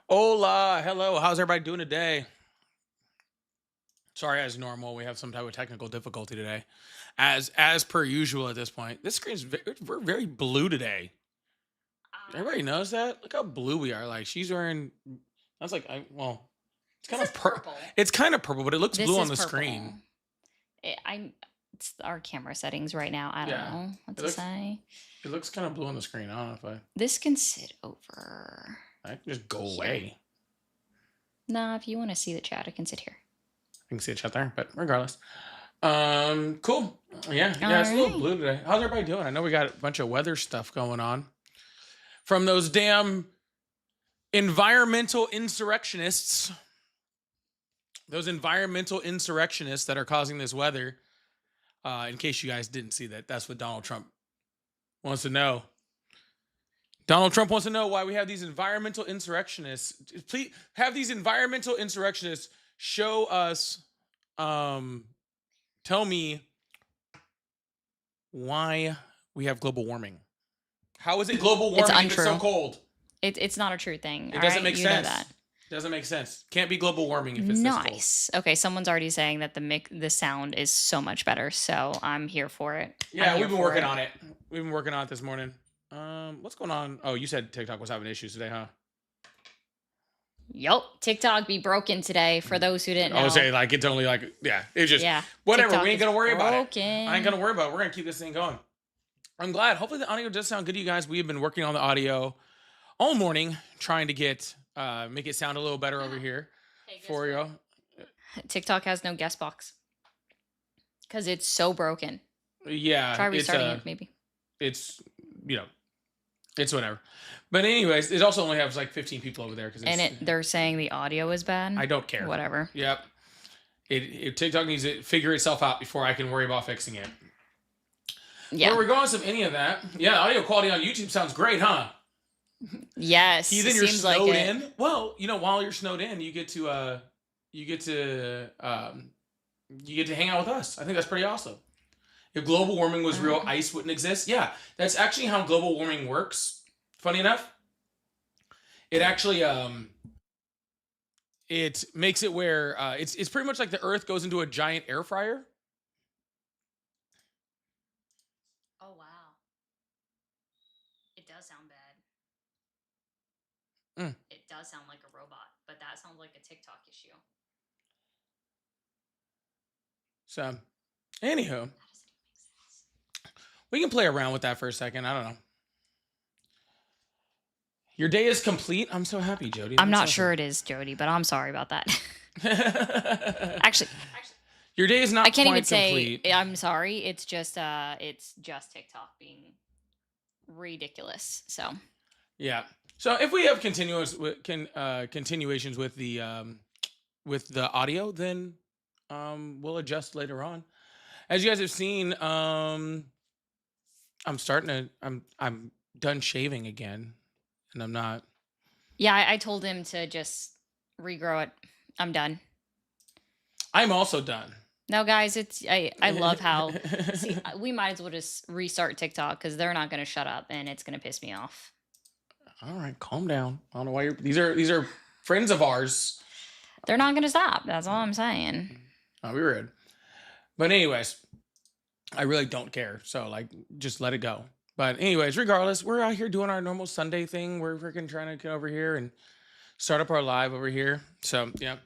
Hola, hello. How's everybody doing today? Sorry, as normal, we have some type of technical difficulty today, as per usual at this point. This screen's we're very blue today. Everybody knows that. Look how blue we are. Like she's wearing. That's like it's This kind is of purple. It's kind of purple, but it looks This blue on is the purple. screen. It's our camera settings right now. I don't Yeah, know what it to looks say. it looks kind of blue on the screen. I don't know if This can sit over I can just go here. away. Nah, if you want to see the chat, I can sit here. I can see it shut there, but regardless. Cool. Yeah, it's a little right. blue today. How's everybody doing? I know we got a bunch of weather stuff going on from those damn environmental insurrectionists. Those environmental insurrectionists that are causing this weather. In case you guys didn't see that, that's what Donald Trump wants to know. Donald Trump wants to know why we have these environmental insurrectionists. Please have these environmental insurrectionists show us, tell me why we have global warming. How is it global warming if it's so cold? It's not a true thing. It doesn't make sense. Doesn't make sense. Can't be global warming if it's nice. Okay, someone's already saying that the sound is so much better, so I'm here for it. Yeah, we've been working on it. We've been working on it this morning. What's going on? Oh, you said TikTok was having issues today, huh? Yup, TikTok be broken today. For those who didn't know, I would say like it's only like it's just whatever. TikTok we ain't gonna worry about it. I ain't gonna worry about it. We're gonna keep this thing going. I'm glad. Hopefully the audio does sound good to you guys. We have been working on the audio all morning, trying to get make it sound a little better over here for you. TikTok has no guest box because it's so broken. Yeah, try restarting it maybe. It's it's whatever. But anyways, it also only has like 15 people over there they're saying the audio is bad. I don't care. Whatever. Yep. TikTok needs to figure itself out before I can worry about fixing it. Yeah. But regardless of any of that, audio quality on YouTube sounds great, huh? Yes. Heathen, you're snowed in. Well, while you're snowed in, you get to hang out with us. I think that's pretty awesome. If global warming was real, ice wouldn't exist. Yeah, that's actually how global warming works. Funny enough, it actually it makes it where it's pretty much like the Earth goes into a giant air fryer. Oh wow, it does sound bad. It does sound like a robot, but that sounds like a TikTok issue. So, anywho, we can play around with that for a second. I don't know. Your day is complete. I'm so happy, Jody. I'm not sure it is, Jody, but I'm sorry about that. Actually, your day is not. I can't even complete. say I'm sorry. It's just TikTok being ridiculous. So yeah. So if we have continuations with the audio, then we'll adjust later on. As you guys have seen, I'm done shaving again. And I'm not. Yeah, I told him to just regrow it. I'm done. I'm also done. No, guys, I love how we might as well just restart TikTok because they're not going to shut up and it's going to piss me off. All right, calm down. I don't know why these are friends of ours. They're not going to stop. That's all I'm saying. Oh, we were. But anyways, I really don't care. So just let it go. But anyways, regardless, we're out here doing our normal Sunday thing. We're freaking trying to get over here and start up our live over here. So, yeah.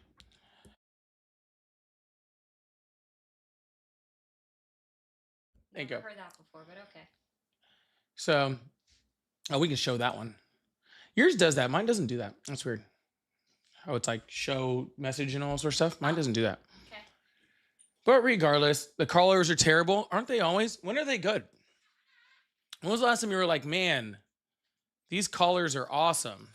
Thank you. Never heard that before, but okay. So, we can show that one. Yours does that. Mine doesn't do that. That's weird. Oh, it's like show message and all sorts of stuff. Mine doesn't do that. Okay. But regardless, the callers are terrible. Aren't they always? When are they good? When was the last time you were like, man, these callers are awesome?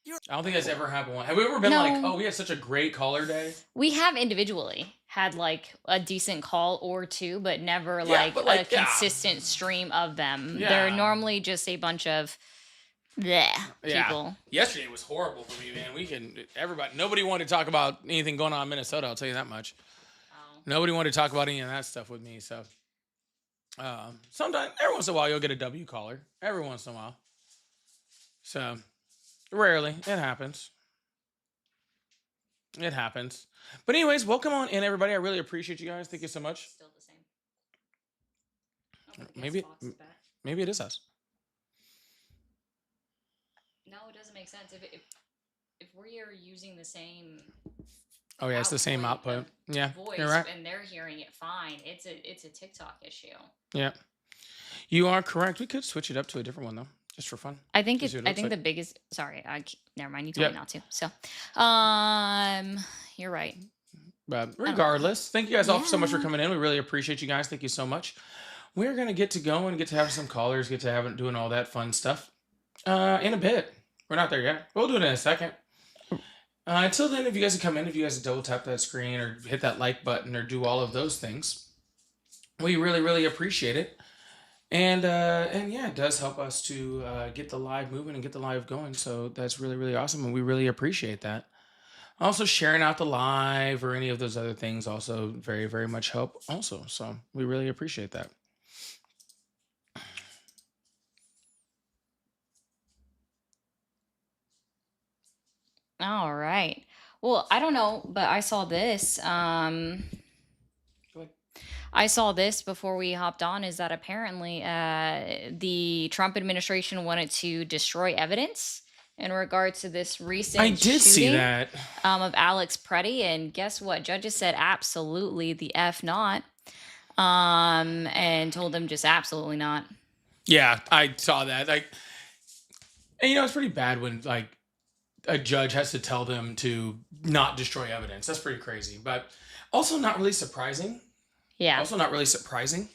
I don't think that's ever happened. Have we ever been like, oh, we had such a great caller day? We have individually had like a decent call or two, but never like a consistent stream of them. Yeah. They're normally just a bunch of people. Yesterday was horrible for me, man. Nobody wanted to talk about anything going on in Minnesota, I'll tell you that much. Nobody wanted to talk about any of that stuff with me, so Sometimes, every once in a while, you'll get a W caller. Every once in a while. So, rarely. It happens. It happens. But anyways, welcome on in, everybody. I really appreciate you guys. Thank you so much. Still the same. Maybe it is us. No, it doesn't make sense. If we are using the same. Oh yeah, it's the same output. Yeah, voice, you're right. And they're hearing it fine. It's a TikTok issue. Yeah, you are correct. We could switch it up to a different one though, just for fun. I think the biggest. Sorry, never mind. You told me not to. So, you're right. But regardless, thank you guys all so much for coming in. We really appreciate you guys. Thank you so much. We're gonna get to go and get to have some callers, get to have doing all that fun stuff. In a bit. We're not there yet. We'll do it in a second. Until then, if you guys can come in, if you guys double tap that screen or hit that like button or do all of those things, we really, really appreciate it. And yeah, it does help us to get the live moving and get the live going. So that's really, really awesome. And we really appreciate that. Also, sharing out the live or any of those other things also very, very much help also. So we really appreciate that. All right. Well, I don't know, but I saw this. I saw this before we hopped on, is that apparently the Trump administration wanted to destroy evidence in regards to this recent I did see that of Alex Preddy, and guess what? Judges said absolutely the F not, and told them just absolutely not. Yeah, I saw that. Like, and it's pretty bad when like a judge has to tell them to not destroy evidence. That's pretty crazy, but also not really surprising. Yeah. Also not really surprising.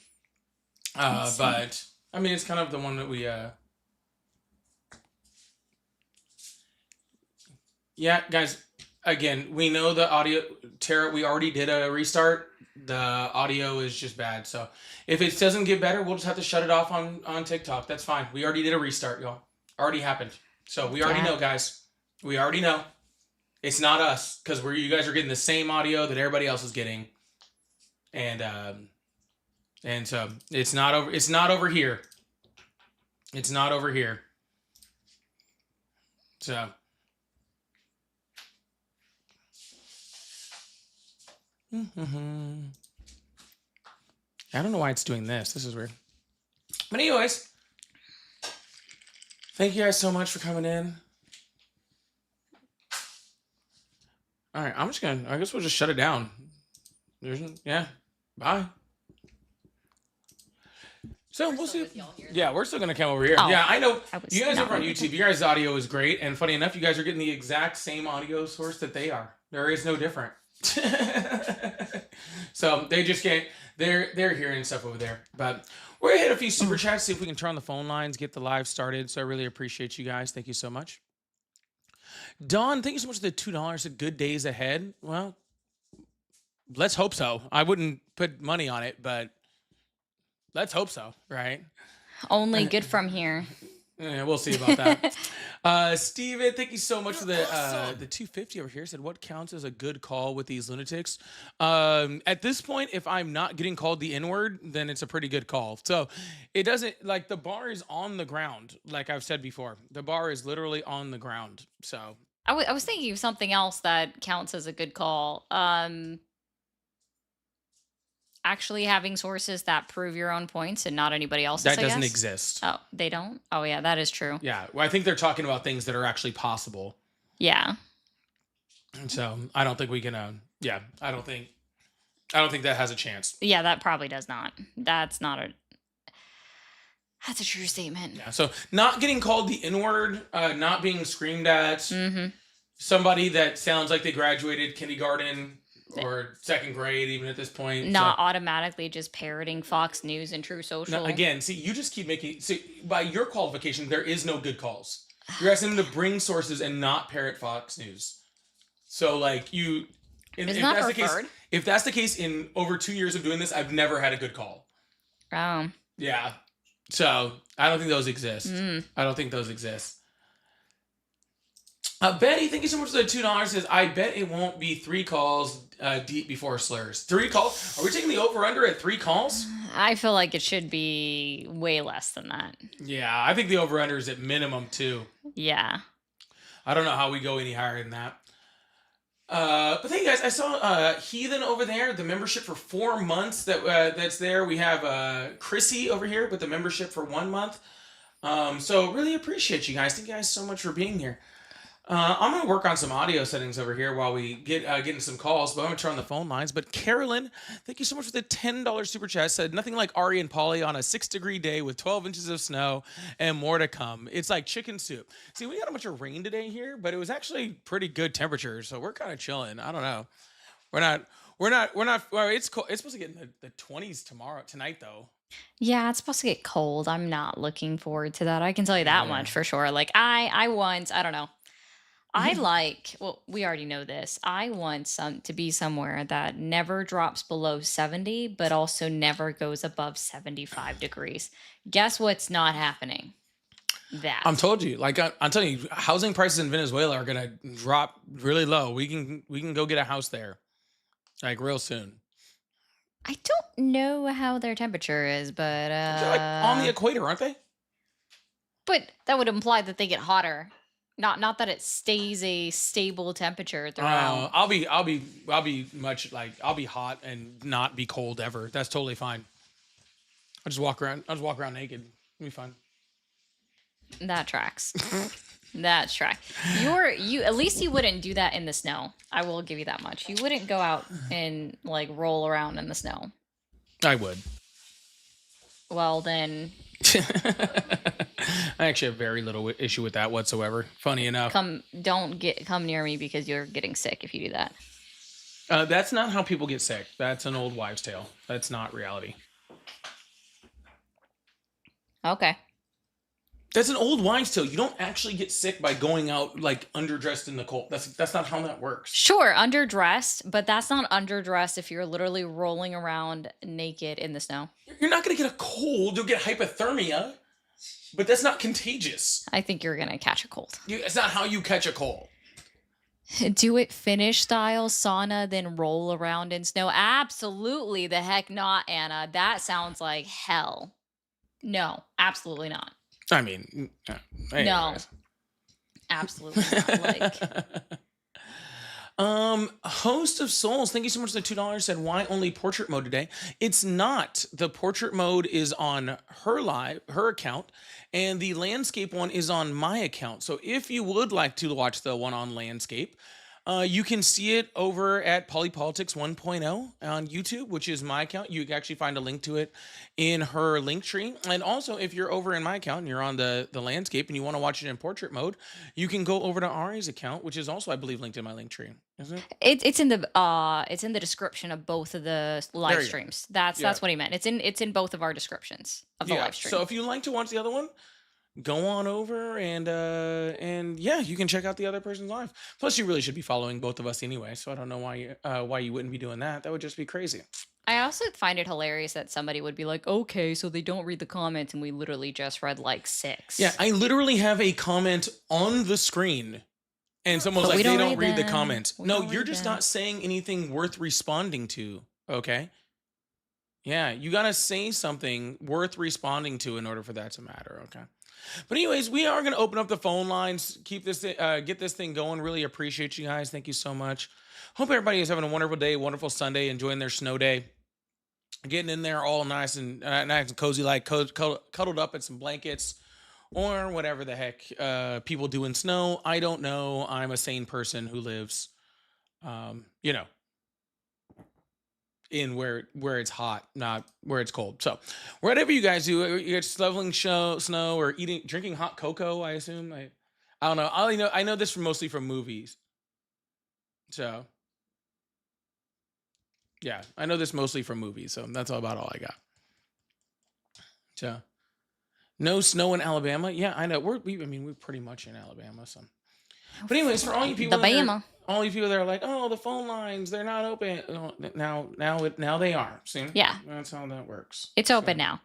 But I mean, it's kind of the one that we. Yeah, guys. Again, we know the audio. Tara, we already did a restart. The audio is just bad. So if it doesn't get better, we'll just have to shut it off on TikTok. That's fine. We already did a restart, y'all. Already happened. So we already know, guys. We already know. It's not us, because you guys are getting the same audio that everybody else is getting. And so it's not over here. It's not over here. So I don't know why it's doing this. This is weird. But anyways, thank you guys so much for coming in. All right, I guess we'll just shut it down. Yeah, bye. So we'll see. Yeah, we're still going to come over here. Oh, yeah, I know. You guys over on YouTube, your guys' audio is great. And funny enough, you guys are getting the exact same audio source that they are. There is no different. So they just can't. They're hearing stuff over there. But we're going to hit a few super chats, see if we can turn on the phone lines, get the live started. So I really appreciate you guys. Thank you so much. Don, thank you so much for the $2 at Good Days Ahead. Well, let's hope so. I wouldn't put money on it, but let's hope so, right? Only good from here. Yeah, we'll see about that. Steven, thank you so much for the $250 over here. Said, what counts as a good call with these lunatics? At this point, if I'm not getting called the N-word, then it's a pretty good call. So it doesn't, like, the bar is on the ground. Like I've said before, the bar is literally on the ground. So I was thinking of something else that counts as a good call. Actually having sources that prove your own points and not anybody else's. That doesn't exist. Oh, they don't? Oh yeah, that is true. Yeah. Well, I think they're talking about things that are actually possible. Yeah. And so I don't think we can I don't think that has a chance. Yeah, that probably does not. That's a true statement. Yeah. So not getting called the N-word, not being screamed at, somebody that sounds like they graduated kindergarten or second grade, even at this point. Not automatically just parroting Fox News and True Social. No, again, see, you just keep by your qualification, there is no good calls. You're asking them to bring sources and not parrot Fox News. So, like, if that's the case, in over 2 years of doing this, I've never had a good call. Oh. Yeah. So, I don't think those exist. I don't think those exist. Betty, thank you so much for the $2. Says, I bet it won't be 3 calls deep before slurs. 3 calls? Are we taking the over-under at 3 calls? I feel like it should be way less than that. Yeah, I think the over-under is at minimum 2. Yeah. I don't know how we go any higher than that. But thank you guys. I saw Heathen over there, the membership for 4 months that's there. We have Chrissy over here with the membership for 1 month. So really appreciate you guys. Thank you guys so much for being here. I'm going to work on some audio settings over here while we getting some calls, but I'm going to turn on the phone lines. But Carolyn, thank you so much for the $10 super chat. Said, nothing like Ari and Polly on a 6-degree day with 12 inches of snow and more to come. It's like chicken soup. See, we got a bunch of rain today here, but it was actually pretty good temperature, so we're kind of chilling. I don't know. We're not, well, it's cold. It's supposed to get in the 20s tonight, though. Yeah, it's supposed to get cold. I'm not looking forward to that. I can tell you that much for sure. Like I don't know. I like, well, we already know this. I want to be somewhere that never drops below 70, but also never goes above 75 degrees. Guess what's not happening? That. I'm told you. Like I'm telling you, housing prices in Venezuela are gonna drop really low. We can go get a house there, like real soon. I don't know how their temperature is, but they're like on the equator, aren't they? But that would imply that they get hotter. Not that it stays a stable temperature throughout. I'll be much like I'll be hot and not be cold ever. That's totally fine. I'll just walk around naked. It'll be fun. That tracks. That tracks. You at least you wouldn't do that in the snow. I will give you that much. You wouldn't go out and like roll around in the snow. I would. Well then. I actually have very little issue with that whatsoever. Funny enough. Come near me because you're getting sick if you do that. That's not how people get sick. That's an old wives' tale. That's not reality. Okay. That's an old wives' tale. You don't actually get sick by going out like underdressed in the cold. That's not how that works. Sure, underdressed, but that's not underdressed if you're literally rolling around naked in the snow. You're not going to get a cold. You'll get hypothermia, but that's not contagious. I think you're going to catch a cold. It's not how you catch a cold. Do it Finnish style sauna, then roll around in snow? Absolutely the heck not, Anna. That sounds like hell. No, absolutely not. I mean, no, absolutely not. Host of Souls, thank you so much for the $2. Said, why only portrait mode today? It's not. The portrait mode is on her account, and the landscape one is on my account. So if you would like to watch the one on landscape, you can see it over at Polypolitics 1.0 on YouTube, which is my account. You can actually find a link to it in her link tree. And also, if you're over in my account and you're on the landscape and you want to watch it in portrait mode, you can go over to Ari's account, which is also, I believe, linked in my link tree. Isn't it? It's in the description of both of the live streams. That's what he meant. It's in both of our descriptions of the live stream. So if you like to watch the other one, go on over and yeah, you can check out the other person's live. Plus, you really should be following both of us anyway. So I don't know why you wouldn't be doing that. That would just be crazy. I also find it hilarious that somebody would be like, okay, so they don't read the comments, and we literally just read like 6. Yeah, I literally have a comment on the screen, and someone's like, they don't read the comments. No, you're just not saying anything worth responding to. Okay. Yeah, you gotta say something worth responding to in order for that to matter. Okay. But anyways, we are going to open up the phone lines, get this thing going. Really appreciate you guys. Thank you so much. Hope everybody is having a wonderful day, wonderful Sunday, enjoying their snow day, getting in there all nice and cozy, like cuddled up in some blankets or whatever the heck people do in snow. I don't know. I'm a sane person who lives, in where it's hot, not where it's cold. So whatever you guys do, you're shoveling snow or drinking hot cocoa, I assume. I don't know. I know this mostly from movies. So yeah, I know this mostly from movies. So that's about all I got. So no snow in Alabama. Yeah, I know. We're pretty much in Alabama. So, but anyways, for all you people, all you people that are like, oh, the phone lines, they're not open. Now they are. See? Yeah. That's how that works. It's open now.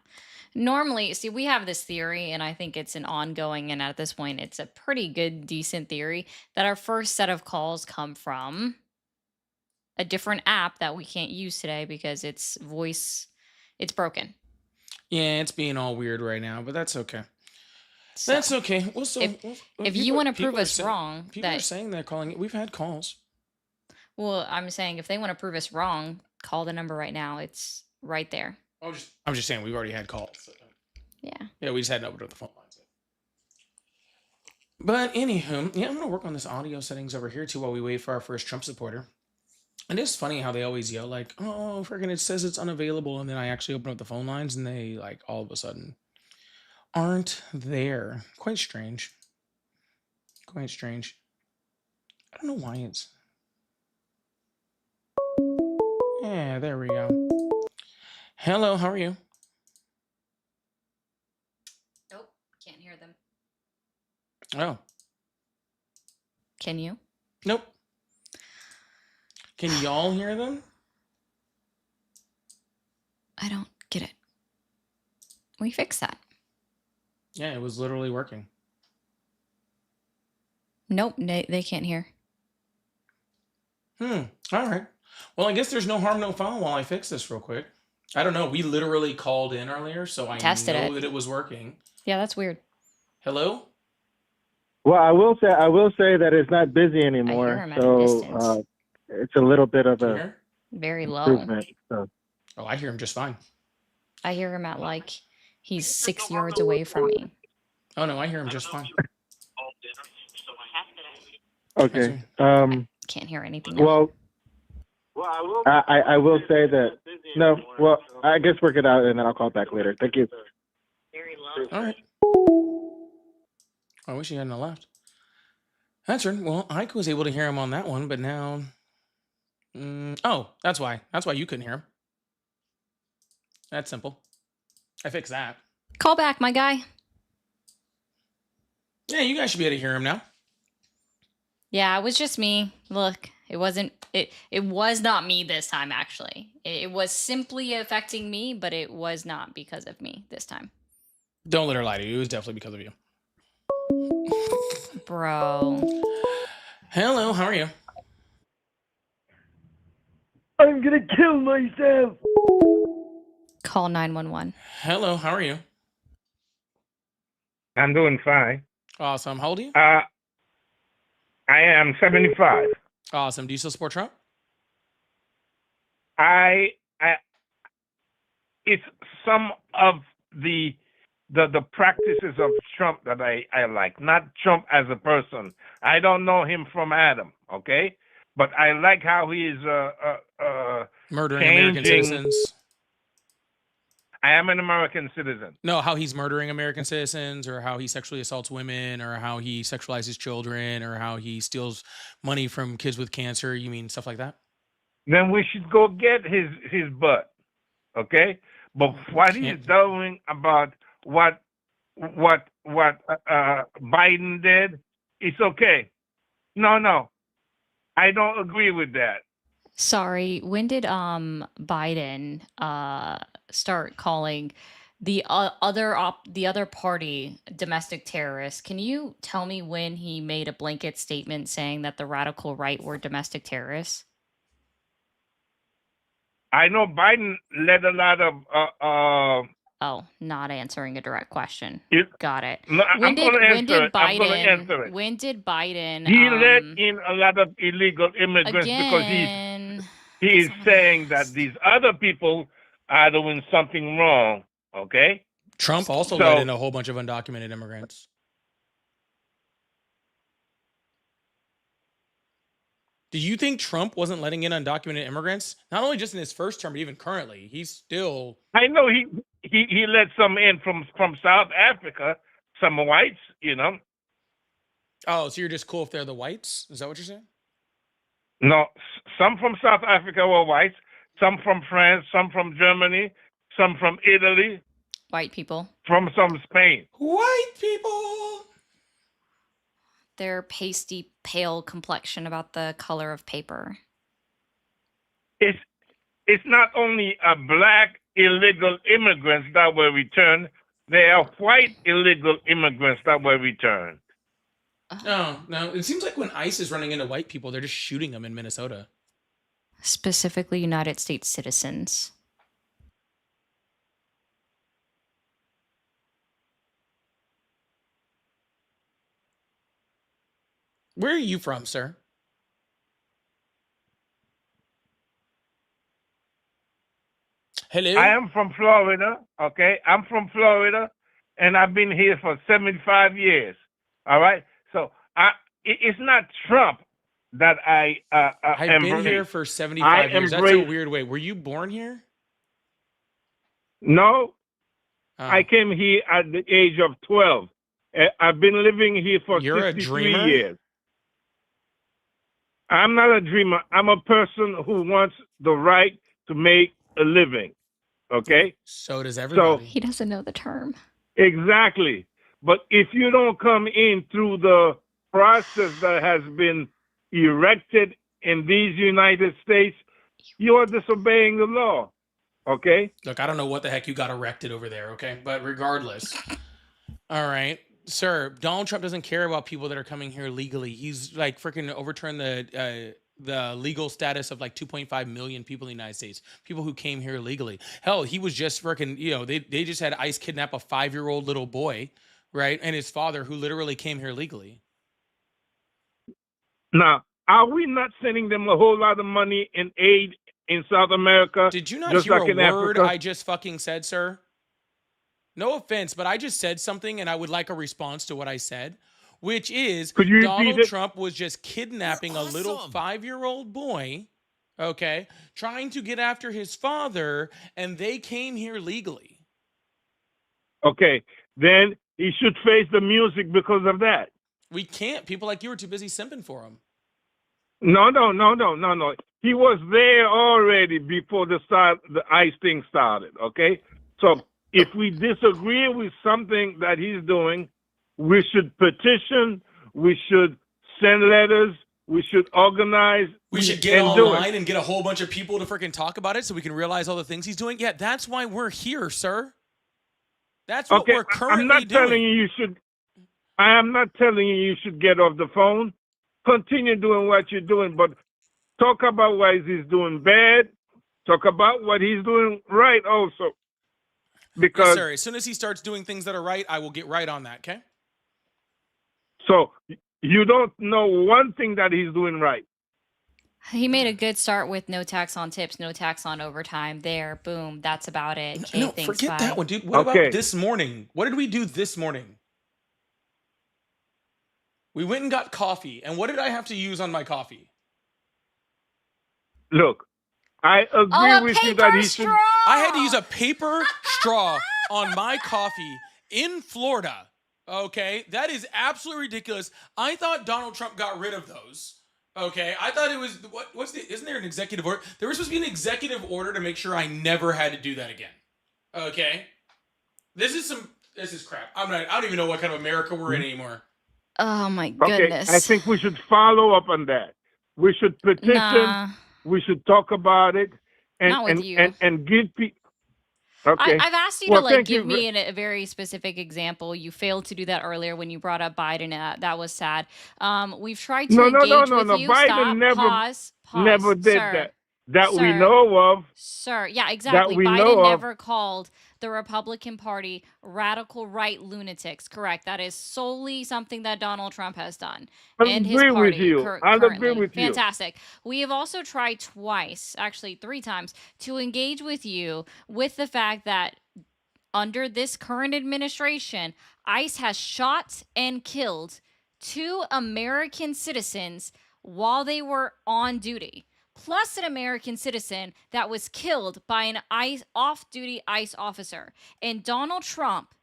Normally, see, we have this theory, and I think it's an ongoing, and at this point, it's a pretty good, decent theory that our first set of calls come from a different app that we can't use today because it's broken. Yeah, it's being all weird right now, but that's okay. So That's okay. Well, so if well, if you want to prove us wrong, people are that saying they're calling it. We've had calls. well, I'm saying if they want to prove us wrong, call the number right now. It's right there. I'm just saying we've already had calls. So. Yeah. Yeah, we just hadn't opened up the phone lines. But anywho, yeah, I'm gonna work on this audio settings over here too while we wait for our first Trump supporter. And it's funny how they always yell like, "Oh, freaking! It says it's unavailable," and then I actually open up the phone lines and they like all of a sudden aren't there. Quite strange. Quite strange. I don't know why it's. Yeah, there we go. Hello, how are you? Nope. Can't hear them. Oh, Can you? nope. Can y'all hear them? I don't get it. We fixed that. Yeah, it was literally working. Nope. They can't hear. All right. Well, I guess there's no harm, no foul while I fix this real quick. I don't know. We literally called in earlier, so I Tested know it. that it was working. Yeah, that's weird. Hello? Well, I will say that it's not busy anymore. him at a distance. It's a little bit of Can you a hear? Very low. improvement. So Oh, I hear him just fine. I hear him at like he's 6 yards away from me. Oh, no, I hear him just fine. okay. Can't hear anything. Now. Well, I will say that no. Well, I guess work it out and then I'll call back later. Thank you. All right. I wish he hadn't left. That's right. Well, Ike was able to hear him on that one, but now. Oh, that's why. That's why you couldn't hear him. That's simple. I fixed that. Call back, my guy. Yeah, you guys should be able to hear him now. Yeah, it was just me. Look, it wasn't it was not me this time actually. It was simply affecting me, but it was not because of me this time. Don't let her lie to you. It was definitely because of you. Bro. Hello, how are you? I'm gonna kill myself. Call 911. Hello, how are you? I'm doing fine. Awesome. How old are you? I am 75. Awesome. Do you still support Trump? It's some of the practices of Trump that I like, not Trump as a person. I don't know him from Adam, okay? But I like how he is Murdering American changing- citizens. I am an American citizen. No, how he's murdering American citizens, or how he sexually assaults women, or how he sexualizes children, or how he steals money from kids with cancer. You mean stuff like that? Then we should go get his butt, okay? But what he's Can't- doing about what Biden did, it's okay. No, I don't agree with that. Sorry, when did Biden start calling the other party domestic terrorists? Can you tell me when he made a blanket statement saying that the radical right were domestic terrorists? I know Biden led a lot of Oh, not answering a direct question. It- Got it. no, When I'm did gonna when answer did it. I'm gonna Biden answer it. when did Biden He let in a lot of illegal immigrants because again? he is That's not what I saying that asked. these other people are doing something wrong. Okay. Trump also So- let in a whole bunch of undocumented immigrants. Do you think Trump wasn't letting in undocumented immigrants? Not only just in his first term, but even currently. He's still. I know he let some in from South Africa, some whites, you know. Oh, so you're just cool if they're the whites? Is that what you're saying? No, some from South Africa were whites, some from France, some from Germany, some from Italy, White people. from some Spain. White people. Their pasty pale complexion about the color of paper. It's not only a black illegal immigrants that were returned. They are white illegal immigrants that were returned. No, no. It seems like when ICE is running into white people, they're just shooting them in Minnesota. Specifically United States citizens. Where are you from, sir? Hello. I am from Florida, okay? I'm from Florida, and I've been here for 75 years, all right? So it's not Trump that I've been here for 75 years. That's a weird way. Were you born here? No, Oh. I came here at the age of 12. I've been living here for You're a 63 dreamer? years. I'm not a dreamer. I'm a person who wants the right to make a living, okay? So does everybody. He doesn't know the term. Exactly. But if you don't come in through the process that has been erected in these United States, you are disobeying the law. Okay? Look, I don't know what the heck you got erected over there, okay? But regardless. All right. Sir, Donald Trump doesn't care about people that are coming here legally. He's like freaking overturned the legal status of like 2.5 million people in the United States, people who came here legally. Hell, he was just freaking, they just had ICE kidnap a 5-year-old little boy, right? And his father who literally came here legally. Now, are we not sending them a whole lot of money in aid in South America? Did you not just hear like in a word Africa? I just fucking said, sir? No offense, but I just said something and I would like a response to what I said, which is Could you repeat Donald it? Trump was just kidnapping a little 5-year-old boy, okay, trying to get after his father, and they came here legally. Okay, then he should face the music because of that. We can't. People like you are too busy simping for him. No. He was there already before the ICE thing started, okay? So if we disagree with something that he's doing, we should petition, we should send letters, we should organize. We should get and do online it. and get a whole bunch of people to freaking talk about it so we can realize all the things he's doing. Yeah, that's why we're here, sir. That's what we're currently I'm not doing. telling you should. I am not telling you should get off the phone. Continue doing what you're doing, but talk about what he's doing bad. Talk about what he's doing right also. Because Yes, sir. As soon as he starts doing things that are right, I will get right on that, okay? so you don't know one thing that he's doing right. He made a good start with no tax on tips, no tax on overtime. There, boom, that's about it. Okay, No, thanks, forget bye. that one, dude. What Okay. about this morning? What did we do this morning? We went and got coffee. And what did I have to use on my coffee? Look, I agree Oh, a with you paper that he straw! should. I had to use a paper straw on my coffee in Florida. Okay, that is absolutely ridiculous. I thought Donald Trump got rid of those. Okay, I thought it was isn't there an executive order? There was supposed to be an executive order to make sure I never had to do that again. Okay, this is crap. I don't even know what kind of America we're in anymore. Oh my Okay, goodness. I think we should follow up on that. We should petition. Nah. We should talk about it and Not with and, you. and give people. Okay. I've asked you Well, to like thank you give me a very specific example. You failed to do that earlier when you brought up Biden. That was sad. We've tried to No. engage with you. Biden Stop. never- Pause. Never did Sir. that we Sir. know of. Sir, yeah, exactly. we know Biden of. never called the Republican Party radical right lunatics. Correct. That is solely something that Donald Trump has done. I And his agree party with you. I currently. agree with you. Fantastic. We have also tried twice, actually 3 times, to engage with you with the fact that under this current administration, ICE has shot and killed 2 American citizens while they were on duty, plus an American citizen that was killed by an off-duty ICE officer. And Donald Trump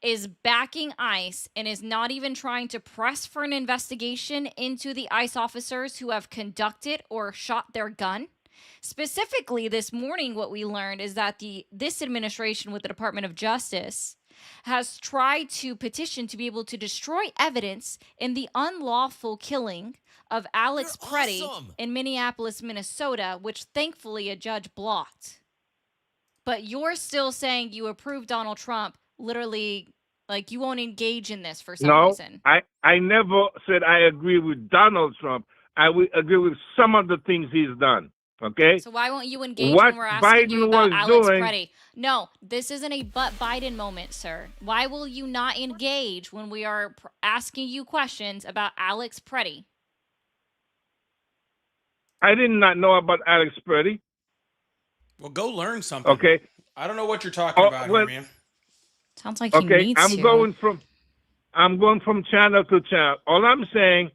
is backing ICE and is not even trying to press for an investigation into the ICE officers who have conducted or shot their gun. Specifically, this morning, what we learned is that this administration with the Department of Justice has tried to petition to be able to destroy evidence in the unlawful killing of Alex You're Preddy awesome. in Minneapolis, Minnesota, which thankfully a judge blocked. But you're still saying you approve Donald Trump, literally, like you won't engage in this for some No, reason. I never said I agree with Donald Trump. I would agree with some of the things he's done. Okay? So why won't you engage What when we're asking you Biden about was Alex doing, Preddy? No, this isn't a but Biden moment, sir. Why will you not engage when we are asking you questions about Alex Preddy? I did not know about Alex Preddy. Well, go learn something. Okay? I don't know what you're talking about well, here, man. Sounds like he okay, needs I'm to. going from channel to channel. All I'm saying,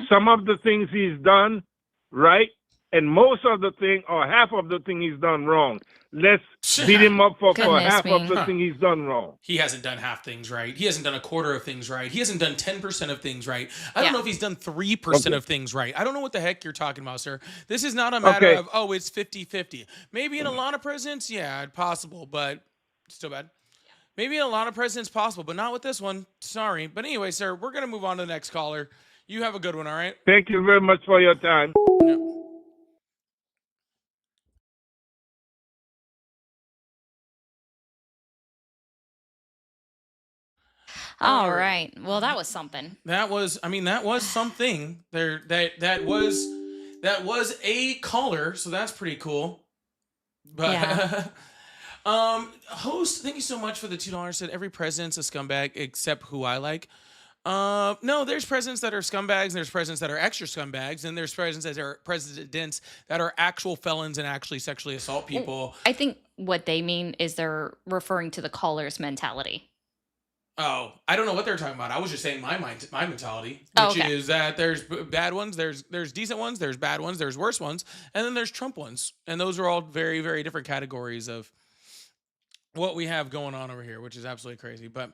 some of the things he's done right, and most of the thing or half of the thing he's done wrong. Let's beat him up for Goodness half of me. the thing he's done wrong. He hasn't done half things right. He hasn't done a quarter of things right. He hasn't done 10% of things right. I don't Yeah. know if he's done 3% Okay. of things right. I don't know what the heck you're talking about, sir. This is not a matter Okay. of, oh, it's 50-50. Maybe in a lot of presidents, yeah, possible, but still bad. Maybe in a lot of presidents possible, but not with this one. Sorry. But anyway, sir, we're going to move on to the next caller. You have a good one, all right? Thank you very much for your time. Yep. All right. Well, that was something. That was something. That was a caller, so that's pretty cool. But Yeah. Host, thank you so much for the $2. Said every president's a scumbag except who I like. No, there's presidents that are scumbags, and there's presidents that are extra scumbags, and there's presidents that are actual felons and actually sexually assault people. I think what they mean is they're referring to the caller's mentality. Oh, I don't know what they're talking about. I was just saying my mentality, which Oh, okay. is that there's bad ones, there's decent ones, there's bad ones, there's worse ones, and then there's Trump ones, and those are all very, very different categories of what we have going on over here, which is absolutely crazy. But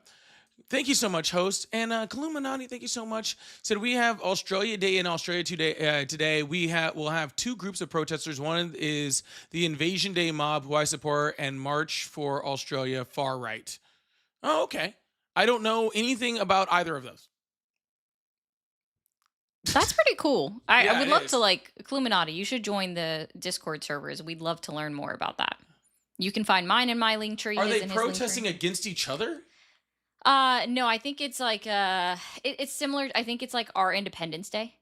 thank you so much, host. And Kaluminati, thank you so much. Said we have Australia Day in Australia today. We'll have two groups of protesters. One is the Invasion Day mob, who I support, and March for Australia far right. Oh, okay. I don't know anything about either of those. That's pretty cool. I Yeah, would it love is. to, like, Cluminati, you should join the Discord servers. We'd love to learn more about that. You can find mine in my link tree. Are his they in his link protesting tree. against each other? No, I think it's like it's similar. I think it's like our Independence Day.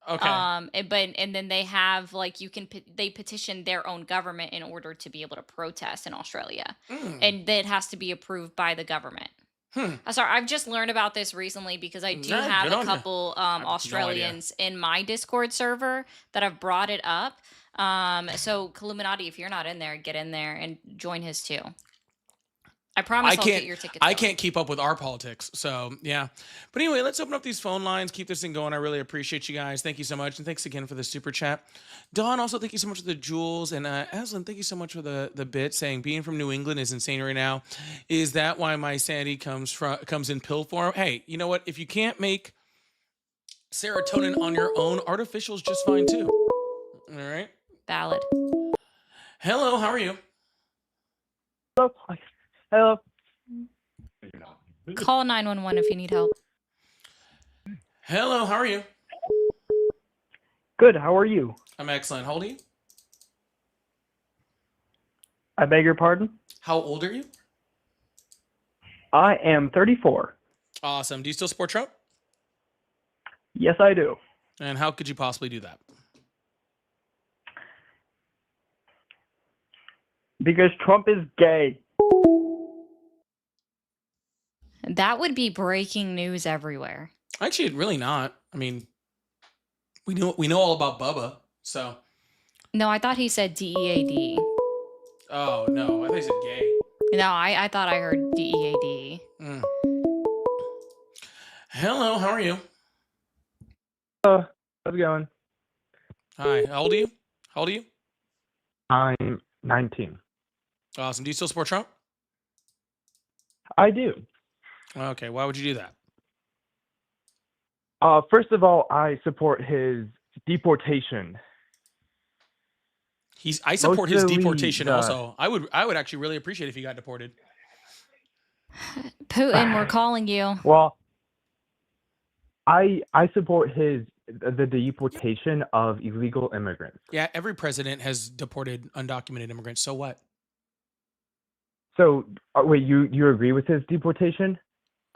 Okay. And then they have like they petition their own government in order to be able to protest in Australia, and that has to be approved by the government. Sorry, I've just learned about this recently because I do Nah, have good a on ya. couple I have no idea. Australians in my Discord server that have brought it up. So Illuminati, if you're not in there, get in there and join his too. I promise I'll get your tickets. I going. can't keep up with our politics. So, yeah. But anyway, let's open up these phone lines. Keep this thing going. I really appreciate you guys. Thank you so much. And thanks again for the super chat. Dawn, also, thank you so much for the jewels. And Aslan, thank you so much for the bit saying being from New England is insane right now. Is that why my sanity comes in pill form? Hey, you know what? If you can't make serotonin on your own, artificial is just fine too. All right. Valid. Hello, how are you? Hello. Call 911 if you need help. Hello, how are you? Good. How are you? I'm excellent. How old are you? I beg your pardon? How old are you? I am 34. Awesome. Do you still support Trump? Yes, I do. And how could you possibly do that? Because Trump is gay. That would be breaking news everywhere. Actually, really not. I mean, we know all about Bubba, so. No, I thought he said DEAD. Oh no, I thought he said gay. No, I thought I heard DEAD. Hello, how are you? How's it going? Hi, how old are you? How old are you? I'm 19. Awesome. Do you still support Trump? I do. Okay, why would you do that? First of all, I support his deportation. I support his Mostly deportation the- also. I would actually really appreciate if he got deported. Putin, we're calling you. Well, I support the deportation of illegal immigrants. Yeah, every president has deported undocumented immigrants. So what? So wait, you agree with his deportation?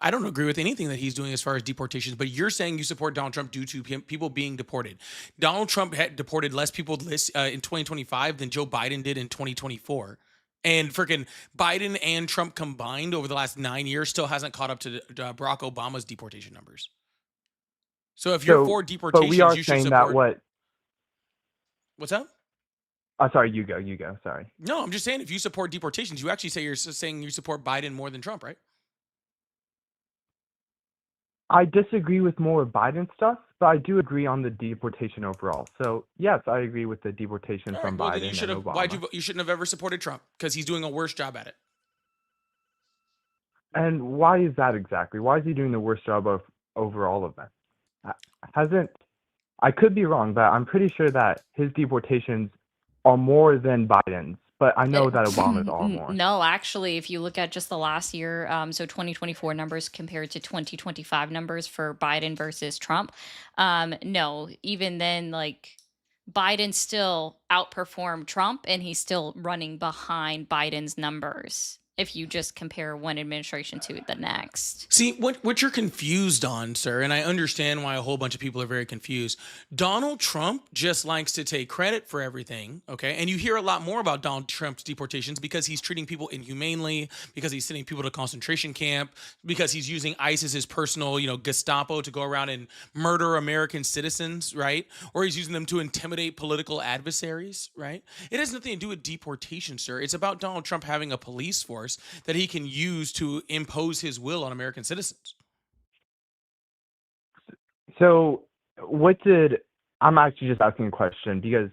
I don't agree with anything that he's doing as far as deportations, but you're saying you support Donald Trump due to people being deported. Donald Trump had deported less people in 2025 than Joe Biden did in 2024. And freaking Biden and Trump combined over the last 9 years still hasn't caught up to Barack Obama's deportation numbers. So if you're for But we deportations, are you should saying that support. What's that? Oh, sorry, you go. Sorry. No, I'm just saying if you support deportations, you actually say you're saying you support Biden more than Trump, right? I disagree with more Biden stuff, but I do agree on the deportation overall. So yes, I agree with the deportation All from right. Well, then Biden you should and have. Obama. You shouldn't have ever supported Trump because he's doing a worse job at it. And why is that exactly? Why is he doing the worst job of over all of them? Hasn't I could be wrong, but I'm pretty sure that his deportations are more than Biden's. But I know that Obama's are more. No, actually, if you look at just the last year, so 2024 numbers compared to 2025 numbers for Biden versus Trump, no, even then, like Biden still outperformed Trump, and he's still running behind Biden's numbers. If you just compare one administration to the next. See, what you're confused on, sir, and I understand why a whole bunch of people are very confused. Donald Trump just likes to take credit for everything, okay? And you hear a lot more about Donald Trump's deportations because he's treating people inhumanely, because he's sending people to concentration camp, because he's using ICE as his personal, Gestapo to go around and murder American citizens, right? Or he's using them to intimidate political adversaries, right? It has nothing to do with deportation, sir. It's about Donald Trump having a police force that he can use to impose his will on American citizens. So I'm actually just asking a question because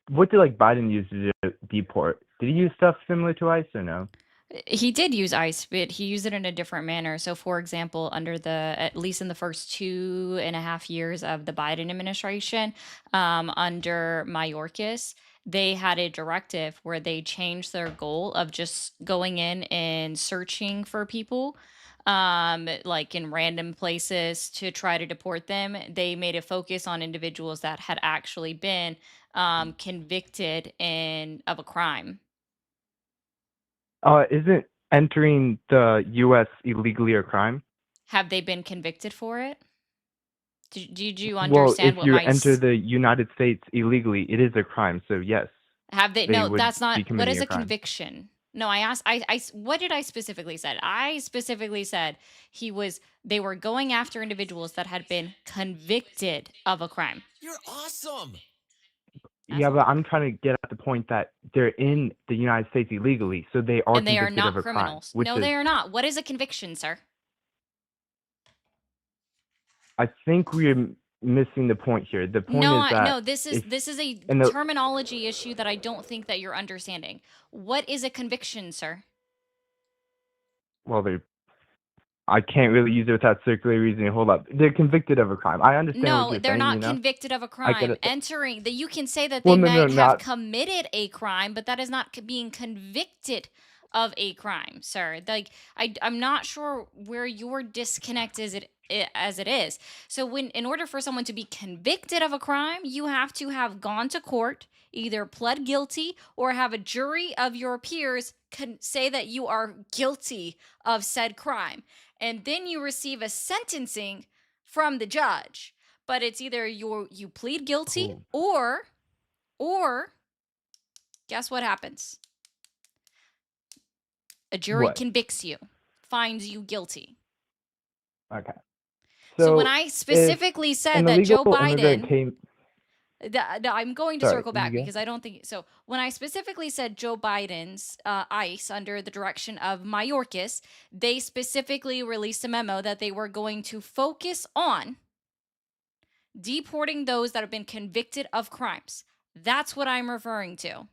what did Biden use to deport? Did he use stuff similar to ICE or no? He did use ICE, but he used it in a different manner. So, for example, at least in the first 2.5 years of the Biden administration, under Mayorkas, they had a directive where they changed their goal of just going in and searching for people, like in random places to try to deport them. They made a focus on individuals that had actually been convicted of a crime. Isn't entering the U.S. illegally a crime? Have they been convicted for it? Did you Well, understand if what you my enter the United States illegally, it is a crime. So yes, have they? they No, would that's not. be What committing is a a crime. conviction? No, I asked. What did I specifically said? I specifically said they were going after individuals that had been convicted of a crime. You're awesome. Yeah, but I'm trying to get at the point that they're in the United States illegally, so they are And they are convicted not of a crime. criminals. No, they are not. What is a conviction, sir? I think we're missing the point here. The point No, is that no, this is a terminology issue that I don't think that you're understanding. What is a conviction, sir? I can't really use it without circular reasoning. Hold up. They're convicted of a crime. I understand what No, you're they're saying, not convicted of a crime. it. You can say that Well, they no, might have not. committed a crime, but that is not being convicted of a crime, sir. Like I'm not sure where your disconnect is as it is. So in order for someone to be convicted of a crime, you have to have gone to court, either pled guilty or have a jury of your peers say that you are guilty of said crime. And then you receive a sentencing from the judge. But it's either you plead guilty or guess what happens? A jury convicts you, finds you guilty. Okay. So when I specifically said that Joe Biden I'm going to circle back because I don't think so. When I specifically said Joe Biden's ICE under the direction of Mayorkas, they specifically released a memo that they were going to focus on deporting those that have been convicted of crimes. That's what I'm referring to.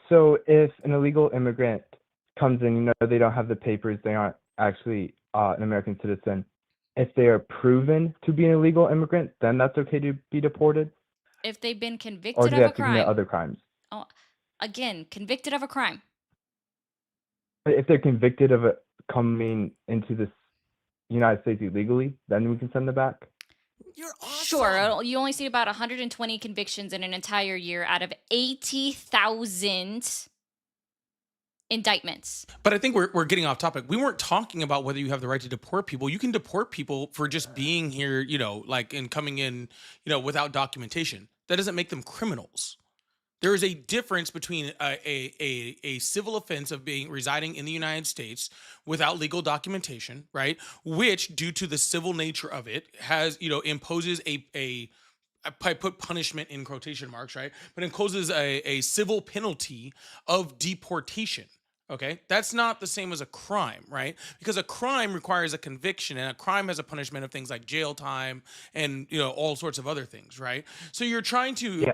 So if an illegal immigrant comes in, they don't have the papers, they aren't actually an American citizen. If they are proven to be an illegal immigrant, then that's okay to be deported? If they've been Or convicted do of they a have to commit crime. other crimes? Oh, again, convicted of a crime. But if they're convicted of coming into this United States illegally, then we can send them back? You're awesome. Sure. You only see about 120 convictions in an entire year out of 80,000 indictments. But I think we're getting off topic. We weren't talking about whether you have the right to deport people. You can deport people for just being here, like and coming in, without documentation. That doesn't make them criminals. There is a difference between a civil offense of residing in the United States without legal documentation, right? Which, due to the civil nature of it, has imposes I put punishment in quotation marks, right? But imposes a civil penalty of deportation. Okay, that's not the same as a crime, right? Because a crime requires a conviction, and a crime has a punishment of things like jail time and all sorts of other things, right? So you're trying to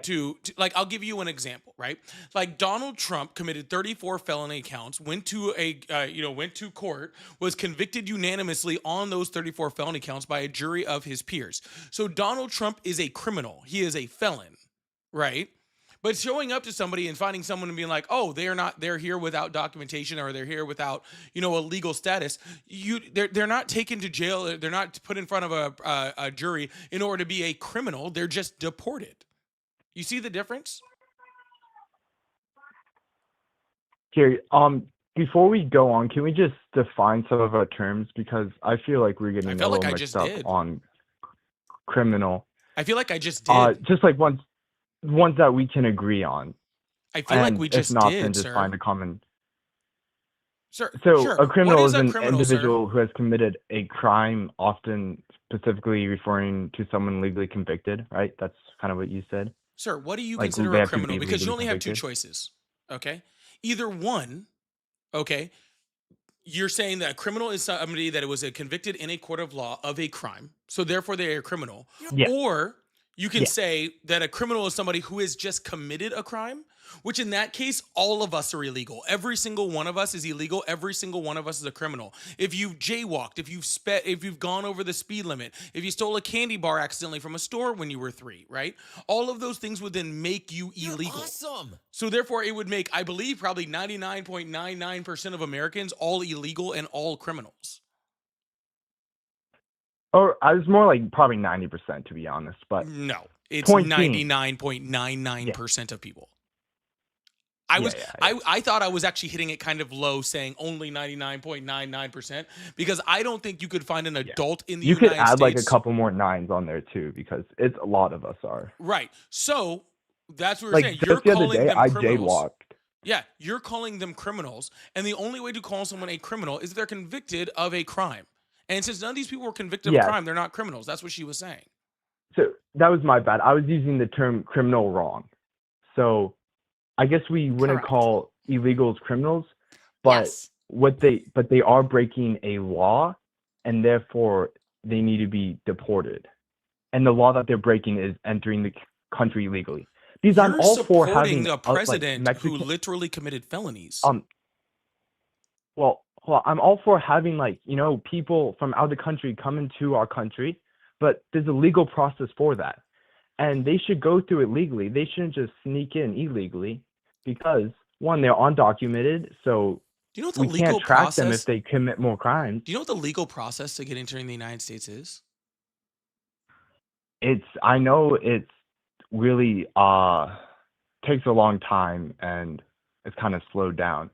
like, I'll give you an example, right? Like Donald Trump committed 34 felony counts, went to court, was convicted unanimously on those 34 felony counts by a jury of his peers. So Donald Trump is a criminal. He is a felon, right? But showing up to somebody and finding someone and being like, oh, they're here without documentation, or they're here without, a legal status. They're not taken to jail. They're not put in front of a jury in order to be a criminal. They're just deported. You see the difference? Here, before we go on, can we just define some of our terms, because I feel like we're getting a little mixed up on criminal. I feel like I just did. Just like ones that we can agree on. I feel like we just if not, did, then just sir. find a common. Sure. A criminal is an criminal, individual who has committed a crime, often specifically referring to someone legally convicted, right? That's kind of what you said. Sir, what do you Like, consider they a have to criminal? be Because you legally only have two convicted. choices, okay? Either one, okay, you're saying that a criminal is somebody that was convicted in a court of law of a crime, so therefore they are a criminal. Yeah. Or you can Yeah. say that a criminal is somebody who has just committed a crime, which in that case, all of us are illegal. Every single one of us is illegal. Every single one of us is a criminal. If you've jaywalked, if you've gone over the speed limit, if you stole a candy bar accidentally from a store when you were 3, right? All of those things would then make you illegal. Awesome. So therefore, it would make, I believe, probably 99.99% of Americans all illegal and all criminals. Or I was more like probably 90%, to be honest. But No, it's Point being- 99.99% of people. I thought I was actually hitting it kind of low, saying only 99.99%, because I don't think you could find an adult in the you United could add States. like a couple more nines on there too, because it's a lot of us are. Right. So that's what we're Like saying. just You're the other calling day, them I criminals. jaywalked. Yeah, you're calling them criminals, and the only way to call someone a criminal is if they're convicted of a crime. And since none of these people were convicted of a crime, they're not criminals. That's what she was saying. So that was my bad. I was using the term criminal wrong. So I guess we wouldn't Correct. call illegals criminals, but Yes. but they are breaking a law, and therefore they need to be deported. And the law that they're breaking is entering the country illegally. Because I'm You're all for having supporting a president Mexican, who literally committed felonies. well, I'm all for having people from out of the country come into our country, but there's a legal process for that, and they should go through it legally. They shouldn't just sneak in illegally, because one, they're undocumented, so Do you know what the we legal can't track process? them if they commit more crimes. Do you know what the legal process to get entering the United States is? I know it's really takes a long time, and it's kind of slowed down.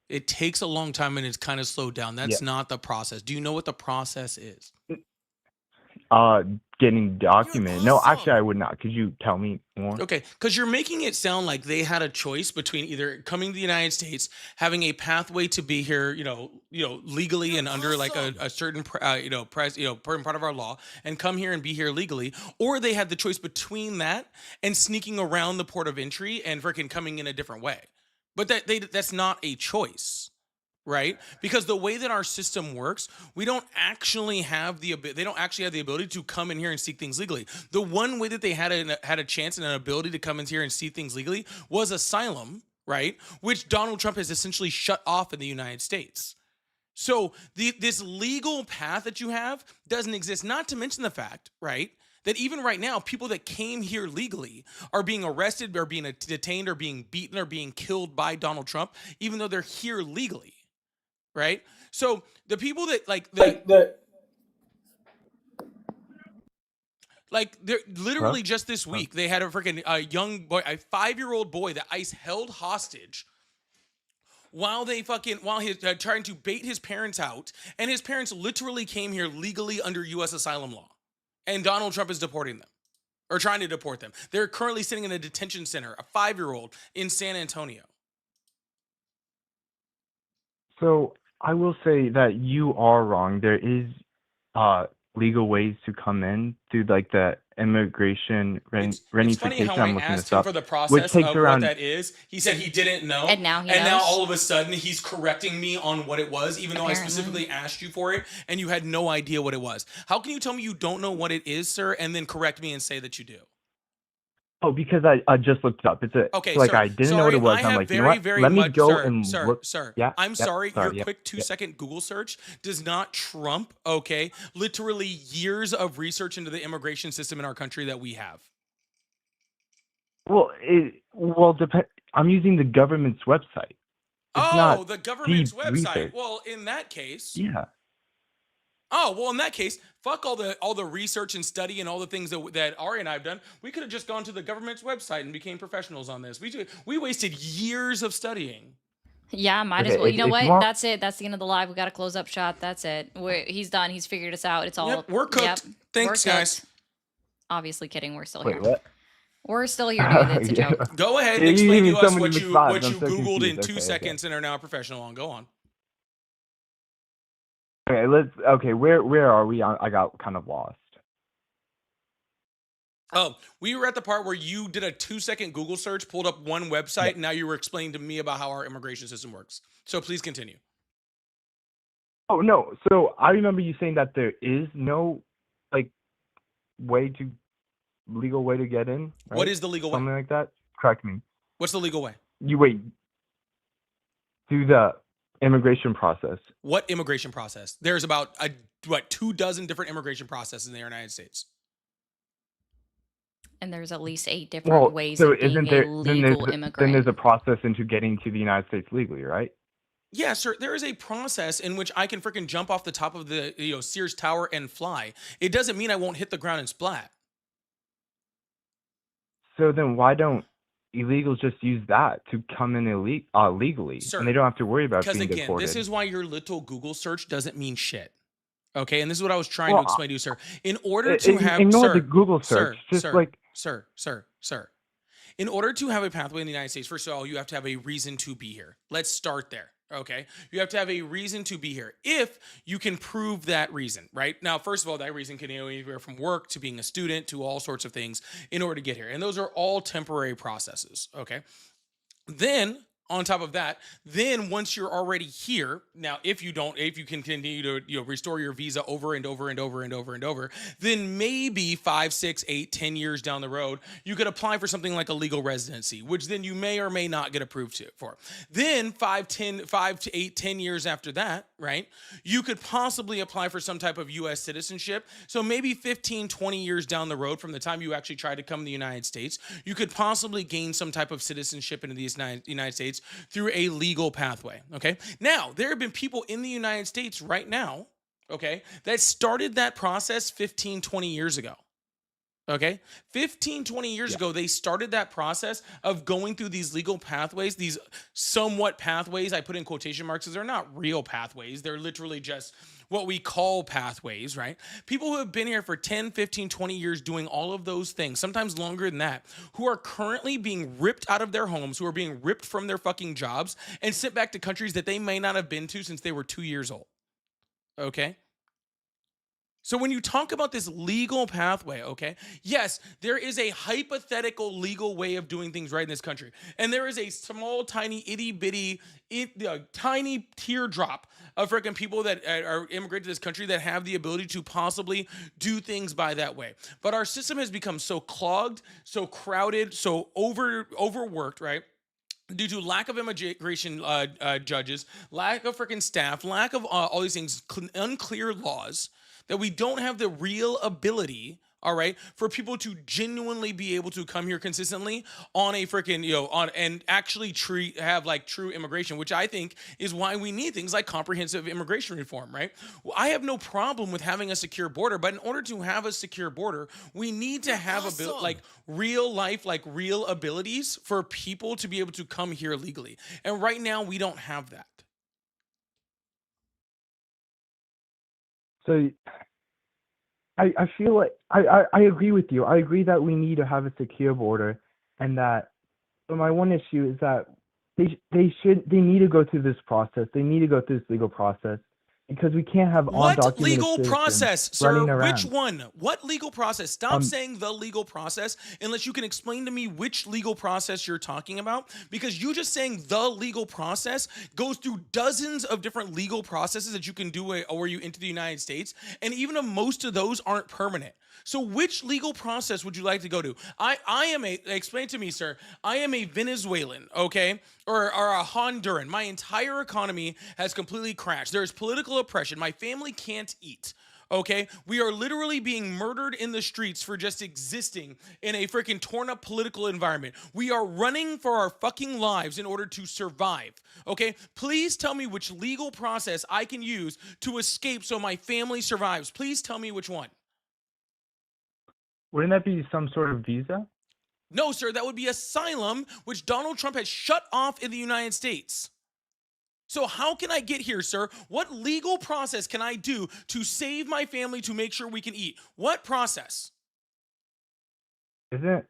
It takes a long time and it's kind of slowed down. That's not the process. Do you know what the process is? Getting documented. No, awesome. actually, I would not. Could you tell me more? Okay, because you're making it sound like they had a choice between either coming to the United States, having a pathway to be here, legally and under like a certain, part of our law, and come here and be here legally, or they had the choice between that and sneaking around the port of entry and freaking coming in a different way. But that's not a choice. Right? Because the way that our system works, they don't actually have the ability to come in here and seek things legally. The one way that they had a chance and an ability to come in here and see things legally was asylum, right? Which Donald Trump has essentially shut off in the United States. So this legal path that you have doesn't exist, not to mention the fact, right, that even right now, people that came here legally are being arrested or being detained or being beaten or being killed by Donald Trump, even though they're here legally. Right? So the people that they're literally just this week, they had a freaking young boy, a 5-year-old boy that ICE held hostage while he's trying to bait his parents out, and his parents literally came here legally under U.S. asylum law, and Donald Trump is deporting them or trying to deport them. They're currently sitting in a detention center, a 5-year-old in San Antonio. So I will say that you are wrong. There is legal ways to come in through like the immigration It's funny reunification. how I'm I looking asked this him up, for the which process takes of around. what that is. He said he didn't know. And now he And now knows. all of a sudden he's correcting me on what it was, even though I Apparently. specifically asked you for it and you had no idea what it was. How can you tell me you don't know what it is, sir, and then correct me and say that you do? Oh, because I just looked it up. It's a Okay, so, like sir. I didn't know what Sorry, it was. I And I'm have like, you know very, what? very Let me much, go sir, and sir, look. sir. Yeah, I'm yep, sorry. sorry, Your yep, quick yep. 2-second Google search does not trump, okay, literally years of research into the immigration system in our country that we have. Well, I'm using the government's website. It's Oh, not the government's deep website. research. Well, in that case, Yeah. in that case, fuck all the research and study and all the things that Ari and I have done. We could have just gone to the government's website and became professionals on this. We wasted years of studying. Yeah, might as Okay, well. You know it's what? more. That's it. That's the end of the live. We got to close up shop. That's it. He's done. He's figured us out. It's all. Yep, we're cooked. Yep, Thanks, we're guys. cooked. Obviously kidding. We're still Wait, here. what? We're still here, dude. It's a Yeah. joke. Go ahead and Yeah, you explain mean to us somebody what you McFadden. what I'm you so Googled in confused. 2 Okay. seconds and are now a professional on. Go on. Okay, where are we? I got kind of lost. Oh, we were at the part where you did a 2-second Google search, pulled up one website, Yeah. and now you were explaining to me about how our immigration system works. So please continue. Oh no, so I remember you saying that there is no like legal way to get in, right? What is the legal way? Something like that? Correct me. What's the legal way? You wait through the immigration process. What immigration process? There's about 24 different immigration processes in the United States. And there's at least 8 different Well, ways so of being isn't a there then legal there's immigrant. a process into getting to the United States legally, right? Yeah, sir. There is a process in which I can freaking jump off the top of the Sears Tower and fly. It doesn't mean I won't hit the ground and splat. So then why don't illegals just use that to come in legally, Sir, and they don't have to worry about Because being again, deported? this is why your little Google search doesn't mean shit. Okay, and this is what I was trying Well, to explain to you, sir. In order to have ignore sir, the Google sir, search. Just sir, like sir. In order to have a pathway in the United States, first of all, you have to have a reason to be here. Let's start there. Okay. You have to have a reason to be here. If you can prove that reason, right? Now, first of all, that reason can go anywhere from work to being a student to all sorts of things in order to get here. And those are all temporary processes. Okay. Then on top of that, then once you're already here, now if you can continue to restore your visa over and over and over and over and over, then maybe 5, 6, 8, 10 years down the road, you could apply for something like a legal residency, which then you may or may not get approved for. Then 5 to 8, 10 years after that, right? You could possibly apply for some type of US citizenship. So maybe 15, 20 years down the road from the time you actually try to come to the United States, you could possibly gain some type of citizenship into the United States through a legal pathway, okay? Now, there have been people in the United States right now, okay, that started that process 15, 20 years ago, okay? 15, 20 years ago, they started that process of going through these legal pathways, these somewhat pathways, I put in quotation marks because they're not real pathways. They're literally just what we call pathways, right? People who have been here for 10, 15, 20 years doing all of those things, sometimes longer than that, who are currently being ripped out of their homes, who are being ripped from their fucking jobs and sent back to countries that they may not have been to since they were 2 years old, okay? So when you talk about this legal pathway, okay, yes, there is a hypothetical legal way of doing things right in this country. And there is a small, tiny, itty bitty, tiny teardrop of freaking people that are immigrated to this country that have the ability to possibly do things by that way. But our system has become so clogged, so crowded, so overworked, right? Due to lack of immigration judges, lack of freaking staff, lack of all these things, unclear laws, that we don't have the real ability, all right, for people to genuinely be able to come here consistently on a freaking, on and actually have like true immigration, which I think is why we need things like comprehensive immigration reform, right? Well, I have no problem with having a secure border, but in order to have a secure border, we need to have awesome. like real life, like real abilities for people to be able to come here legally. And right now we don't have that. So I feel like I agree with you. I agree that we need to have a secure border, and that. But my one issue is that they need to go through this process. They need to go through this legal process, because we can't have What undocumented legal citizens process, sir? running around. Which one? What legal process? Stop Um, saying the legal process unless you can explain to me which legal process you're talking about. Because you just saying the legal process goes through dozens of different legal processes that you can do where you enter the United States. And even if most of those aren't permanent. So which legal process would you like to go to? Explain to me, sir. I am a Venezuelan, okay? Or a Honduran. My entire economy has completely crashed. There's political oppression. My family can't eat. Okay, we are literally being murdered in the streets for just existing in a freaking torn up political environment. We are running for our fucking lives in order to survive. Okay, please tell me which legal process I can use to escape so my family survives. Please tell me which one. Wouldn't that be some sort of visa? No, sir, that would be asylum, which Donald Trump has shut off in the United States. So how can I get here, sir? What legal process can I do to save my family, to make sure we can eat? What process? Isn't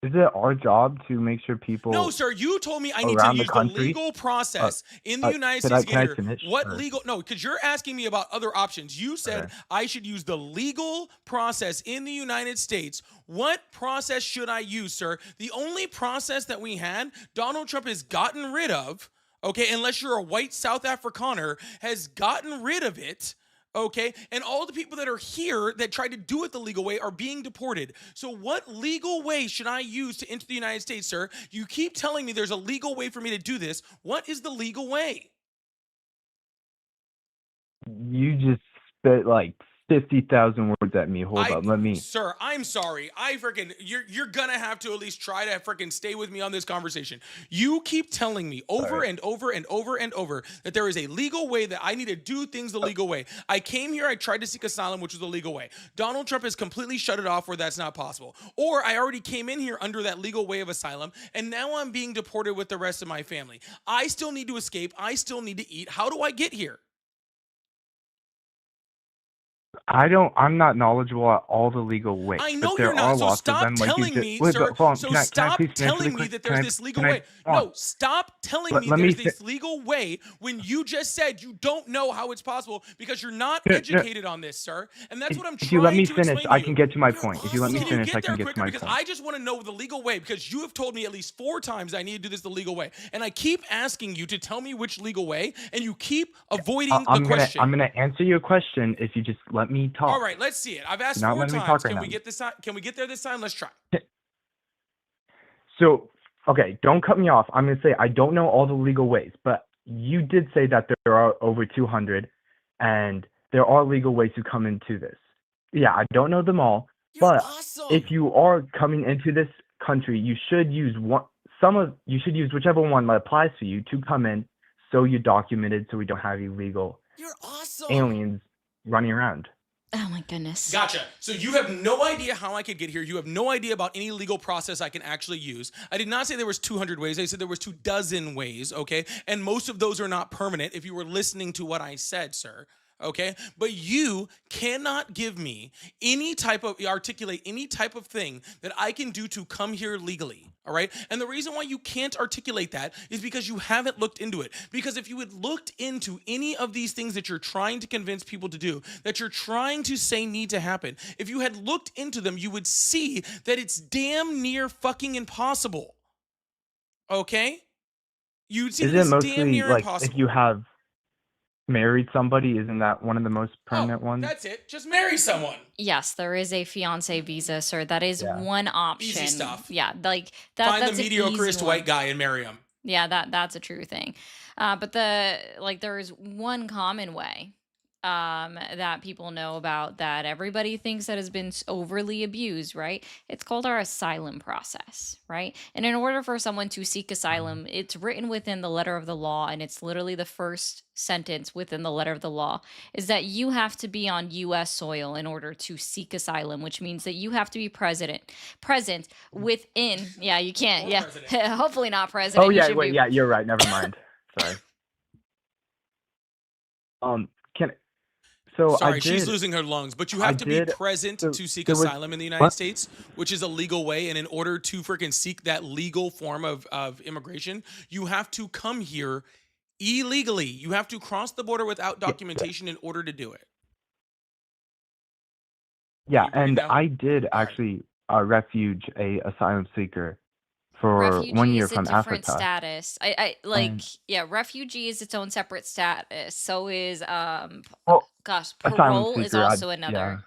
it our job to make sure people? No, sir, you told me I need to around the use the country? legal process in the United can States I- can I to get here. finish What first? legal? No, because you're asking me about other options. You said Okay. I should use the legal process in the United States. What process should I use, sir? The only process that we had, Donald Trump has gotten rid of, okay, unless you're a white South Afrikaner, has gotten rid of it. Okay, and all the people that are here that tried to do it the legal way are being deported. So what legal way should I use to enter the United States, sir? You keep telling me there's a legal way for me to do this. What is the legal way? You just spit like 50,000 words at me. Hold up, let me. Sir, I'm sorry. You're gonna have to at least try to freaking stay with me on this conversation. You keep telling me over and over and over and over that there is a legal way, that I need to do things the legal way. I came here, I tried to seek asylum, which was the legal way. Donald Trump has completely shut it off where that's not possible. Or I already came in here under that legal way of asylum, and now I'm being deported with the rest of my family. I still need to escape. I still need to eat. How do I get here? I'm not knowledgeable at all the legal ways. I know but there you're not, are so lots of stop them, like you telling just- me, Wait, sir. but hold on, So can I stop please finish really telling me quick? that Can there's I- this legal can I- way. hold on. No, stop telling Let- me let me there's fi- this legal way when you just said you don't know how it's possible because you're not No, no. educated on this, sir. And that's what I'm If trying you let me to finish, explain to I you. can get to my You're point. If you let me awesome. Can you finish, I get can there get to quicker? my Because point. I just want to know the legal way, because you have told me at least 4 times I need to do this the legal way. And I keep asking you to tell me which legal way, and you keep avoiding the question. I'm gonna answer your question if you just let me talk. All right, let's see it. I've asked You're not 4 letting me times. talk right Can now. we get this? Can we get there this time? Let's try. So, okay, don't cut me off. I'm gonna say I don't know all the legal ways, but you did say that there are over 200, and there are legal ways to come into this. Yeah, I don't know them all, You're but awesome. if you are coming into this country, you should use you should use whichever one that applies to you to come in, so you're documented, so we don't have illegal You're awesome. aliens running around. Oh my goodness. Gotcha. So you have no idea how I could get here. You have no idea about any legal process I can actually use. I did not say there was 200 ways. I said there was 24 ways, okay? And most of those are not permanent if you were listening to what I said, sir. Okay, but you cannot give me articulate any type of thing that I can do to come here legally. All right. And the reason why you can't articulate that is because you haven't looked into it. Because if you had looked into any of these things that you're trying to convince people to do, that you're trying to say need to happen, if you had looked into them, you would see that it's damn near fucking impossible. Okay? You'd see that Isn't it it's damn mostly near like impossible. if you have married somebody, isn't that one of the most permanent ones? That's it. Just marry someone. Yes, there is a fiance visa, sir. That is Yeah. one option. Easy stuff. Yeah, like that. Find that's the an easy mediocreest one. white guy and marry him. Yeah, that's a true thing. But there is one common way that people know about that everybody thinks that has been overly abused, right? It's called our asylum process, right? And in order for someone to seek asylum, it's written within the letter of the law, and it's literally the first sentence within the letter of the law is that you have to be on US soil in order to seek asylum, which means that you have to be present within, yeah, you can't, Or yeah, president. hopefully not president. Oh You yeah, should wait, be yeah, you're right. Never mind. Sorry. Can so I Sorry, she's did. losing her lungs, but you I have to be did. present So to seek there was asylum in the United what? States, which is a legal way. And in order to freaking seek that legal form of immigration, you have to come here illegally. You have to cross the border without Yeah, documentation in order to do it. yeah, You agreed and now? I did All right. actually refuge a asylum seeker for 1 refugee year is a from different Africa. status. I like, And yeah, refugee is its own separate status. So is well, gosh, asylum parole is seeker, also yeah. another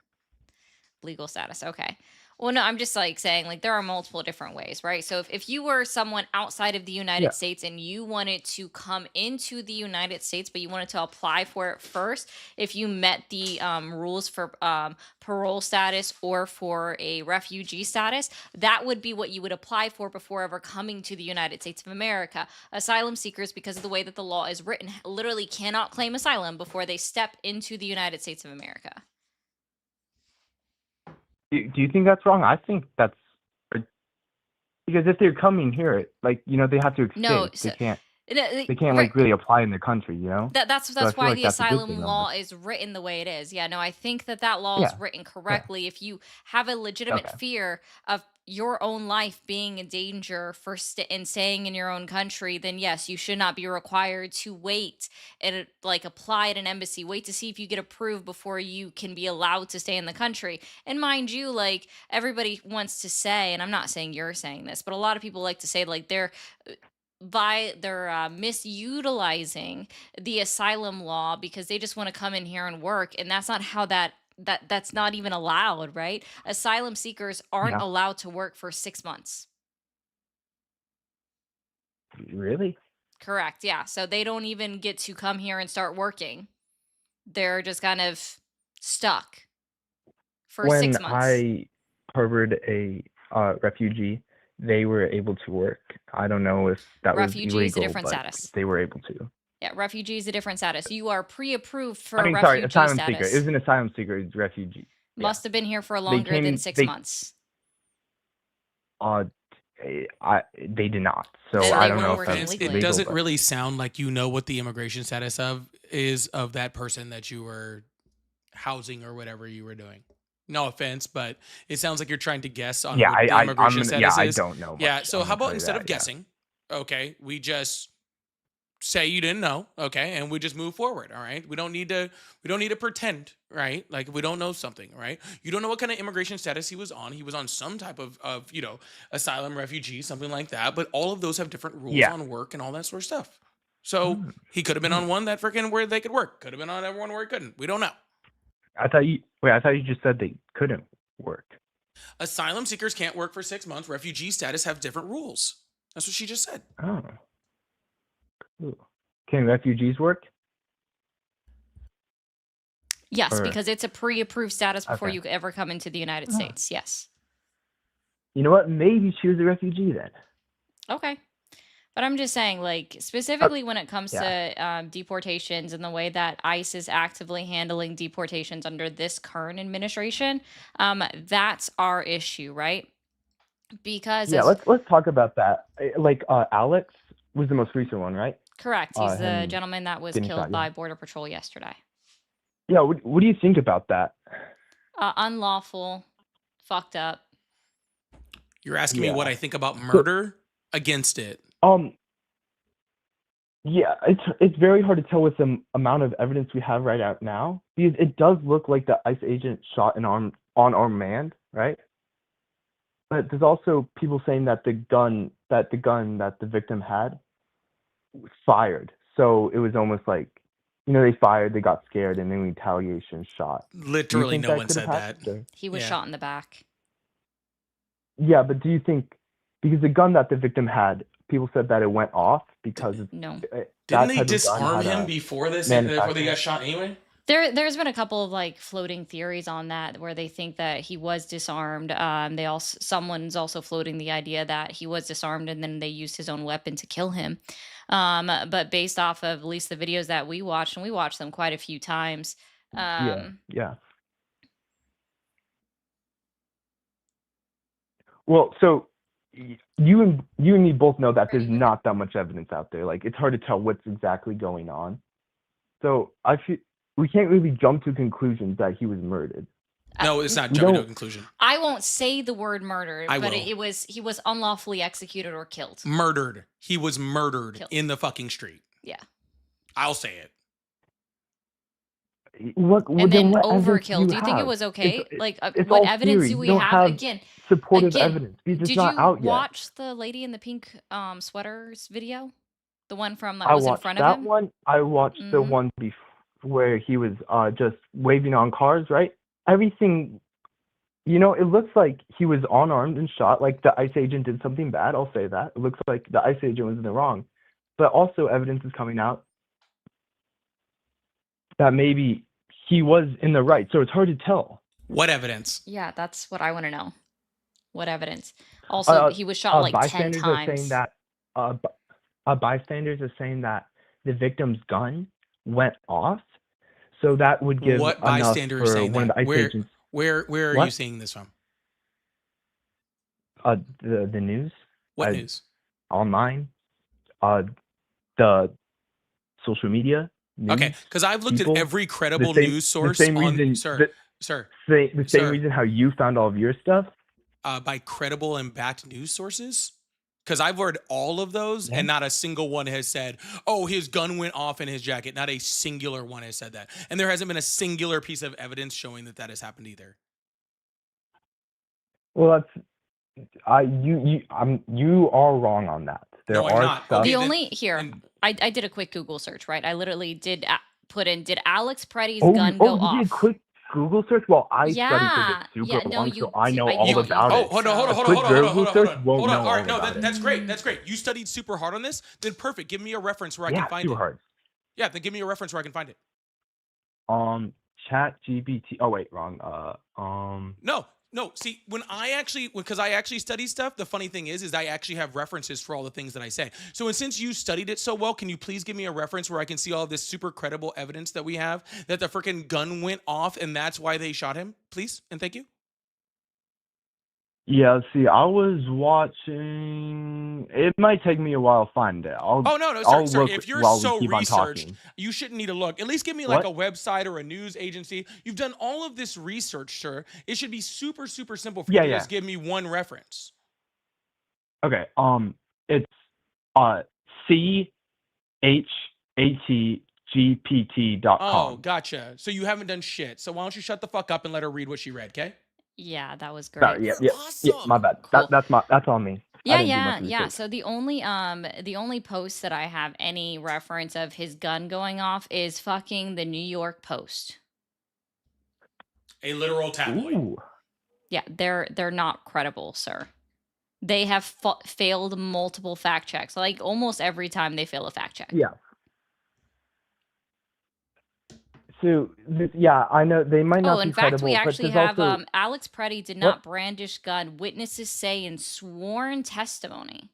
legal status. Okay. Well, no, I'm just like saying like there are multiple different ways, right? So if you were someone outside of the United Yeah. States and you wanted to come into the United States, but you wanted to apply for it first, if you met the rules for parole status or for a refugee status, that would be what you would apply for before ever coming to the United States of America. Asylum seekers, because of the way that the law is written, literally cannot claim asylum before they step into the United States of America. Do you think that's wrong? I think that's because if they're coming here, like they have to escape. No, so, They can't right, like really apply in the country. that's So I feel why like the that's a good asylum thing on law this. is written the way it is. Yeah, no, I think that law is Yeah. written Yeah. correctly. If you have a legitimate Okay. fear of your own life being in danger for and staying in your own country, then yes, you should not be required to wait and like apply at an embassy, wait to see if you get approved before you can be allowed to stay in the country. And mind you, like everybody wants to say, and I'm not saying you're saying this, but a lot of people like to say like they're misutilizing the asylum law because they just want to come in here and work, and that's not how that's not even allowed, right? Asylum seekers aren't Yeah. allowed to work for 6 months. Really? Correct, yeah. So they don't even get to come here and start working. They're just kind of stuck for 6 When months. I harbored a refugee, they were able to work. I don't know if that was Refugee is a illegal, different but status. they were able to. Yeah, refugee is a different status. You are pre-approved for I mean, refugee sorry, asylum seeker. status. It was an asylum seeker. It's refugee. Yeah. Must have been here for longer than came. 6 They months. they did not. So Then I they don't weren't know if working that's legally. It legal. doesn't But really sound like you know what the immigration status is of that person that you were housing or whatever you were doing. No offense, but it sounds like you're trying to guess on yeah, what the I'm immigration gonna, yeah, status I is. don't know. Yeah, much. so I'm how gonna tell about you instead that, of yeah. guessing, okay, we just say you didn't know, okay, and we just move forward, all right? We don't need to pretend, right? Like we don't know something, right? You don't know what kind of immigration status he was on. He was on some type of asylum, refugee, something like that, but all of those have different rules Yeah. on work and all that sort of stuff. So Mm. he could have been on one that freaking where they could work. Could have been on everyone where he couldn't. We don't know. I thought you just said they couldn't work. Asylum seekers can't work for 6 months. Refugee status have different rules. That's what she just said. Oh. Cool. Can refugees work? Yes, Or- because it's a pre-approved status before Okay. you ever come into the United Oh. States. Yes. You know what? Maybe she was a refugee then. Okay. But I'm just saying, like, specifically when it comes yeah. to deportations and the way that ICE is actively handling deportations under this current administration, that's our issue, right? Because Yeah, let's talk about that. Like Alex was the most recent one, right? correct, he's the him gentleman that was getting killed shot, by yeah. Border Patrol yesterday. Yeah, what do you think about that? Unlawful, fucked up. You're asking me Yeah. what I think about murder against it. Yeah, it's very hard to tell with the amount of evidence we have right out now, because it does look like the ICE agent shot an unarmed man, right? But there's also people saying that the gun that the victim had was fired. So it was almost like, they fired, they got scared, and then retaliation shot. Do you Literally think no that one could said have that. happened, or- He was Yeah. shot in the back. Yeah, but do you think, because the gun that the victim had, people said that it went off because No. Didn't that they type of gun disarm had him a before they got manufacturer. shot anyway? There's been a couple of like floating theories on that where they think that he was disarmed. They also someone's also floating the idea that he was disarmed and then they used his own weapon to kill him. But based off of at least the videos that we watched, and we watched them quite a few times. Yeah, Um, yeah. Well, so you and me both know that there's not that much evidence out there. Like, it's hard to tell what's exactly going on. So I feel we can't really jump to conclusions that he was murdered. No, it's not We jumping to a don't- conclusion. I won't say the word murder, I but will. he was unlawfully executed or killed. Murdered. He was murdered Killed. in the fucking street. Yeah. I'll say it. And then what evidence overkill. Do you think it have? was okay? It's- Like, it's what all evidence theory. do we You don't have? have Again, supportive again, evidence because it's did not you out yet. watch the lady in the pink sweaters video? The one from that I was in watched front that of him? one. I watched the Mhm. one where he was just waving on cars, right? Everything, it looks like he was unarmed and shot. Like the ICE agent did something bad. I'll say that. It looks like the ICE agent was in the wrong. But also evidence is coming out that maybe he was in the right. So it's hard to tell. What evidence? Yeah, that's what I want to know. What evidence? Also, he was shot like 10 Bystanders are saying times. that bystanders are saying that the victim's gun went off, so that would give What enough bystander is for saying one of that? the ICE agents. Where are you What? seeing this from? The news, What I- news? online, the social media. News, Okay, because I've looked people, at every credible the same- news source the same on reason, sir. the same Sir. reason how you found all of your stuff. By credible and backed news sources? Because I've read all of those, Yeah. and not a single one has said, "Oh, his gun went off in his jacket." Not a singular one has said that, and there hasn't been a singular piece of evidence showing that that has happened either. Well, you are wrong on that. There No, I'm are not. stuff. Okay, The then- only here, and- I did a quick Google search, right? I literally did put in, did Alex Preddy's Oh, gun go you off? did a quick Google search? Well, I Yeah, studied physics super yeah, no, long, you so I do- know I all know you about did. it. Oh, hold on. A quick Google search won't Hold on. know All right, all no, about it. that's great. That's great. You studied super hard on this. Then perfect. Give me a reference where I Yeah, can find super it. hard. Yeah, then give me a reference where I can find it. Chat GPT. Oh wait, wrong. No. See, because I actually study stuff. The funny thing is I actually have references for all the things that I say. So, and since you studied it so well, can you please give me a reference where I can see all this super credible evidence that we have that the freaking gun went off and that's why they shot him? Please and thank you. Yeah, see, I was watching. It might take me a while to find it. Oh no, I'll sir. look If you're while we so keep on researched, talking. you shouldn't need to look. At least give me like What? a website or a news agency. You've done all of this research, sir. It should be super, super simple for you to just give me one reference. Okay. It's chatgpt.com. Oh, gotcha. So you haven't done shit. So why don't you shut the fuck up and let her read what she read, okay? Yeah, that was great. Sorry, yeah, You're yeah, my awesome. bad. Cool. That's on me. I Yeah, didn't do yeah, much yeah. research. So the only post that I have any reference of his gun going off is fucking the New York Post. A literal tabloid. Ooh. Yeah, they're not credible, sir. They have failed multiple fact checks. Like almost every time they fail a fact check. Yeah. So yeah, I know they might not Oh, be in fact, credible, we but actually there's have also Alex Preddy did not brandish gun. Witnesses say in sworn testimony.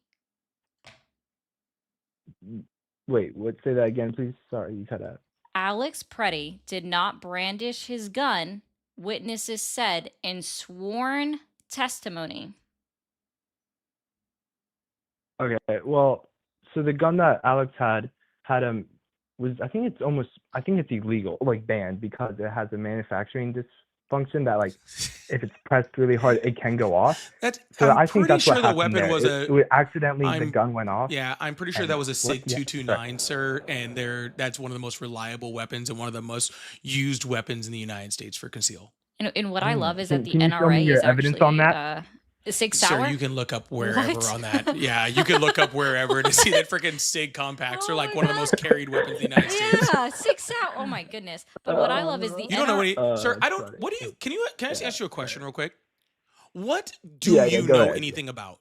wait, say that again, please. Sorry, you cut out. Alex Preddy did not brandish his gun. Witnesses said in sworn testimony. Okay, well, so the gun that Alex had was I think it's illegal, like banned, because it has a manufacturing dysfunction that like if it's pressed really hard it can go off. So I'm I think pretty that's sure what the happened weapon there. was it accidentally the I'm- gun went off. Yeah, I'm pretty sure And that was a what- SIG yeah, 229, sir, and that's one of the most reliable weapons and one of the most used weapons in the United States for conceal. And what I love is Can- that the can you show me NRA your is evidence actually on that? Sig Sir, Sauer. you can look up wherever What? on that. Yeah, you can look up wherever to see that freaking SIG compacts are Oh like my one of the God. most carried weapons in the United States. Yeah, Sig Sauer. Oh my goodness. But what I love is the You don't know NRA any, sir. I don't. sorry. What do you? Can I just ask you a question real quick? What do Yeah, you go know ahead. anything about?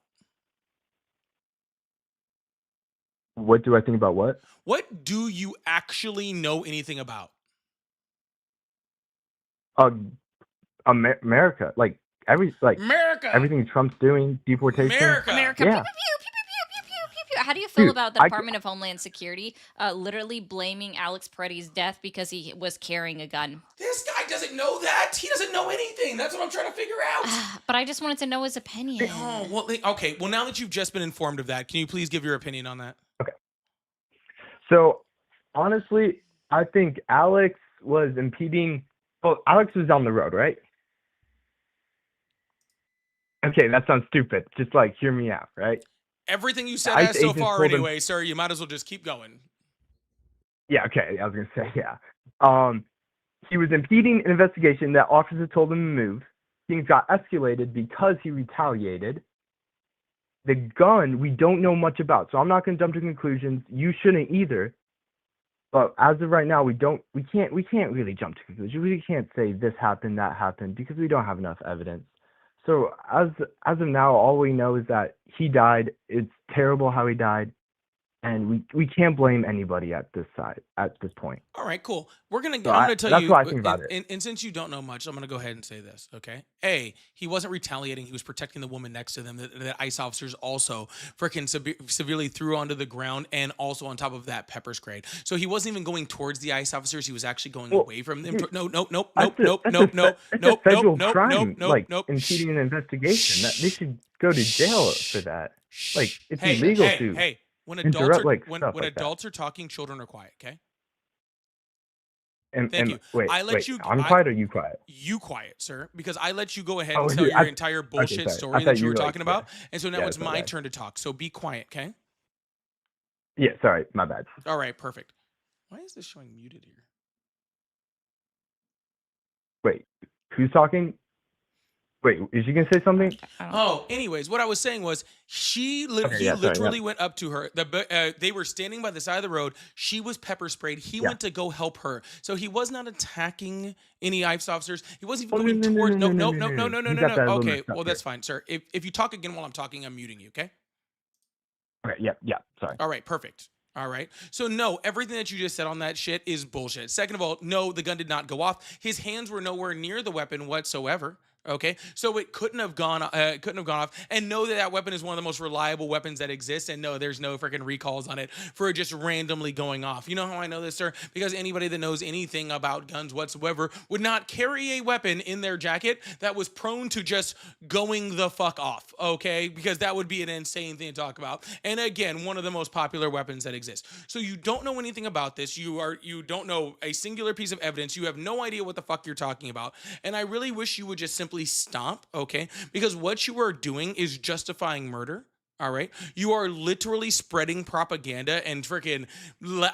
What do I think about what? What do you actually know anything about? uh, America, like America. everything Trump's doing, deportation. America. America. Yeah. Pew, pew, pew, pew, pew, pew, pew, pew, pew. How do you feel Dude, about the I c- Department of Homeland Security literally blaming Alex Preddy's death because he was carrying a gun? This guy doesn't know that. He doesn't know anything. That's what I'm trying to figure out. But I just wanted to know his opinion. Oh, well, okay. Well, now that you've just been informed of that, can you please give your opinion on that? So honestly, I think Alex was impeding. Well, Alex was down the road, right? Okay, that sounds stupid. Just like hear me out, right? Everything you said ICE has so agents far told him- anyway, sir. You might as well just keep going. Yeah, okay. I was gonna say, yeah. He was impeding an investigation that officers told him to move. Things got escalated because he retaliated. The gun we don't know much about, so I'm not gonna jump to conclusions. You shouldn't either. But as of right now, we can't really jump to conclusions. We can't say this happened, that happened, because we don't have enough evidence. So as of now, all we know is that he died. It's terrible how he died, and we can't blame anybody at this point. All right, cool. I'm gonna tell that's you. what I think about it. And since you don't know much, I'm gonna go ahead and say this. Okay. A, he wasn't retaliating. He was protecting the woman next to them. That ICE officers also freaking severely threw onto the ground, and also on top of that pepper sprayed. So he wasn't even going towards the ICE officers. He was actually going away from them. dude, Nope. That's a federal crime, impeding an investigation. They should go to jail for that. Like, it's illegal to. Hey. When interrupt, adults are talking, children are quiet. Okay. And Thank you. Wait, I'm I- quiet or you quiet? You quiet, sir, because I let you go ahead Oh, and tell yeah, your entire bullshit sorry. I story thought that you you were were, like, talking about, and so now Yeah, it's it's my okay. turn to talk. So be quiet, okay? Yeah, sorry, my bad. All right, perfect. Why is this showing muted here? Wait, who's talking? Wait, is she gonna say something? Oh, anyways, what I was saying was he literally went up to her. They were standing by the side of the road. She was pepper sprayed. He went to go help her. So he was not attacking any ICE officers. He wasn't even going towards. No. Okay, well that's fine, sir. If you talk again while I'm talking, I'm muting you. Okay. Okay, yeah, sorry. All right, perfect. All right. So no, everything that you just said on that shit is bullshit. Second of all, no, the gun did not go off. His hands were nowhere near the weapon whatsoever. Okay, so it couldn't have gone off. And know that weapon is one of the most reliable weapons that exists. And no, there's no freaking recalls on it for it just randomly going off. You know how I know this, sir? Because anybody that knows anything about guns whatsoever would not carry a weapon in their jacket that was prone to just going the fuck off. Okay, because that would be an insane thing to talk about. And again, one of the most popular weapons that exists. So you don't know anything about this. You don't know a singular piece of evidence. You have no idea what the fuck you're talking about. And I really wish you would just simply stop, okay? Because what you are doing is justifying murder. All right. You are literally spreading propaganda and freaking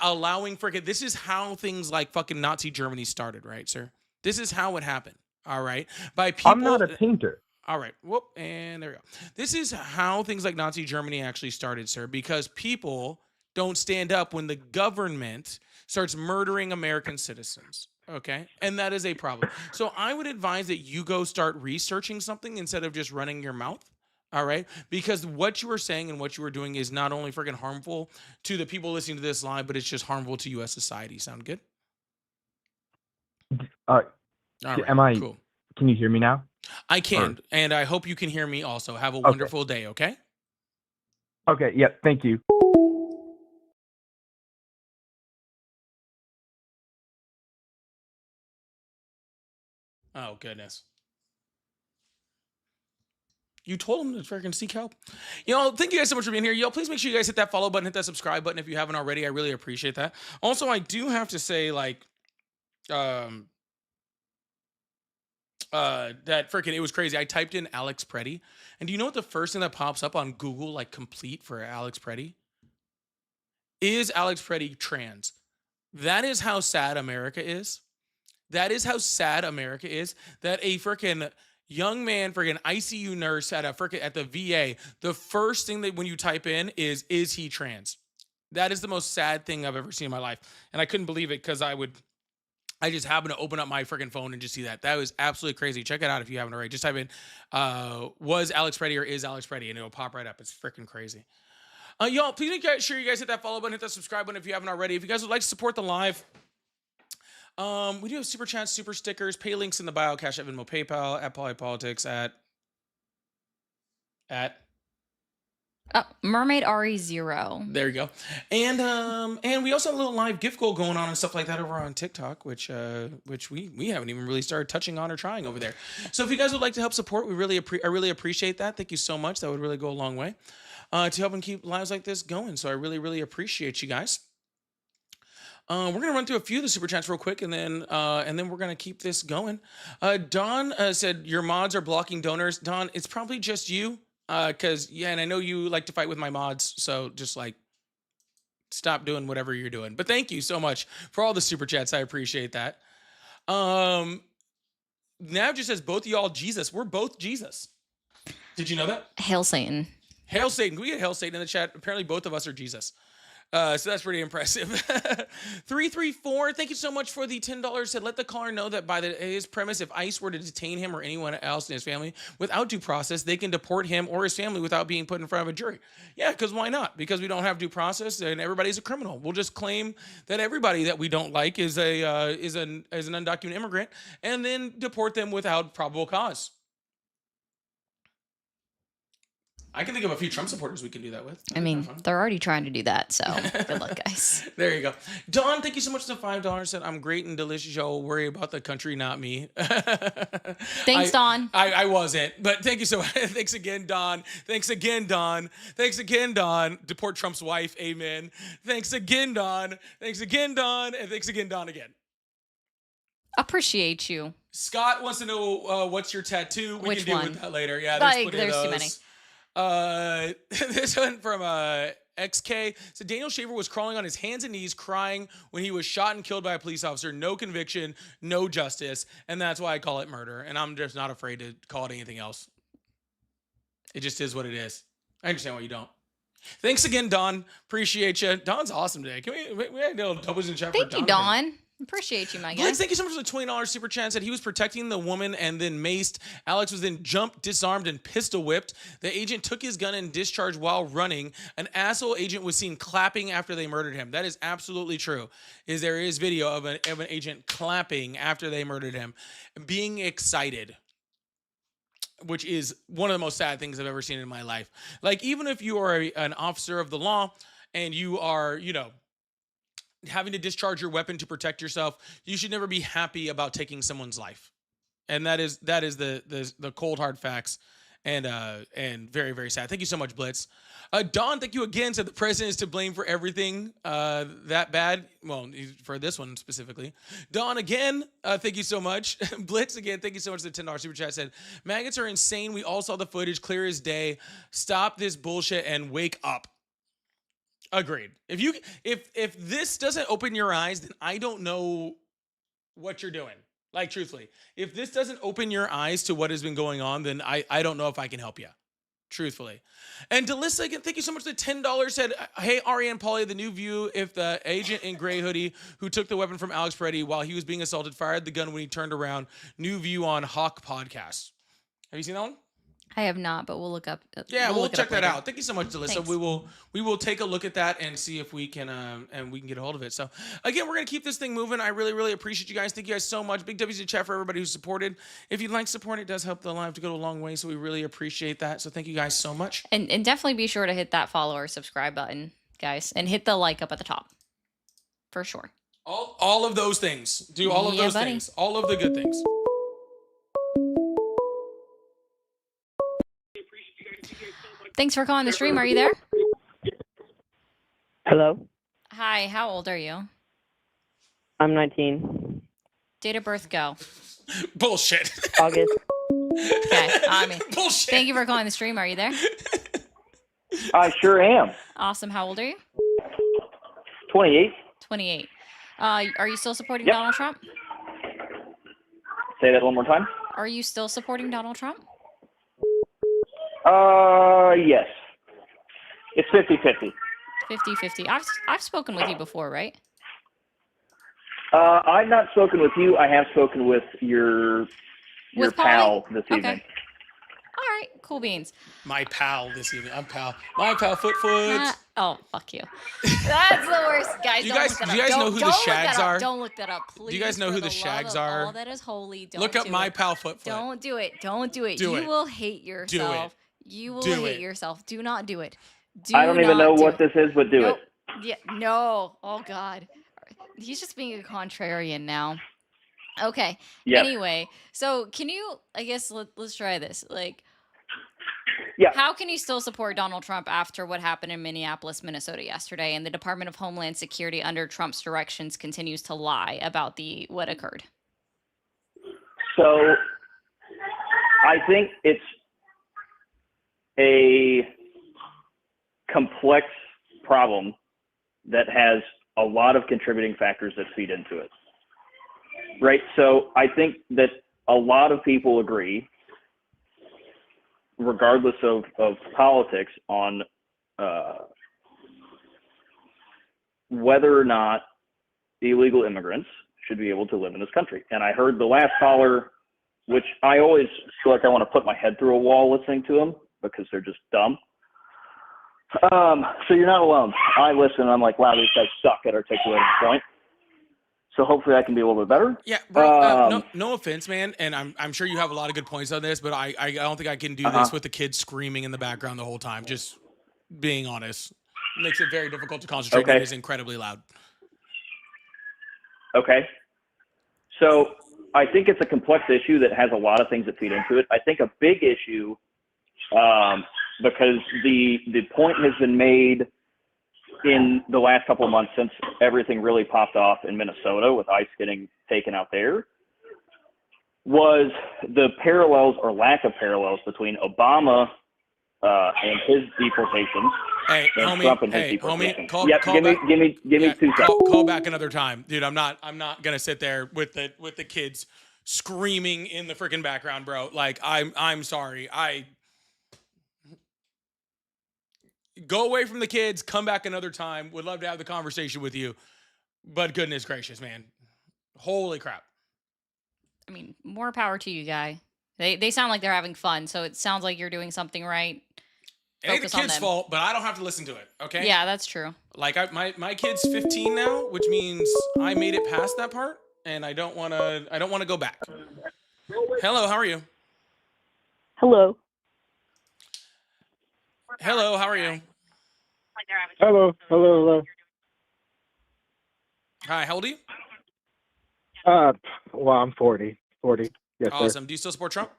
allowing freaking. This is how things like fucking Nazi Germany started, right, sir? This is how it happened. All right. By people. I'm not a painter. All right. Whoop. And there we go. This is how things like Nazi Germany actually started, sir, because people don't stand up when the government starts murdering American citizens. Okay. And that is a problem. So I would advise that you go start researching something instead of just running your mouth. All right. Because what you are saying and what you are doing is not only freaking harmful to the people listening to this live, but it's just harmful to U.S. society. Sound good? All right. Cool. Can you hear me now? I can. And I hope you can hear me also. Have a wonderful day. Okay. Okay. Yep. Thank you. Oh, goodness. You told him to freaking seek help. Thank you guys so much for being here. Please make sure you guys hit that follow button, hit that subscribe button if you haven't already. I really appreciate that. Also, I do have to say, that freaking, it was crazy. I typed in Alex Preddy, and do you know what the first thing that pops up on Google, complete for Alex Preddy? Is Alex Preddy trans? That is how sad America is. That is how sad America is, that a freaking young man, freaking ICU nurse at the VA, the first thing that when you type in is he trans? That is the most sad thing I've ever seen in my life. And I couldn't believe it because I just happened to open up my freaking phone and just see that. That was absolutely crazy. Check it out if you haven't already. Just type in, was Alex Preddy or is Alex Preddy? And it'll pop right up. It's freaking crazy. Y'all, please make sure you guys hit that follow button, hit that subscribe button if you haven't already. If you guys would like to support the live, We do have super chats, super stickers, pay links in the bio, Cash App, Venmo, PayPal, at Polypolitics, at Mermaid RE0. there you go. And we also have a little live gift goal going on and stuff like that over on TikTok, which we haven't even really started touching on or trying over there. So if you guys would like to help support, I really appreciate that. Thank you so much. That would really go a long way to helping keep lives like this going. So I really, really appreciate you guys. We're gonna run through a few of the super chats real quick, and then we're gonna keep this going. Don said your mods are blocking donors. Don, it's probably just you, and I know you like to fight with my mods, so just like stop doing whatever you're doing. But thank you so much for all the super chats. I appreciate that. Nav just says both of y'all Jesus. We're both Jesus. Did you know that? Hail Satan. Hail Satan. Can we get Hail Satan in the chat? Apparently both of us are Jesus. So that's pretty impressive. 334, thank you so much for the $10. Said, let the caller know that by his premise, if ICE were to detain him or anyone else in his family without due process, they can deport him or his family without being put in front of a jury. Yeah, because why not? Because we don't have due process and everybody's a criminal. We'll just claim that everybody that we don't like is an undocumented immigrant and then deport them without probable cause. I can think of a few Trump supporters we can do that with. I mean, they're already trying to do that, so good luck, guys. There you go. Don, thank you so much for the $5. Said, I'm great and delicious. Y'all worry about the country, not me. Thanks, Don. I wasn't, but thank you so much. Thanks again, Don. Thanks again, Don. Thanks again, Don. Deport Trump's wife. Amen. Thanks again, Don. Thanks again, Don. And thanks again, Don again. Appreciate you. Scott wants to know what's your tattoo. We Which can deal one? with that later. Yeah, there's plenty there's of too those. many. This one from XK. So Daniel Shaver was crawling on his hands and knees crying when he was shot and killed by a police officer. No conviction, no justice. And that's why I call it murder. And I'm just not afraid to call it anything else. It just is what it is. I understand why you don't. Thanks again, Don. Appreciate you. Don's awesome today. Can we had a doubles in chat for Thank you, Donovan. Don. Appreciate you, my guy. Blitz, thank you so much for the $20 super chat. Said he was protecting the woman and then maced. Alex was then jumped, disarmed, and pistol whipped. The agent took his gun and discharged while running. An asshole agent was seen clapping after they murdered him. That is absolutely true. There is video of an agent clapping after they murdered him, being excited, which is one of the most sad things I've ever seen in my life. Like, even if you are an officer of the law and you are, having to discharge your weapon to protect yourself, you should never be happy about taking someone's life. And that is the cold hard facts, and very, very sad. Thank you so much, Blitz. Don, thank you again. Said the president is to blame for everything that bad. Well, for this one specifically. Don, again, thank you so much. Blitz, again, thank you so much for the $10 super chat. Said maggots are insane. We all saw the footage clear as day. Stop this bullshit and wake up. Agreed. If this doesn't open your eyes, then I don't know what you're doing. Like, truthfully, if this doesn't open your eyes to what has been going on, then I don't know if I can help you. Truthfully. And Delissa, again, thank you so much for the $10. Said, hey, Ari and Pauly, the new view, if the agent in gray hoodie who took the weapon from Alex Peretti while he was being assaulted fired the gun when he turned around. New view on Hawk Podcast. Have you seen that one? I have not, but we'll look up. Yeah, we'll check that later. out. Thank you so much, Delissa. Thanks. We will take a look at that and see if we can get a hold of it. So again, we're gonna keep this thing moving. I really, really appreciate you guys. Thank you guys so much. Big W's in chat for everybody who supported. If you'd like support, it does help the live to go a long way. So we really appreciate that. So thank you guys so much. And definitely be sure to hit that follow or subscribe button, guys, and hit the like up at the top, for sure. All of those things. Do all of Yeah, those buddy. things. All of the good things. Thanks for calling the stream. Are you there? Hello, Hi. How old are you? I'm 19. Date of birth, go. Bullshit. August. Okay. I mean, Bullshit. thank you for calling the stream. Are you there? I sure am. Awesome. How old are you? 28. 28. Are you still supporting Yep. Donald Trump? Say that one more time. Are you still supporting Donald Trump? Yes. It's 50-50. 50-50. I've spoken with you before, right? I've not spoken with you. I have spoken with your With pal Pauly? this Okay. evening. All right. Cool beans. My pal this evening. I'm pal. My pal Foot. Oh, fuck you. That's the worst. Guys, guys, do you don't guys look that do up. you guys know Don't- who don't the look that Shags up. are? Don't look that up, please. Do you guys know for who the love Shags of are? All that is holy. Don't Look up do My it. Pal Foot. Don't do it. Don't do it. Do You it. will hate yourself. You will Do hate it. yourself. Do not do it. I don't even know what this. this is, but do Nope. it. Yeah. No. Oh God. He's just being a contrarian now. Okay. Yes. Anyway, so can you? I guess let's try this. Like, Yeah. how can you still support Donald Trump after what happened in Minneapolis, Minnesota yesterday, and the Department of Homeland Security under Trump's directions continues to lie about what occurred? So I think it's a complex problem that has a lot of contributing factors that feed into it. Right? So I think that a lot of people agree, regardless of politics, on whether or not illegal immigrants should be able to live in this country. And I heard the last caller, which I always feel like I want to put my head through a wall listening to them because they're just dumb. So you're not alone. I listen and I'm like, wow, these guys suck at articulating the point. So hopefully I can be a little bit better. Yeah, bro. No offense, man, and I'm sure you have a lot of good points on this, but I don't think I can do this with the kids screaming in the background the whole time. Just being honest, it makes it very difficult to concentrate. Okay. And it is incredibly loud. Okay. So I think it's a complex issue that has a lot of things that feed into it. I think a big issue, because the point has been made in the last couple of months since everything really popped off in Minnesota with ICE getting taken out there, was the parallels or lack of parallels between Obama and his deportations Hey, and homie. Trump and his Hey, deportations. homie. Call, Yep, call give back. me 2 seconds. Call back another time, dude. I'm not gonna sit there with the kids screaming in the freaking background, bro. Like I'm sorry. Go away from the kids. Come back another time. Would love to have the conversation with you. But goodness gracious, man. Holy crap. I mean, more power to you, guy. They sound like they're having fun, so it sounds like you're doing something right. It ain't the Focus on kid's them. fault, but I don't have to listen to it. Okay. Yeah, that's true. Like my kid's 15 now, which means I made it past that part, and I don't want to go back. Hello, how are you? Hello. Hello, how are you? Hello. Hi, how old are you? Well, I'm 40. 40. Yes, sir. Awesome. Do you still support Trump?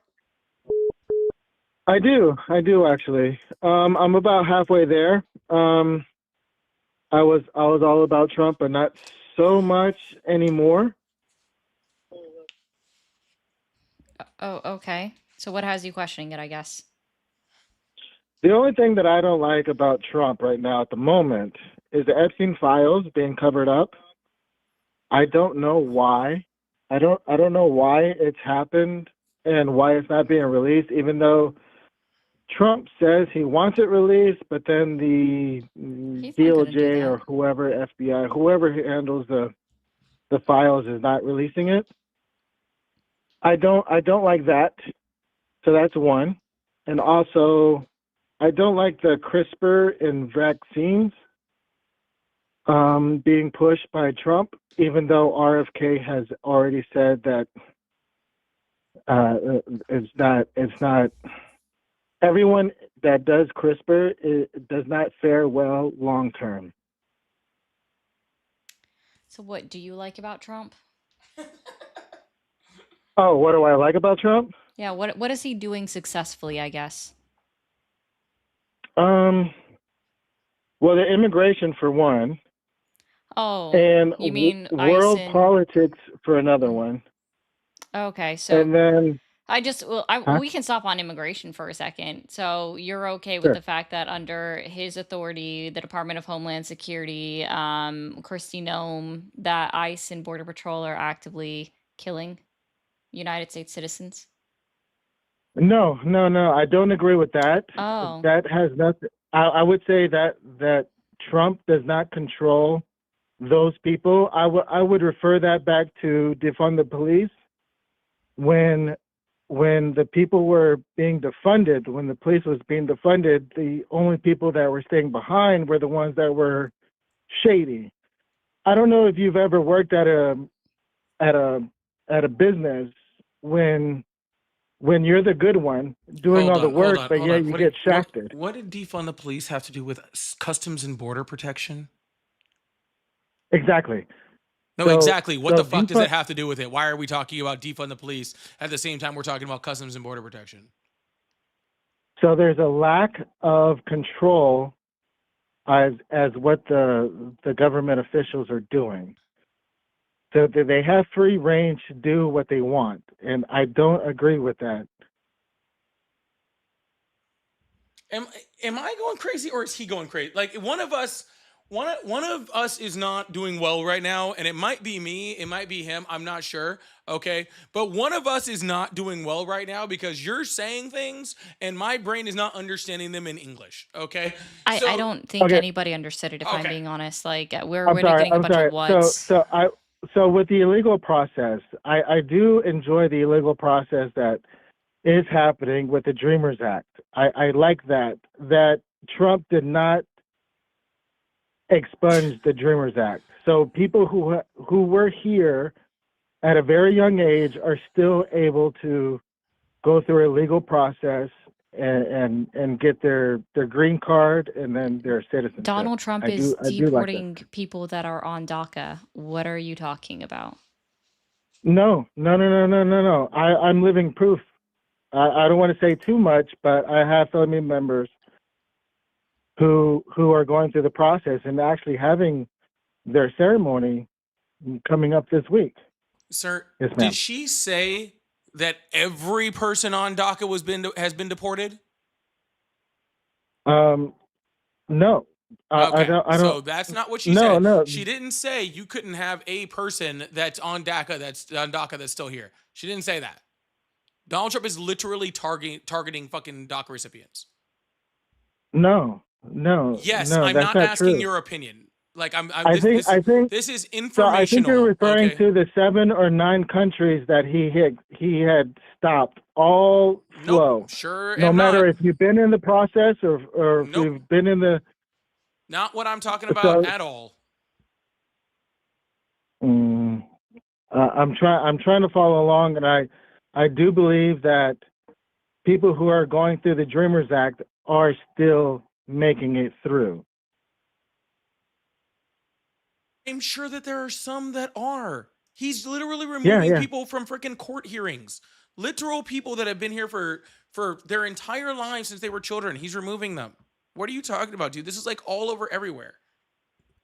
I do actually. I'm about halfway there. I was all about Trump, but not so much anymore. Oh, okay. So what has you questioning it, I guess? The only thing that I don't like about Trump right now at the moment is the Epstein files being covered up. I don't know why. I don't know why it's happened and why it's not being released, even though Trump says he wants it released, but then the He's not gonna do DOJ that. or whoever, FBI, whoever handles the files is not releasing it. I don't like that. So that's one. And also, I don't like the CRISPR in vaccines being pushed by Trump, even though RFK has already said that it's not everyone that does CRISPR, it does not fare well long term. So what do you like about Trump? Oh, what do I like about Trump? Yeah, what is he doing successfully, I guess? Well, the immigration for one, Oh, and you mean world ICE and- politics for another one. Okay, so And then Huh? we can stop on immigration for a second. So you're okay with Sure. the fact that under his authority, the Department of Homeland Security, Kristi Noem, that ICE and Border Patrol are actively killing United States citizens? No, I don't agree with that. Oh. That has nothing. I would say that Trump does not control those people. I would refer that back to defund the police. When the people were being defunded, when the police was being defunded, the only people that were staying behind were the ones that were shady. I don't know if you've ever worked at a business when you're the good one doing Hold all the on, hold work, on, but hold yeah, on. you What get did, shafted. what did defund the police have to do with Customs and Border Protection? Exactly. No, So exactly. What so the fuck does defund. it have to do with it? Why are we talking about defund the police at the same time we're talking about Customs and Border Protection? So there's a lack of control as what the government officials are doing. So they have free range to do what they want, and I don't agree with that. Am I going crazy or is he going crazy? Like one of us is not doing well right now, and it might be me, it might be him, I'm not sure. Okay. But one of us is not doing well right now because you're saying things and my brain is not understanding them in English. Okay. I So don't think Okay, anybody understood it, if I'm okay. being honest. Like we're I'm sorry. getting a I'm bunch of sorry. whats. So with the illegal process, I do enjoy the illegal process that is happening with the Dreamers Act. I like that Trump did not expunge the Dreamers Act. So people who were here at a very young age are still able to go through a legal process and get their green card and then their citizenship. Donald Trump I is do like that. deporting people that are on DACA. What are you talking about? No. I'm living proof. I don't want to say too much, but I have family members who are going through the process and actually having their ceremony coming up this week. Sir, Yes, did ma'am. she say that every person on DACA has been deported? No, I Okay, don't. so that's not what she No, said. no, She didn't say you couldn't have a person that's on DACA that's still here. She didn't say that. Donald Trump is literally targeting fucking DACA recipients. no. Yes, I'm That's not not asking true. your opinion. Like I think this is so. I think you're informational. referring Okay. to the 7 or 9 countries that he had stopped all flow. Nope. Sure No am matter not. if you've been in the process or if Nope. you've been in the Not what I'm talking about so. at all. I'm trying to follow along, and I do believe that people who are going through the Dreamers Act are still making it through. I'm sure that there are some that are. He's literally Yeah, removing yeah. people from freaking court hearings. Literal people that have been here for their entire lives since they were children. He's removing them. What are you talking about, dude? This is like all over everywhere.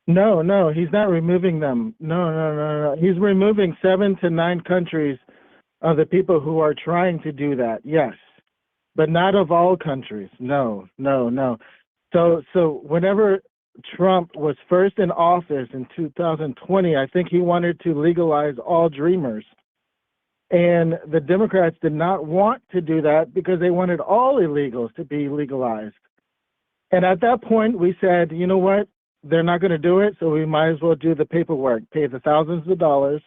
No, he's not removing them. No. He's removing 7 to 9 countries of the people who are trying to do that. Yes, but not of all countries. No. So whenever Trump was first in office in 2020, I think he wanted to legalize all dreamers. And the Democrats did not want to do that because they wanted all illegals to be legalized. And at that point, we said, you know what? They're not going to do it, so we might as well do the paperwork, pay the thousands of dollars,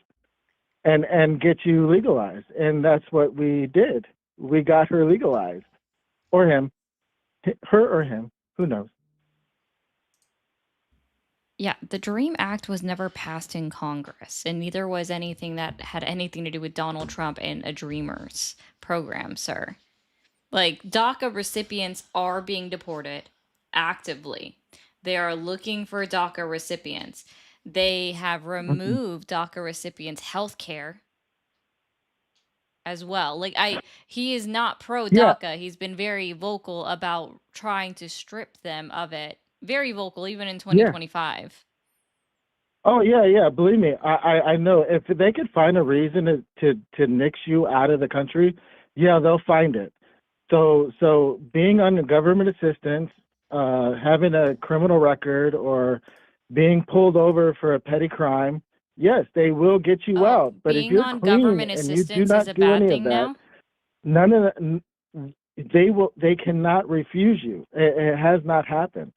and get you legalized. And that's what we did. We got her legalized, or him, her or him, who knows? Yeah, the DREAM Act was never passed in Congress, and neither was anything that had anything to do with Donald Trump and a Dreamers program, sir. Like, DACA recipients are being deported actively. They are looking for DACA recipients. They have removed DACA recipients' health care as well. Like, he is not pro Yeah. DACA. He's been very vocal about trying to strip them of it. Very vocal, even in 2025. Oh yeah. Believe me, I know if they could find a reason to nix you out of the country, yeah, they'll find it. So being on government assistance, having a criminal record, or being pulled over for a petty crime, yes, they will get you out. But if Being you're on clean government and you do assistance is not a do bad any thing of that, now? none of that, they cannot refuse you. It has not happened.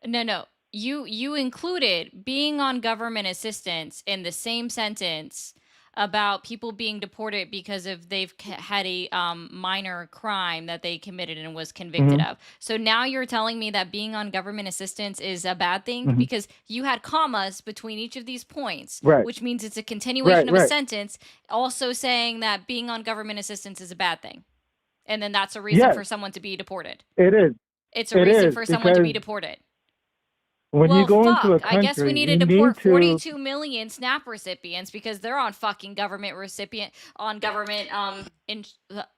No. You included being on government assistance in the same sentence about people being deported because of they've had a minor crime that they committed and was convicted Mm-hmm. of. So now you're telling me that being on government assistance is a bad thing Mm-hmm. because you had commas between each of these points, Right. which means it's a Right. continuation of a Right. sentence, also saying that being on government assistance is a bad thing. And then that's a reason Yes, for someone to be deported. it is. It's a It reason is for someone to be because deported. when you Well, go into a fuck. I guess we country, need you to need deport to. 42 million SNAP recipients because they're on fucking government in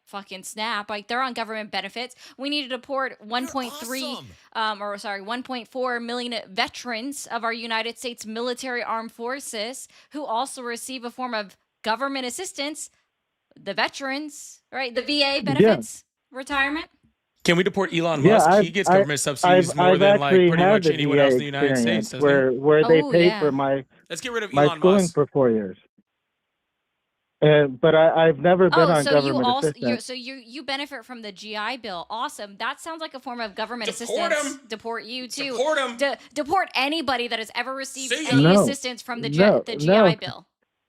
fucking SNAP. Like they're on government benefits. We need to deport You're 1.3 awesome. 1.4 million veterans of our United States military armed forces who also receive a form of government assistance. The veterans, right? The VA Yeah. benefits, retirement. Can we deport Elon Yeah. Musk? He gets government subsidies more I've than like actually pretty had much the anyone VA else in the United States, experience doesn't he? where they Oh, paid for yeah. my Let's get rid of my Elon schooling Musk. for 4 years. But I've never been Oh, on so you government also assistance. you benefit from the GI Bill. Awesome. That sounds like a form of government Deport assistance. him. Deport you too. Deport him. Deport anybody that has ever received See ya. any No, assistance from the no, GI no, Bill.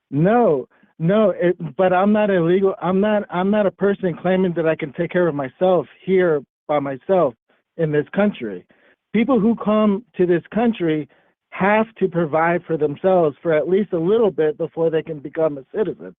no, no. But I'm not illegal. I'm not a person claiming that I can take care of myself here by myself in this country. People who come to this country have to provide for themselves for at least a little bit before they can become a citizen.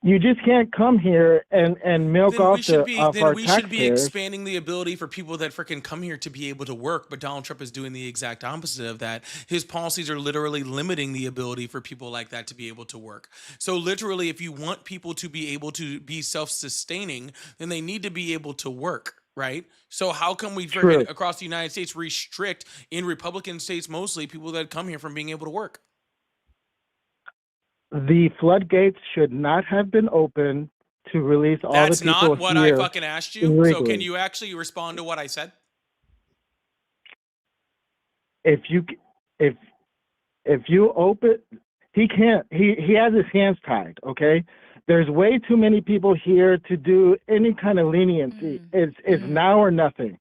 You just can't come here and milk Then we off should be off our taxpayers. expanding the ability for people that freaking come here to be able to work, but Donald Trump is doing the exact opposite of that. His policies are literally limiting the ability for people like that to be able to work. So literally, if you want people to be able to be self-sustaining, then they need to be able to work, right? So how come we True. freaking across the United States restrict in Republican states mostly people that come here from being able to work? The floodgates should not have been open to release all That's the people not what I here fucking asked you. So can illegally. you actually respond to what I said? If you open, he can't. He has his hands tied. Okay, there's way too many people here to do any kind of leniency. It's Mhm. now or nothing.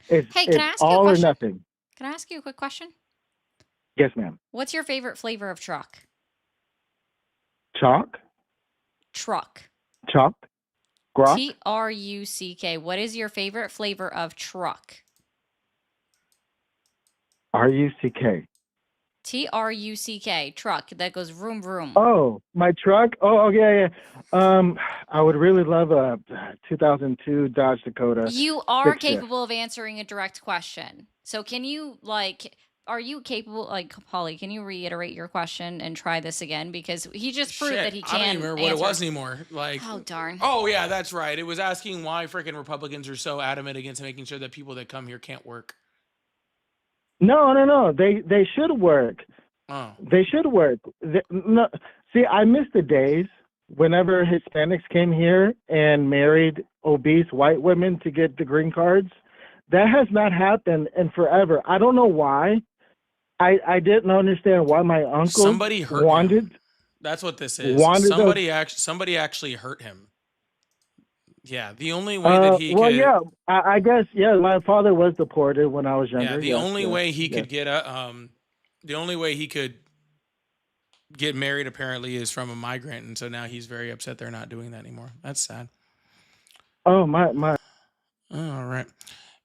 Hey, can I It's ask you a all or question? nothing. Can I ask you a quick question? Yes, ma'am. What's your favorite flavor of truck? Chalk, Truck. grok. TRUCK. What is your favorite flavor of truck? RUCK. TRUCK. Truck. That goes vroom vroom. Oh, my truck. Oh, yeah. I would really love a 2002 Dodge Dakota. You are Stick shift. capable of answering a direct question. So can you are you capable, Polly, can you reiterate your question and try this again? Because he just proved that he I don't can even remember what it answer. was anymore. Like, Oh, darn. oh yeah, that's right. It was asking why freaking Republicans are so adamant against making sure that people that come here can't work. No. They should work. Oh, They should work. No, see, I miss the days whenever Hispanics came here and married obese white women to get the green cards. That has not happened in forever. I don't know why. I didn't understand why my uncle somebody hurt wanted. him. That's what this is. Wanted Somebody actually hurt him. Yeah, the only way that he well, could. yeah, I guess, yeah. My father was deported when I was younger. Yeah, the yes, only yes, way he yes. could get the only way he could get married apparently is from a migrant, and so now he's very upset they're not doing that anymore. That's sad. Oh my. All right.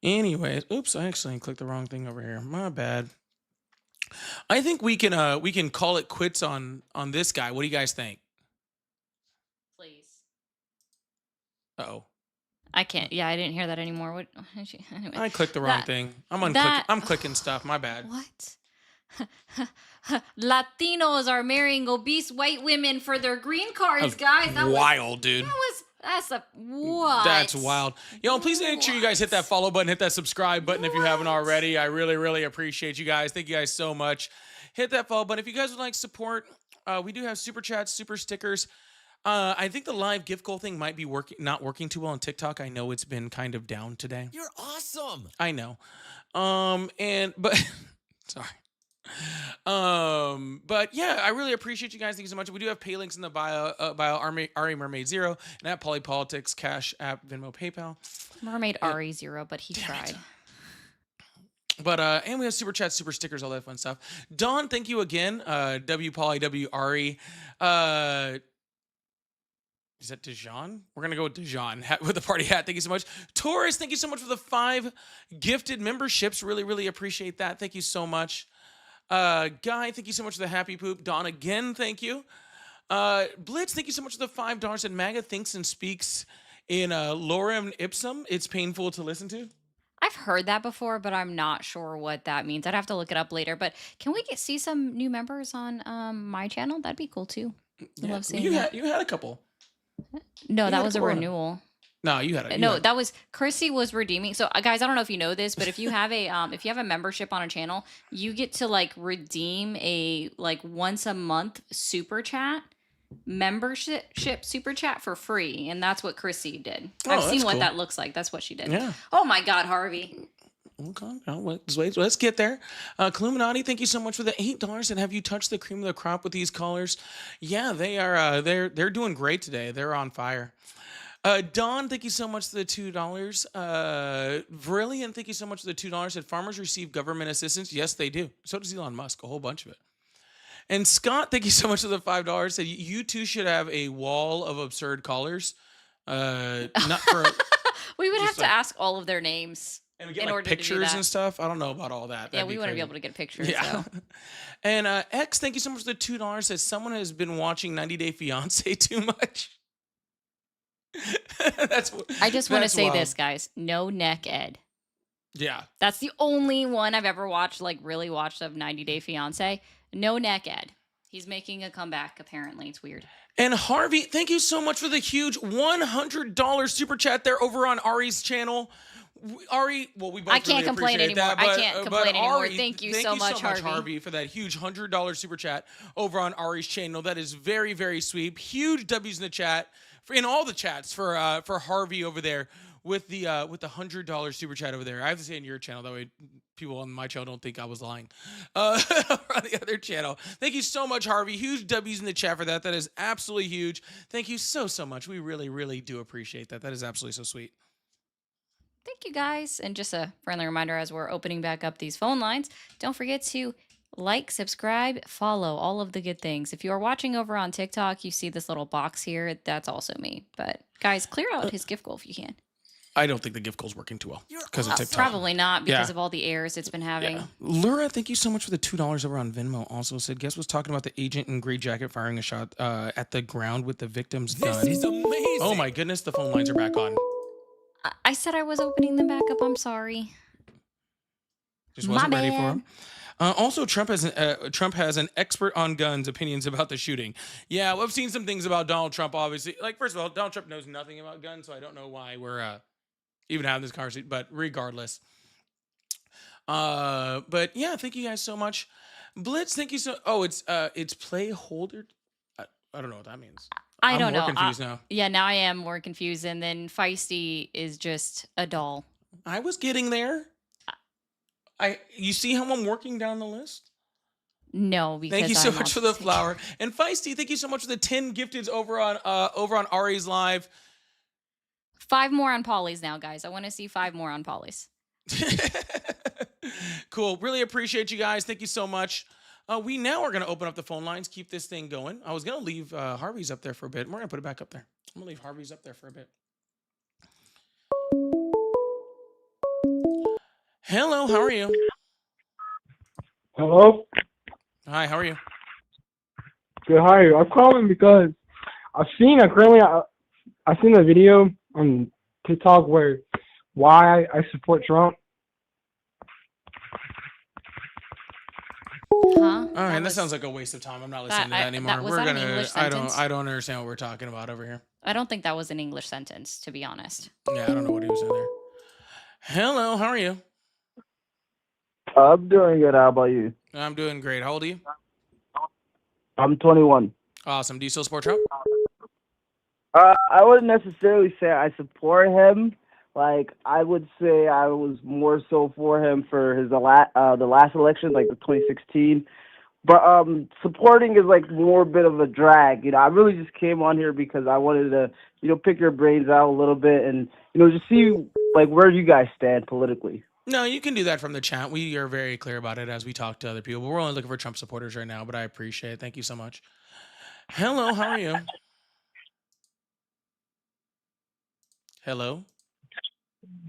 Anyways, oops, I actually clicked the wrong thing over here. My bad. I think we can call it quits on this guy. What do you guys think? Please. Uh-oh. I can't. Yeah, I didn't hear that anymore. What? Anyway. I clicked the wrong That- thing. that- I'm clicking stuff. My bad. What? Latinos are marrying obese white women for their green cards, guys. That Wild, dude. That's a what? That's wild. Yo, please make sure you guys hit that follow button, hit that subscribe button if you haven't already. I really, really appreciate you guys. Thank you guys so much. Hit that follow button. If you guys would like support, we do have super chats, super stickers. I think the live gift goal thing might be not working too well on TikTok. I know it's been kind of down today. You're awesome. I know. But sorry. But yeah, I really appreciate you guys. Thank you so much. We do have pay links in the bio, Ari Mermaid Zero, and at Polypolitics, Cash App, Venmo, PayPal. Mermaid Ari 0, but he tried. But and we have super chats, super stickers, all that fun stuff. Don, thank you again. W Polly, W Ari. Is that Dijon? We're gonna go with Dijon with the party hat. Thank you so much. Taurus, thank you so much for the 5 gifted memberships. Really, really appreciate that. Thank you so much. Guy, thank you so much for the happy poop. Don, again, thank you. Blitz, thank you so much for the $5. And MAGA thinks and speaks in lorem ipsum. It's painful to listen to. I've heard that before, but I'm not sure what that means. I'd have to look it up later. But can we see some new members on my channel? That'd be cool too. I love seeing that. You had a couple. No, You that had was a couple on. renewal. No, you had a No, that was Chrissy was redeeming. So, guys, I don't know if you know this, but if you have a membership on a channel, you get to like redeem a like once a month super chat membership super chat for free, and that's what Chrissy did. Oh, I've that's seen what cool. that looks like. That's what she did. Yeah. Oh my God, Harvey. Okay, let's get there. Cluminati, thank you so much for the $8. And have you touched the cream of the crop with these callers? Yeah, they are. They're doing great today. They're on fire. Don, thank you so much for the $2. Brilliant, thank you so much for the $2. Did farmers receive government assistance? Yes, they do. So does Elon Musk, a whole bunch of it. And Scott, thank you so much for the $5. Said you two should have a wall of absurd callers. Not for. We would have Just to like- ask all of their names. And we get In like order to do pictures that. and stuff. I don't know about all that. Yeah, That'd we wouldn't be crazy. able to get pictures. Yeah. So. And X, thank you so much for the $2. Says someone has been watching 90 Day Fiance too much. That's. I just want to that's say wild. this, guys. No neck Ed. Yeah. That's the only one I've ever watched, like really watched of 90 Day Fiance. No neck Ed. He's making a comeback, apparently. It's weird. And Harvey, thank you so much for the huge $100 super chat there over on Ari's channel. Ari, well, we both I can't really complain appreciate anymore. that, I but- can't but complain anymore. Ari, Thank you so much, Harvey. Harvey, for that huge $100 super chat over on Ari's channel. That is very, very sweet. Huge W's in the chat, in all the chats for Harvey over there with the $100 super chat over there. I have to say in your channel, that way people on my channel don't think I was lying. On the other channel. Thank you so much, Harvey. Huge W's in the chat for that. That is absolutely huge. Thank you so much. We really, really do appreciate that. That is absolutely so sweet. Thank you, guys. And just a friendly reminder as we're opening back up these phone lines, don't forget to like, subscribe, follow, all of the good things. If you are watching over on TikTok, you see this little box here. That's also me. But guys, clear out his gift goal if you can. I don't think the gift goal's working too well because of TikTok. Probably not because Yeah. of all the errors it's been having. Yeah. Laura, thank you so much for the $2 over on Venmo. Also said, guest was talking about the agent in gray jacket firing a shot at the ground with the victim's gun. This is amazing. Oh my goodness, the phone lines are back on. I said I was opening them back up. I'm sorry. Just wasn't My ready for bad. him. Also, Trump has an expert on guns opinions about the shooting. Yeah, well, I've seen some things about Donald Trump. Obviously, like first of all, Donald Trump knows nothing about guns, so I don't know why we're even having this conversation. But regardless, but yeah, thank you guys so much. Blitz, thank you so. Oh, it's play holder. I don't know what that means. I don't I'm know. more confused now. Yeah, now I am more confused. And then Feisty is just a doll. I was getting there. You see how I'm working down the list? No, because Thank you so I'm much for the autistic. flower. And Feisty, thank you so much for the 10 gifteds over on Ari's live. 5 more on Polly's now, guys. I want to see 5 more on Polly's. Cool. Really appreciate you guys. Thank you so much. We now are going to open up the phone lines, keep this thing going. I was going to leave Harvey's up there for a bit. We're going to put it back up there. I'm going to leave Harvey's up there for a bit. Hello, how are you? Hello? Hi, how are you? Good, how are you? I'm calling because I've seen a video on TikTok where why I support Trump. Huh? All right, that was- sounds like a waste of time. I'm not listening to That- that I- anymore. was that an English I sentence? don't understand what we're talking about over here. I don't think that was an English sentence, to be honest. Yeah, I don't know what he was saying there. Hello, how are you? I'm doing good. How about you? I'm doing great. How old are you? I'm 21. Awesome. Do you still support Trump? I wouldn't necessarily say I support him. Like, I would say I was more so for him for the last election, like the 2016. But supporting is like more a bit of a drag. I really just came on here because I wanted to, pick your brains out a little bit and, just see like where you guys stand politically. No, you can do that from the chat. We are very clear about it as we talk to other people. But we're only looking for Trump supporters right now, but I appreciate it. Thank you so much. Hello, how are you? Hello?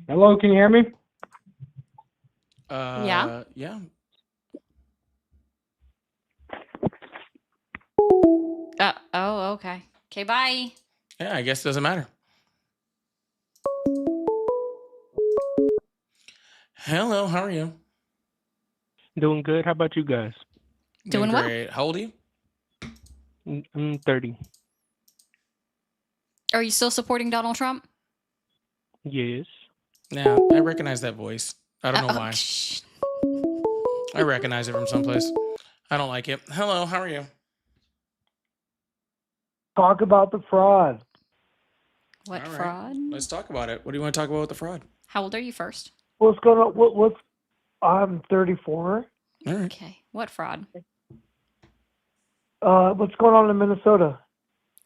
Hello, can you hear me? Yeah. Yeah. Oh, okay. Okay, bye. Yeah, I guess it doesn't matter. Hello, how are you? Doing good. How about you guys? Doing well. Great. How old are you? I'm 30. Are you still supporting Donald Trump? Yes. Yeah, I recognize that voice. I don't know why. Shh. I recognize it from someplace. I don't like it. Hello, how are you? Talk about the fraud. What All right. fraud? Let's talk about it. What do you want to talk about with the fraud? How old are you first? What's going on? What's I'm 34. All right. Okay. What fraud? What's going on in Minnesota?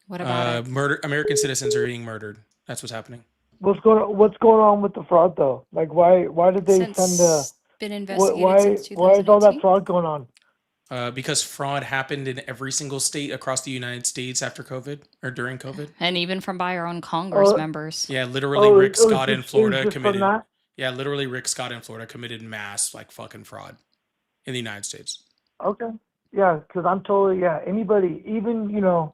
What about it? Murder. American citizens are being murdered. That's what's happening. What's going on with the fraud though? Like why did they send Since been investigated why since why is all that 2018? fraud going on? Because fraud happened in every single state across the United States after COVID or during COVID. And even from by our own Congress Oh, members. Yeah, literally Rick Scott in it was Florida just from committed. that? Yeah, literally Rick Scott in Florida committed mass like fucking fraud in the United States. Okay. Yeah, because I'm totally anybody, even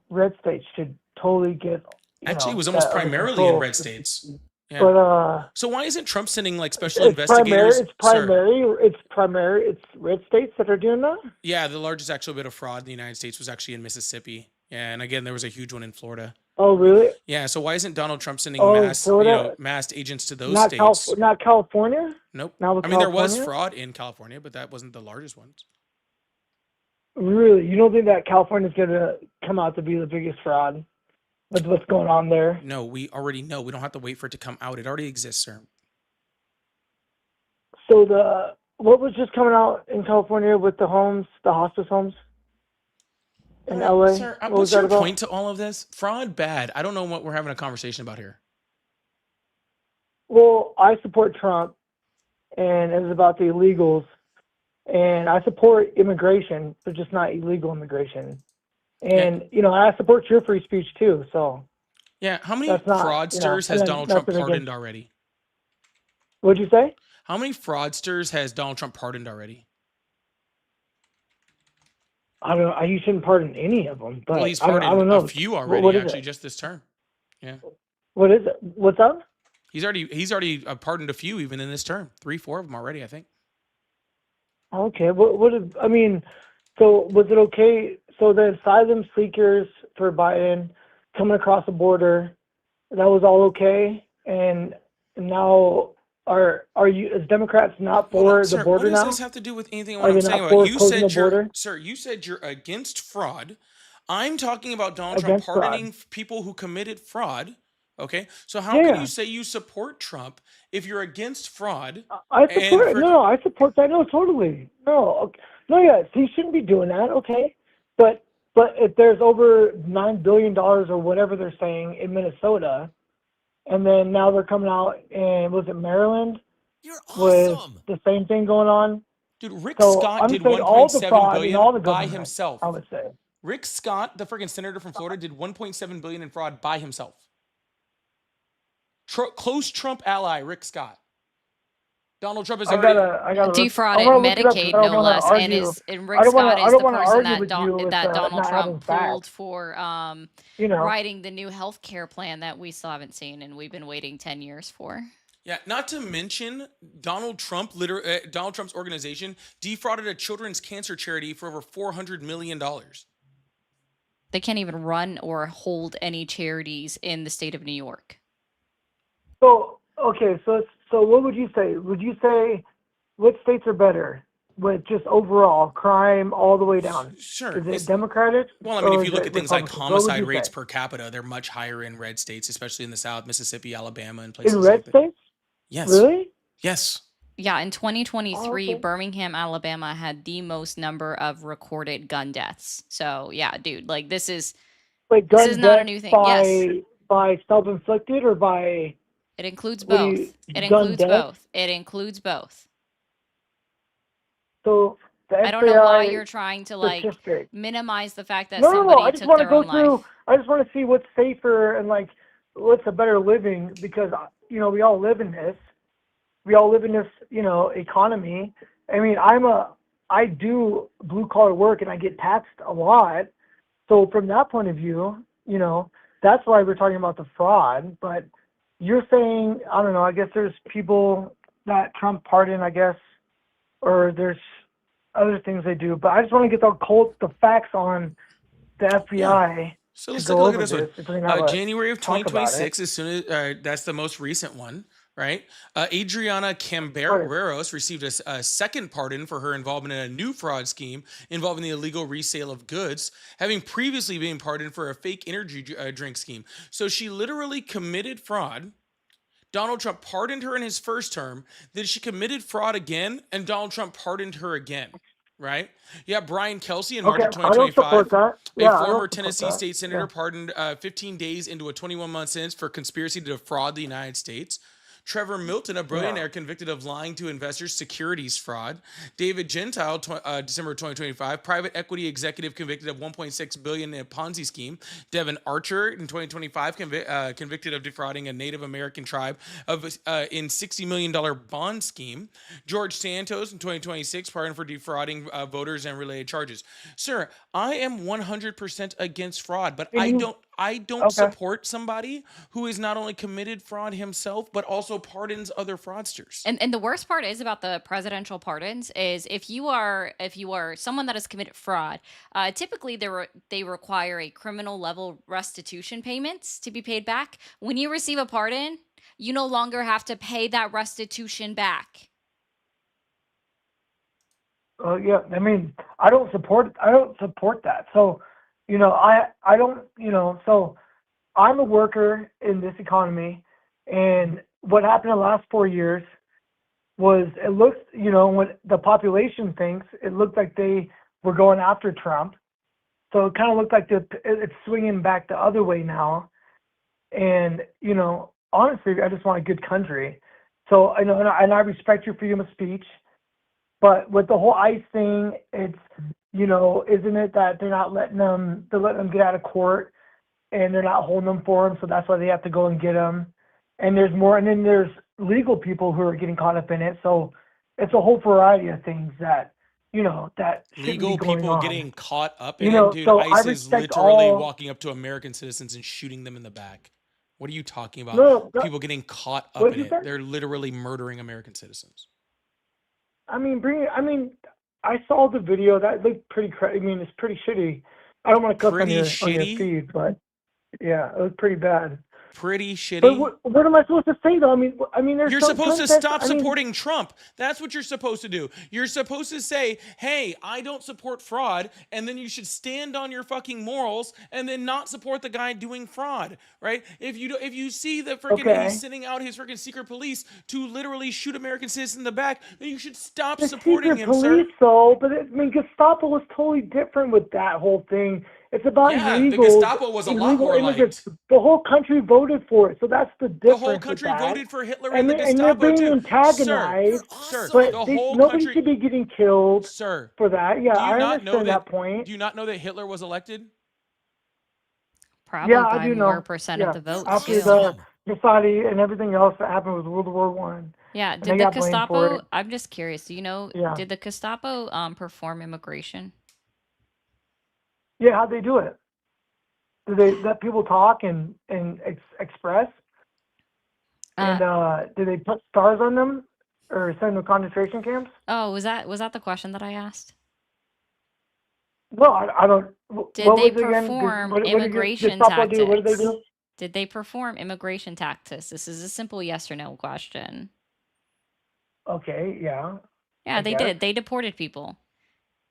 red states should totally get. Actually, it was almost that under primarily in control. red states. Yeah. But So why isn't Trump sending like special it's investigators? it's red states that are doing that. Yeah, the largest actual bit of fraud in the United States was actually in Mississippi. Yeah, and again, there was a huge one in Florida. Oh, really? Yeah, so why isn't Donald Trump sending Florida? massed agents to those Not states? not California. Nope. Not with I mean, there was California? fraud in California, but that wasn't the largest one. Really, you don't think that California's gonna come out to be the biggest fraud with what's going on there? No, we already know. We don't have to wait for it to come out. It already exists, sir. So what was just coming out in California with the homes, the hospice homes in LA? Sir, What what's was that your about? point to all of this? Fraud, bad. I don't know what we're having a conversation about here. Well, I support Trump, and it's about the illegals, and I support immigration, but just not illegal immigration. And I support your free speech too. So Yeah, how many that's not fraudsters has and then Donald Trump nothing pardoned against. already? What'd you say? How many fraudsters has Donald Trump pardoned already? I don't know. You shouldn't pardon any of them, but Well, he's I don't pardoned know. a few already, What is actually, it? just this term. Yeah, What is it? What's up? he's already pardoned a few even in this term. 3, 4 of them already, I think. Okay. I mean, so was it okay? So the asylum seekers for Biden coming across the border, that was all okay, and now are you as Democrats not Hold on, for the sir, border what does now? this have to do with anything Are what I'm they saying not about? for You closing said the you're, border sir, you said you're against fraud. I'm talking about Donald Trump against fraud? pardoning people who committed fraud. Okay, so how can Yeah, you say you support Trump if you're against fraud? I And support it. for No, I support that. No, totally. No, okay. No, yeah. So you shouldn't be doing that. Okay, but if there's over $9 billion or whatever they're saying in Minnesota, and then now they're coming out and was it Maryland You're with awesome. the same thing going on? dude, Rick So Scott I'm did saying all the 1.7 fraud in all the billion by government, himself. I would say. Rick Scott, the freaking senator from Florida, did 1.7 billion in fraud by himself. Close Trump ally, Rick Scott. Donald Trump is I already. gotta Defrauded I wanna look it up 'cause Medicaid, I don't no wanna less, and argue. Rick I don't wanna Scott I is don't the wanna person argue that with you with Donald not having Trump facts. pulled for You know. writing the new health care plan that we still haven't seen, and we've been waiting 10 years for. Yeah, not to mention Donald Trump's organization defrauded a children's cancer charity for over $400 million. They can't even run or hold any charities in the state of New York. So okay, so what would you say? Would you say what states are better with just overall crime all the way down? Sure. Is it Democratic? Well, I mean, or if you is look it at things like Republican? What would homicide you rates say? per capita, they're much higher in red states, especially in the South, Mississippi, Alabama, and places In like red that. states? Yes. Really? Yes. Yeah, in 2023, okay. Birmingham, Alabama had the most number of recorded gun deaths. So, yeah, dude, like this is Wait, this gun is not a death new thing. Yes, by self-inflicted or by it includes what do you both. It gun includes death? both. It includes both. So the I don't know why FBI you're trying to like statistic. minimize the fact that No, no, no. somebody I just took want to their go own life. through. I just want to see what's safer and like what's a better living because you know we all live in this. We all live in this, you know, economy. I mean, I do blue collar work and I get taxed a lot. So from that point of view, you know, that's why we're talking about the fraud. But you're saying, I don't know, I guess there's people that Trump pardoned, I guess, or there's other things they do. But I just want to get the facts on the FBI So to let's take a go look at over this one. this. If we can have a January of talk about it. 2026, as soon as that's the most recent one, right? Adriana Camberos received a second pardon for her involvement in a new fraud scheme involving the illegal resale of goods, having previously been pardoned for a fake energy drink scheme. So she literally committed fraud. Donald Trump pardoned her in his first term. Then she committed fraud again, and Donald Trump pardoned her again. Right? Yeah, Brian Kelsey in March of Okay, I don't 2025. support that. Yeah, I A former don't support Tennessee that. state senator Yeah. pardoned 15 days into a 21-month sentence for conspiracy to defraud the United States. Trevor Milton, a billionaire convicted of lying to investors, securities fraud. David Gentile, December 2025, private equity executive convicted of $1.6 billion in a Ponzi scheme. Devin Archer in 2025, convicted of defrauding a Native American tribe in $60 million bond scheme. George Santos in 2026, pardoned for defrauding voters and related charges. Sir, I am 100% against fraud, but I don't support somebody who is not only committed fraud himself, but also pardons other fraudsters. And the worst part is about the presidential pardons is if you are someone that has committed fraud, typically they require a criminal level restitution payments to be paid back. When you receive a pardon, you no longer have to pay that restitution back. Yeah, I mean, I don't support that. So, you know, I don't, you know, so I'm a worker in this economy, and what happened in the last 4 years was it looks, you know, when the population thinks, it looked like they were going after Trump. So it kind of looked like it's swinging back the other way now. And, you know, honestly, I just want a good country. So, I know, and I respect your freedom of speech. But with the whole ICE thing, it's, you know, isn't it that they're letting them get out of court and they're not holding them for them, so that's why they have to go and get them. And there's more, and then there's legal people who are getting caught up in it. So it's a whole variety of things that, you know, that legal be going people on. getting caught up You in know, it, dude. so ICE I is respect literally all- walking up to American citizens and shooting them in the back. What are you talking about? No, People getting caught up What in did it. you say? They're literally murdering American citizens. I mean, I saw the video. That looked pretty. I mean, it's pretty shitty. I don't want to cuss on Pretty your shitty? feed, but yeah, it was pretty bad. Pretty shitty. But what am I supposed to say though? I mean, there's You're some supposed to context- stop I mean, supporting Trump. That's what you're supposed to do. You're supposed to say, hey, I don't support fraud, and then you should stand on your fucking morals and then not support the guy doing fraud, right? If you see that freaking Okay. he's sending out his freaking secret police to literally shoot American citizens in the back, then you should stop the supporting secret him, sir. police, though. But I mean, Gestapo was totally different with that whole thing. It's about Yeah, the illegal. Gestapo was a lot illegal more immigrants. liked. The whole country voted for it, so that's the difference. The whole with country that. voted for Hitler and and the they're Gestapo being too. antagonized. Sir, But the whole nobody country. should be getting killed Sir, for that. Yeah, do you I not know understand that point. Do you not know that Hitler was elected? Probably Yeah, I by do more know. percent Yeah, of the vote after too. the Versailles and everything else that happened with World War One. Yeah, And did they the got blamed for Gestapo? it. I'm just curious. Do you know? Yeah. Did the Gestapo perform immigration? Yeah, how'd they do it? Did they let people talk and express? And did they put stars on them or send them to concentration camps? Oh, was that the question that I asked? Well, I don't. Did what they was it again? perform What did immigration Gestapo do? What did they tactics? do? Did they perform immigration tactics? This is a simple yes or no question. Okay, yeah. Yeah, I they guess. did. They deported people.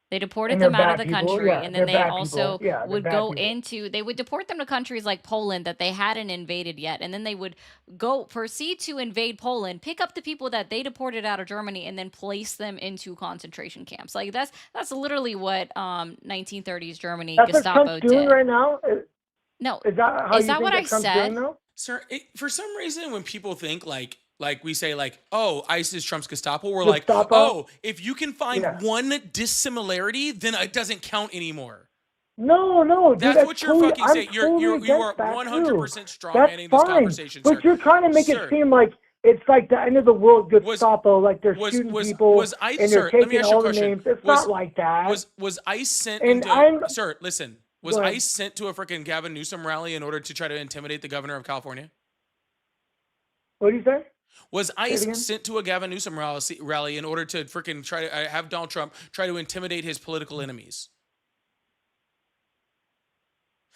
They deported And they're them out of bad the people. country, Yeah, and then they're they bad also people. Yeah, they're would bad go people. into. They would deport them to countries like Poland that they hadn't invaded yet, and then they would proceed to invade Poland, pick up the people that they deported out of Germany, and then place them into concentration camps. Like that's literally what 1930s Germany That's what Gestapo Trump's doing did. right now. No, Is that how is you that think what that I Trump's said? doing now? Sir, for some reason, when people think like Like we say, like, oh, ICE is Trump's Gestapo. We're like, Gestapo. oh, if you can find Yeah. one dissimilarity, then it doesn't count anymore. No, dude, That's what you're totally, fucking I'm saying. You totally are against that 100% too. straw That's manning this fine, conversation, but sir. you're trying to make Sir. it seem like it's like the end of the world Was- Gestapo, like they're was- shooting was- people was ICE and they're sir, let me taking ask you a all the question. names. It's Was- not like that. Was ICE sent And into sir? Listen, was Go ahead. ICE sent to a freaking Gavin Newsom rally in order to try to intimidate the governor of California? What do you say? Was it ICE again. sent to a Gavin Newsom rally in order to freaking try to have Donald Trump try to intimidate his political enemies?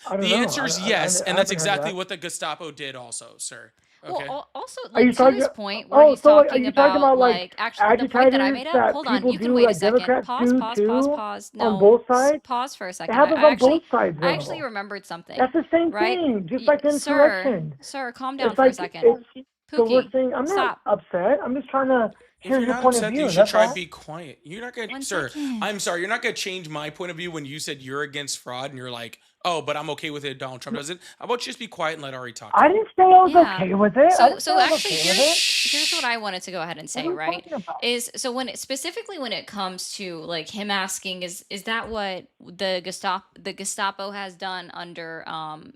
I don't The know. answer is I yes, and that's haven't heard exactly that. what the Gestapo did, also, sir. Okay. Well, also, Are you like, to talking? his point, where he's so are talking you talking about like actually the point that I agitators made up. that Hold on, people you can do, wait a like second. Democrats Pause, do pause, too, pause, pause. No, on both sides? pause for a It second. happens on both sides, I actually though. remembered something. That's the same right? thing, just Y- like the sir, insurrection. sir, calm down It's for a like second. so we're Pookie, saying I'm stop. not upset. I'm just trying to If hear you're your not point of upset, view. you should That's try all. and be quiet. You're not gonna, One sir. second. I'm sorry. You're not gonna change my point of view when you said you're against fraud and you're like, oh, but I'm okay with it. Donald Trump does it. How about you just be quiet and let Ari talk? I didn't say I was Yeah. okay with it. I So, didn't say so I was actually, okay with it. here's what I wanted to go ahead and What say. are we Right? talking about? Is so when it specifically when it comes to like him asking, is that what the Gestapo has done under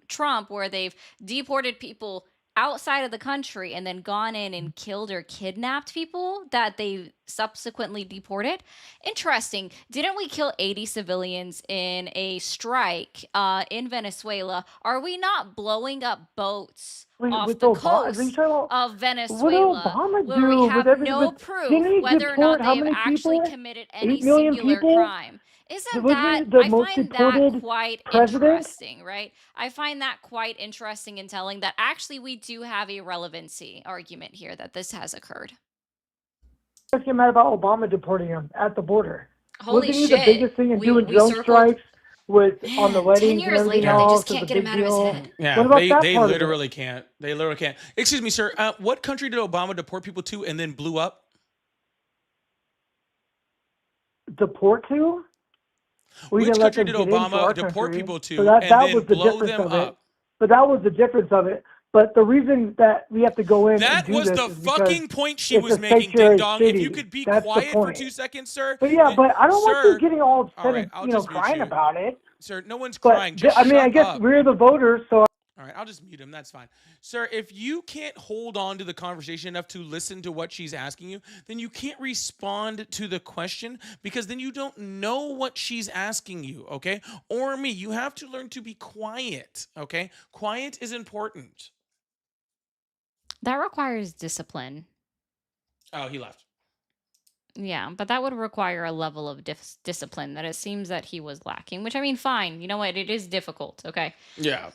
Trump, where they've deported people outside of the country and then gone in and killed or kidnapped people that they subsequently deported? Interesting. Didn't we kill 80 civilians in a strike in Venezuela? Are we not blowing up boats Wait, off with the Obama, are you coast talking about of what did Venezuela, Obama where we do have with every? no With, proof didn't he whether or deport not how they have many actually people? committed any 8 million singular people? crime? Isn't Wasn't that, he the I most find that deported quite president? interesting, right? I find that quite interesting and telling that actually we do have a relevancy argument here that this has occurred. Let's get mad about Obama deporting him at the border. Holy Wasn't he the shit. biggest thing in doing We drone circled. strikes with on the Man, 10 weddings and years everything later, they else? just It's can't a get him big out of his deal. head. Yeah, What about they that they part of it? literally can't. They literally can't. Excuse me, sir. What country did Obama deport people to and then blew up? Deport to? We Which didn't let country them did get into Obama our deport country. people to So that and that then was the blow difference them of it. up? But that was the difference of it. But the reason that we have to go in and That do was this the is because fucking point she it's was a making, Ding sanctuary Dong. If you city. could be That's the quiet for point. 2 seconds, sir. But yeah, but I don't want you Sir, getting all upset all right, and I'll just mute crying you. about it. Sir, no one's But crying. Just I mean, I shut guess up. we're the voters, so All right, I'll just mute him. That's fine. Sir, if you can't hold on to the conversation enough to listen to what she's asking you, then you can't respond to the question because then you don't know what she's asking you, okay? Or me. You have to learn to be quiet, okay? Quiet is important. That requires discipline. Oh, he left. Yeah, but that would require a level of discipline that it seems that he was lacking, which I mean, fine. You know what? It is difficult. Okay. Yeah.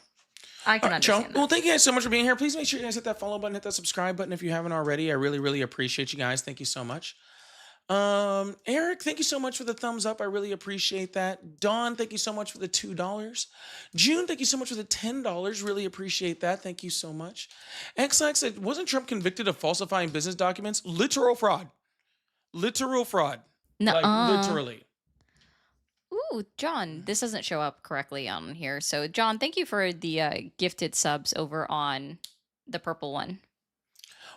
I can understand Chunk, that. well, thank you guys so much for being here. Please make sure you guys hit that follow button, hit that subscribe button if you haven't already. I really, really appreciate you guys. Thank you so much. Eric, thank you so much for the thumbs up. I really appreciate that. Dawn, thank you so much for the $2. June, thank you so much for the $10. Really appreciate that. Thank you so much. XX said, wasn't Trump convicted of falsifying business documents? Literal fraud. Literal fraud. Like Nuh-uh. literally. Ooh, John, this doesn't show up correctly on here. So, John, thank you for the gifted subs over on the purple one.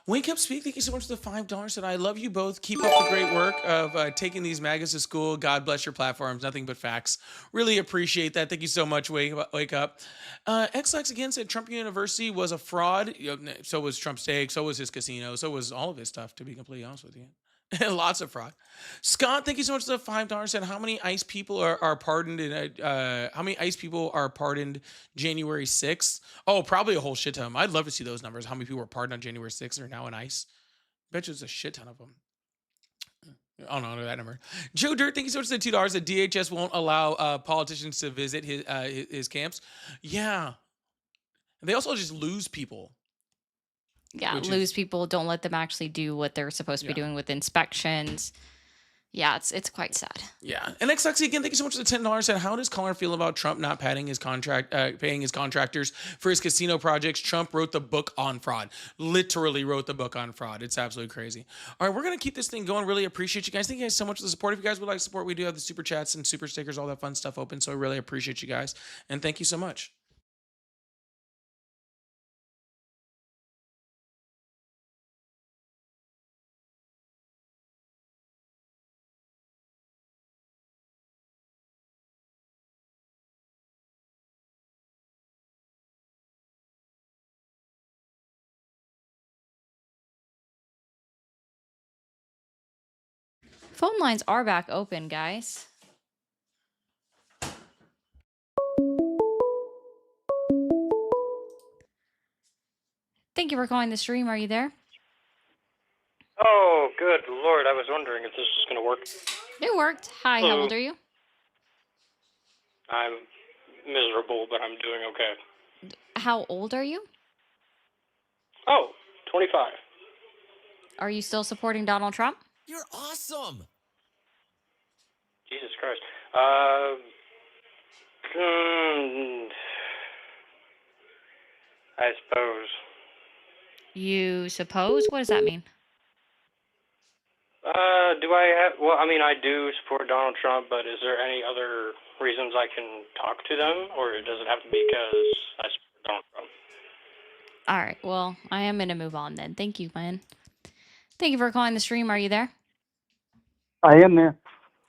Wake Up Speak, thank you so much for the $5. And I love you both. Keep up the great work of taking these maggots to school. God bless your platforms. Nothing but facts. Really appreciate that. Thank you so much, Wake Up. XX again said Trump University was a fraud. So was Trump Steak. So was his casino. So was all of his stuff, to be completely honest with you. Lots of fraud. Scott, thank you so much for the $5. Said how many ICE people are pardoned in how many ICE people are pardoned January 6th? Oh, probably a whole shit ton. I'd love to see those numbers. How many people were pardoned on January 6th and are now in ICE? Bet you it's a shit ton of them. I don't know that number. Joe Dirt, thank you so much for the $2. That DHS won't allow politicians to visit his camps. Yeah. They also just lose people. Yeah, Which is- lose people, don't let them actually do what they're supposed to be Yeah. doing with inspections. Yeah, it's quite sad. Yeah, and XXC again, thank you so much for the $10. And how does Colin feel about Trump not paying his contractors for his casino projects? Trump wrote the book on fraud, literally wrote the book on fraud. It's absolutely crazy. All right, we're gonna keep this thing going. Really appreciate you guys. Thank you guys so much for the support. If you guys would like support, we do have the super chats and super stickers, all that fun stuff open. So I really appreciate you guys, and thank you so much. Phone lines are back open, guys. Thank you for calling the stream. Are you there? Oh, good Lord. I was wondering if this was going to work. It worked. Hi, how Hello. old are you? I'm miserable, but I'm doing okay. How old are you? Oh, 25. Are you still supporting Donald Trump? You're awesome. Jesus Christ. I suppose. You suppose? What does that mean? Do I have... Well, I mean, I do support Donald Trump, but is there any other reasons I can talk to them? Or does it have to be because I support Donald Trump? All right. Well, I am going to move on then. Thank you, man. Thank you for calling the stream. Are you there? I am there.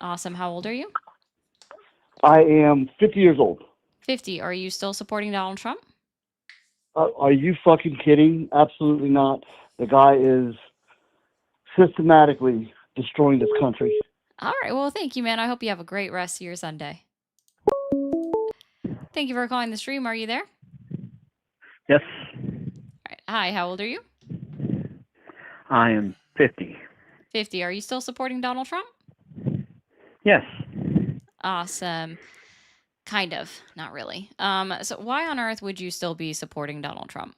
Awesome. How old are you? I am 50 years old. 50. Are you still supporting Donald Trump? Are you fucking kidding? Absolutely not. The guy is systematically destroying this country. All right. Well, thank you, man. I hope you have a great rest of your Sunday. Thank you for calling the stream. Are you there? Yes, All right. Hi. How old are you? I am 50. 50. Are you still supporting Donald Trump? Yes. Awesome. Kind of. Not really. So why on earth would you still be supporting Donald Trump?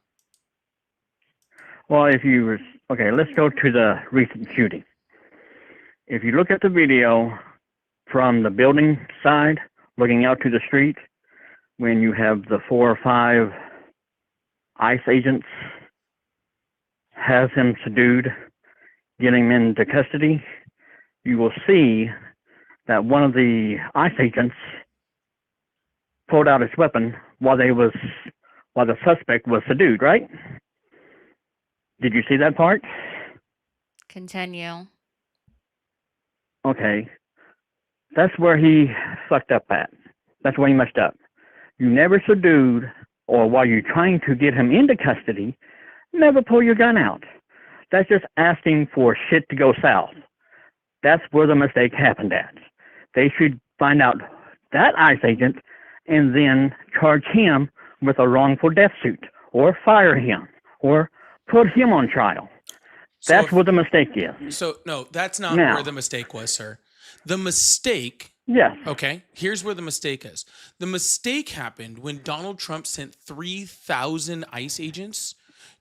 Well, okay, let's go to the recent shooting. If you look at the video from the building side, looking out to the street, when you have the 4 or 5 ICE agents have him subdued, getting him into custody, you will see that one of the ICE agents pulled out his weapon while the suspect was subdued, right? Did you see that part? Continue. Okay. That's where he fucked up at. That's where he messed up. You never subdued, or while you're trying to get him into custody, never pull your gun out. That's just asking for shit to go south. That's where the mistake happened at. They should find out that ICE agent and then charge him with a wrongful death suit, or fire him, or put him on trial. That's where the mistake is. So, no, that's not Now- where the mistake was, sir. The mistake, Yes. okay, here's where the mistake is. The mistake happened when Donald Trump sent 3,000 ICE agents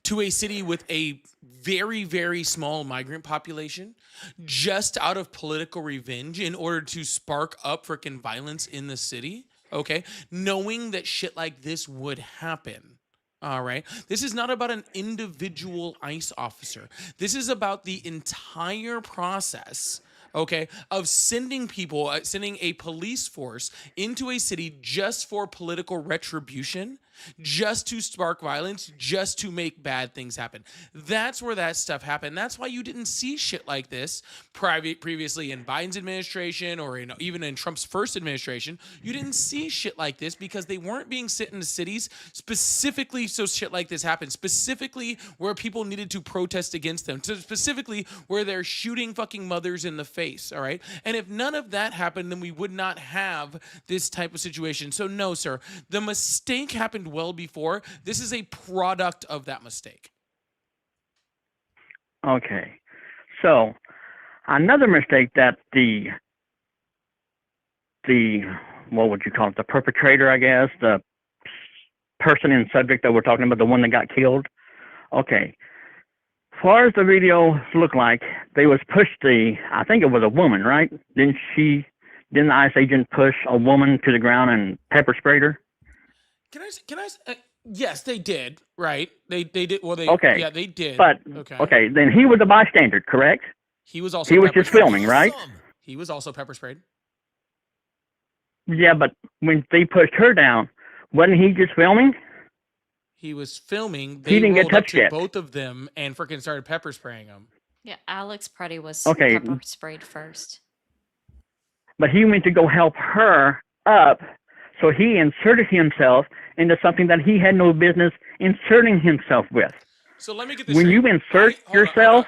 to a city with a very, very small migrant population just out of political revenge in order to spark up freaking violence in the city, okay, knowing that shit like this would happen. All right. This is not about an individual ICE officer. This is about the entire process, okay, of sending people, sending a police force into a city just for political retribution, just to spark violence, just to make bad things happen. That's where that stuff happened. That's why you didn't see shit like this previously in Biden's administration or even in Trump's first administration. You didn't see shit like this because they weren't being sent into cities specifically so shit like this happened, specifically where people needed to protest against them, so specifically where they're shooting fucking mothers in the face, all right? And if none of that happened, then we would not have this type of situation. So no, sir, the mistake happened well before. This is a product of that mistake. Okay. So, another mistake that the what would you call it, the perpetrator, I guess, the person in subject that we're talking about, the one that got killed. Okay. As far as the video looked like, they was pushed I think it was a woman, right? Didn't the ICE agent push a woman to the ground and pepper sprayed her? Yes, they did, right? They did. Well, Okay. Yeah, they did. But, okay, then he was a bystander, correct? He was also He was pepper just sprayed. filming, right? He was also pepper sprayed. Yeah, but when they pushed her down, wasn't he just filming? He was filming. He didn't get rolled up touched to yet. both of them and freaking started pepper spraying them. Yeah, Alex Preddy was Okay. pepper sprayed first. But he went to go help her up, so he inserted himself into something that he had no business inserting himself with. So let me get this When straight. you insert yourself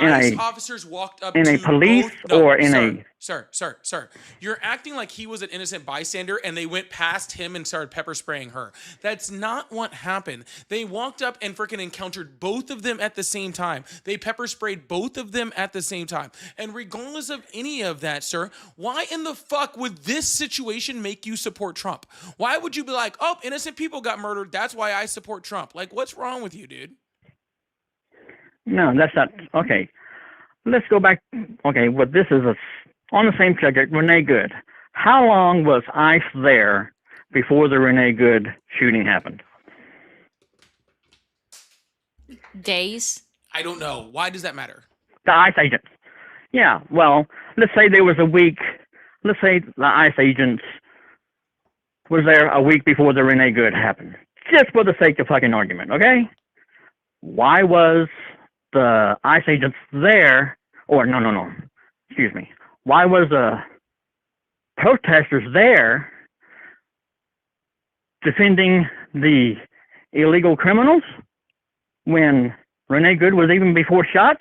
ICE officers walked up in to a police both, no, or in sir, sir. You're acting like he was an innocent bystander and they went past him and started pepper spraying her. That's not what happened. They walked up and freaking encountered both of them at the same time. They pepper sprayed both of them at the same time. And regardless of any of that, sir, why in the fuck would this situation make you support Trump? Why would you be like, oh, innocent people got murdered, that's why I support Trump? Like, what's wrong with you, dude? No, that's not okay. Let's go back. Okay, well, this is on the same subject. Renee Good. How long was ICE there before the Renee Good shooting happened? Days. I don't know. Why does that matter? The ICE agents. Yeah. Well, let's say there was a week. Let's say the ICE agents was there a week before the Renee Good happened, just for the sake of fucking argument. Okay. Why was the ICE agents there, or no, excuse me. Why was the protesters there defending the illegal criminals when Renee Good was even before shot?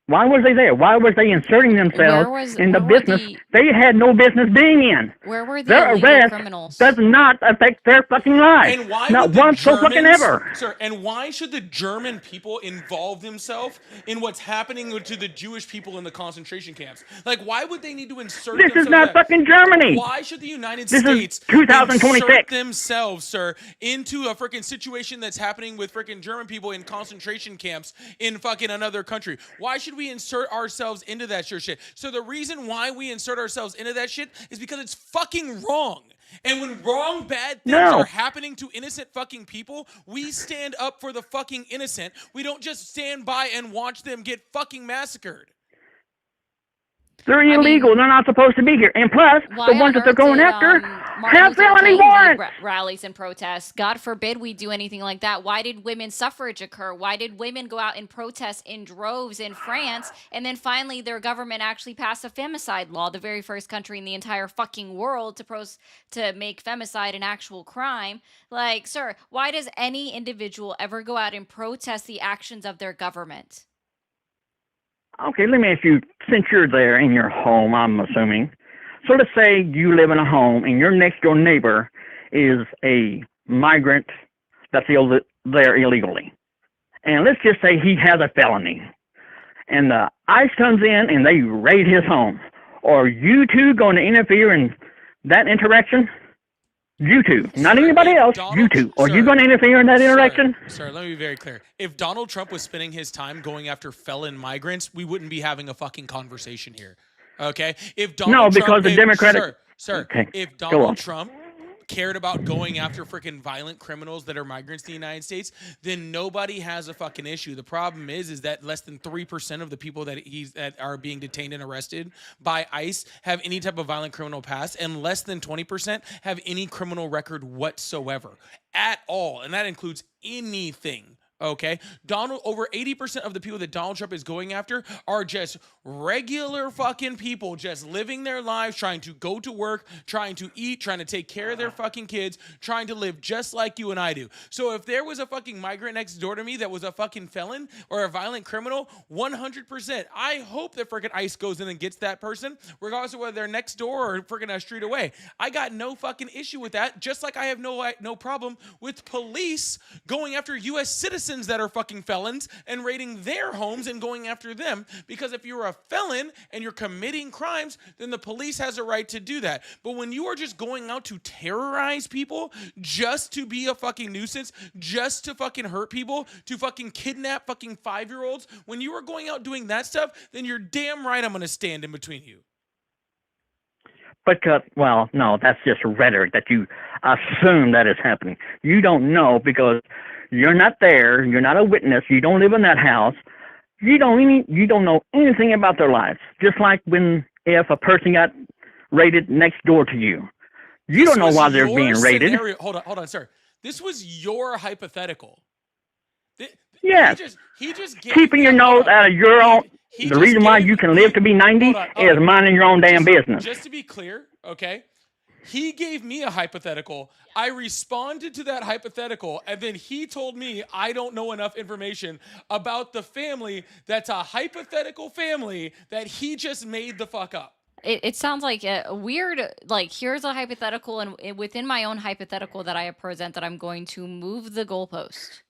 Why was they there? Why was they inserting themselves in the business they had no business being in? Where were the Their illegal arrest criminals? does not affect their fucking lives. And why Not would the once so fucking Germans- ever. Sir, and why should the German people involve themselves in what's happening to the Jewish people in the concentration camps? Like, why would they need to insert This is themselves not in- fucking Germany. Why should the United This is States 2026. insert themselves, sir, into a freaking situation that's happening with freaking German people in concentration camps in fucking another country? Why should we insert ourselves into that shit? So the reason why we insert ourselves into that shit is because it's fucking wrong. And when wrong, bad things No. are happening to innocent fucking people, we stand up for the fucking innocent. We don't just stand by and watch them get fucking massacred. They're illegal. They're not supposed to be here. And plus, Why the ones on that they're earth going did, after Martin have Luther felony King lead warrants. rallies and protests? God forbid we do anything like that. Why did women's suffrage occur? Why did women go out and protest in droves in France? And then finally, their government actually passed a femicide law, the very first country in the entire fucking world to make femicide an actual crime. Like, sir, why does any individual ever go out and protest the actions of their government? Okay, let me ask you, since you're there in your home, I'm assuming. So let's say you live in a home and your next door neighbor is a migrant that's there illegally. And let's just say he has a felony. And the ICE comes in and they raid his home. Are you two going to interfere in that interaction? You two, not anybody else, you two. Are you going to interfere in that interaction? Sir, let me be very clear. If Donald Trump was spending his time going after felon migrants, we wouldn't be having a fucking conversation here. Okay? If Donald because the Democratic... Sir, Okay, if go on. Donald Trump cared about going after freaking violent criminals that are migrants in the United States, then nobody has a fucking issue. The problem is that less than 3% of the people that are being detained and arrested by ICE have any type of violent criminal past, and less than 20% have any criminal record whatsoever at all, and that includes anything. Okay, over 80% of the people that Donald Trump is going after are just regular fucking people, just living their lives, trying to go to work, trying to eat, trying to take care of their fucking kids, trying to live just like you and I do. So if there was a fucking migrant next door to me that was a fucking felon or a violent criminal, 100%, I hope that freaking ICE goes in and gets that person, regardless of whether they're next door or freaking a street away. I got no fucking issue with that, just like I have no problem with police going after U.S. citizens that are fucking felons and raiding their homes and going after them, because if you're a felon and you're committing crimes, then the police has a right to do that. But when you are just going out to terrorize people just to be a fucking nuisance, just to fucking hurt people, to fucking kidnap fucking 5-year-olds, when you are going out doing that stuff, then you're damn right I'm going to stand in between you. Because, well, no, that's just rhetoric that you assume that is happening. You don't know because you're not there. You're not a witness. You don't live in that house. You don't know anything about their lives. Just like if a person got raided next door to you, you don't know why they're being raided. Hold on, sir. This was your hypothetical. Yes. He just keeping your nose out of your own. The reason why you can live to be 90 is minding your own damn business. Just to be clear, okay? He gave me a hypothetical. I responded to that hypothetical, and then he told me I don't know enough information about the family that's a hypothetical family that he just made the fuck up. It sounds like a weird, like, here's a hypothetical, and within my own hypothetical that I have presented, I'm going to move the goalpost.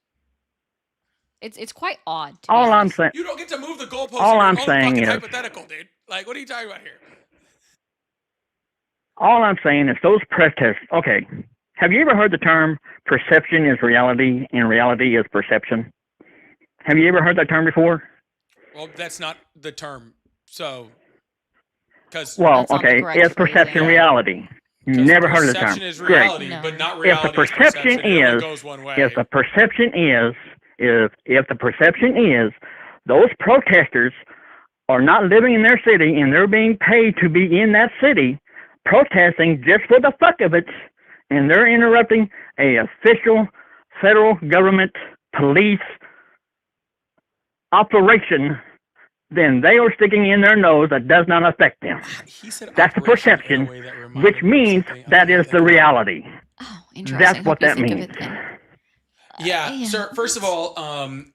It's quite odd. To be All I'm honest. saying, You don't get to move the goalpost All in your I'm own saying fucking is- hypothetical, dude. Like, what are you talking about here? all I'm saying is those protests. Okay, have you ever heard the term "perception is reality" and "reality is perception"? Have you ever heard that term before? Well, that's not the term. So, because Well, okay, it's perception reality. Never heard of the term. perception is Great. reality, but not If reality the perception It only is, goes one way. if the perception is, if the perception is, those protesters are not living in their city and they're being paid to be in that city, protesting just for the fuck of it, and they're interrupting a official federal government police operation, then they are sticking in their nose that does not affect them. That's the perception, which means that is the reality. Interesting. That's what Hope you that think of means. it then. Yeah, sir. First of all,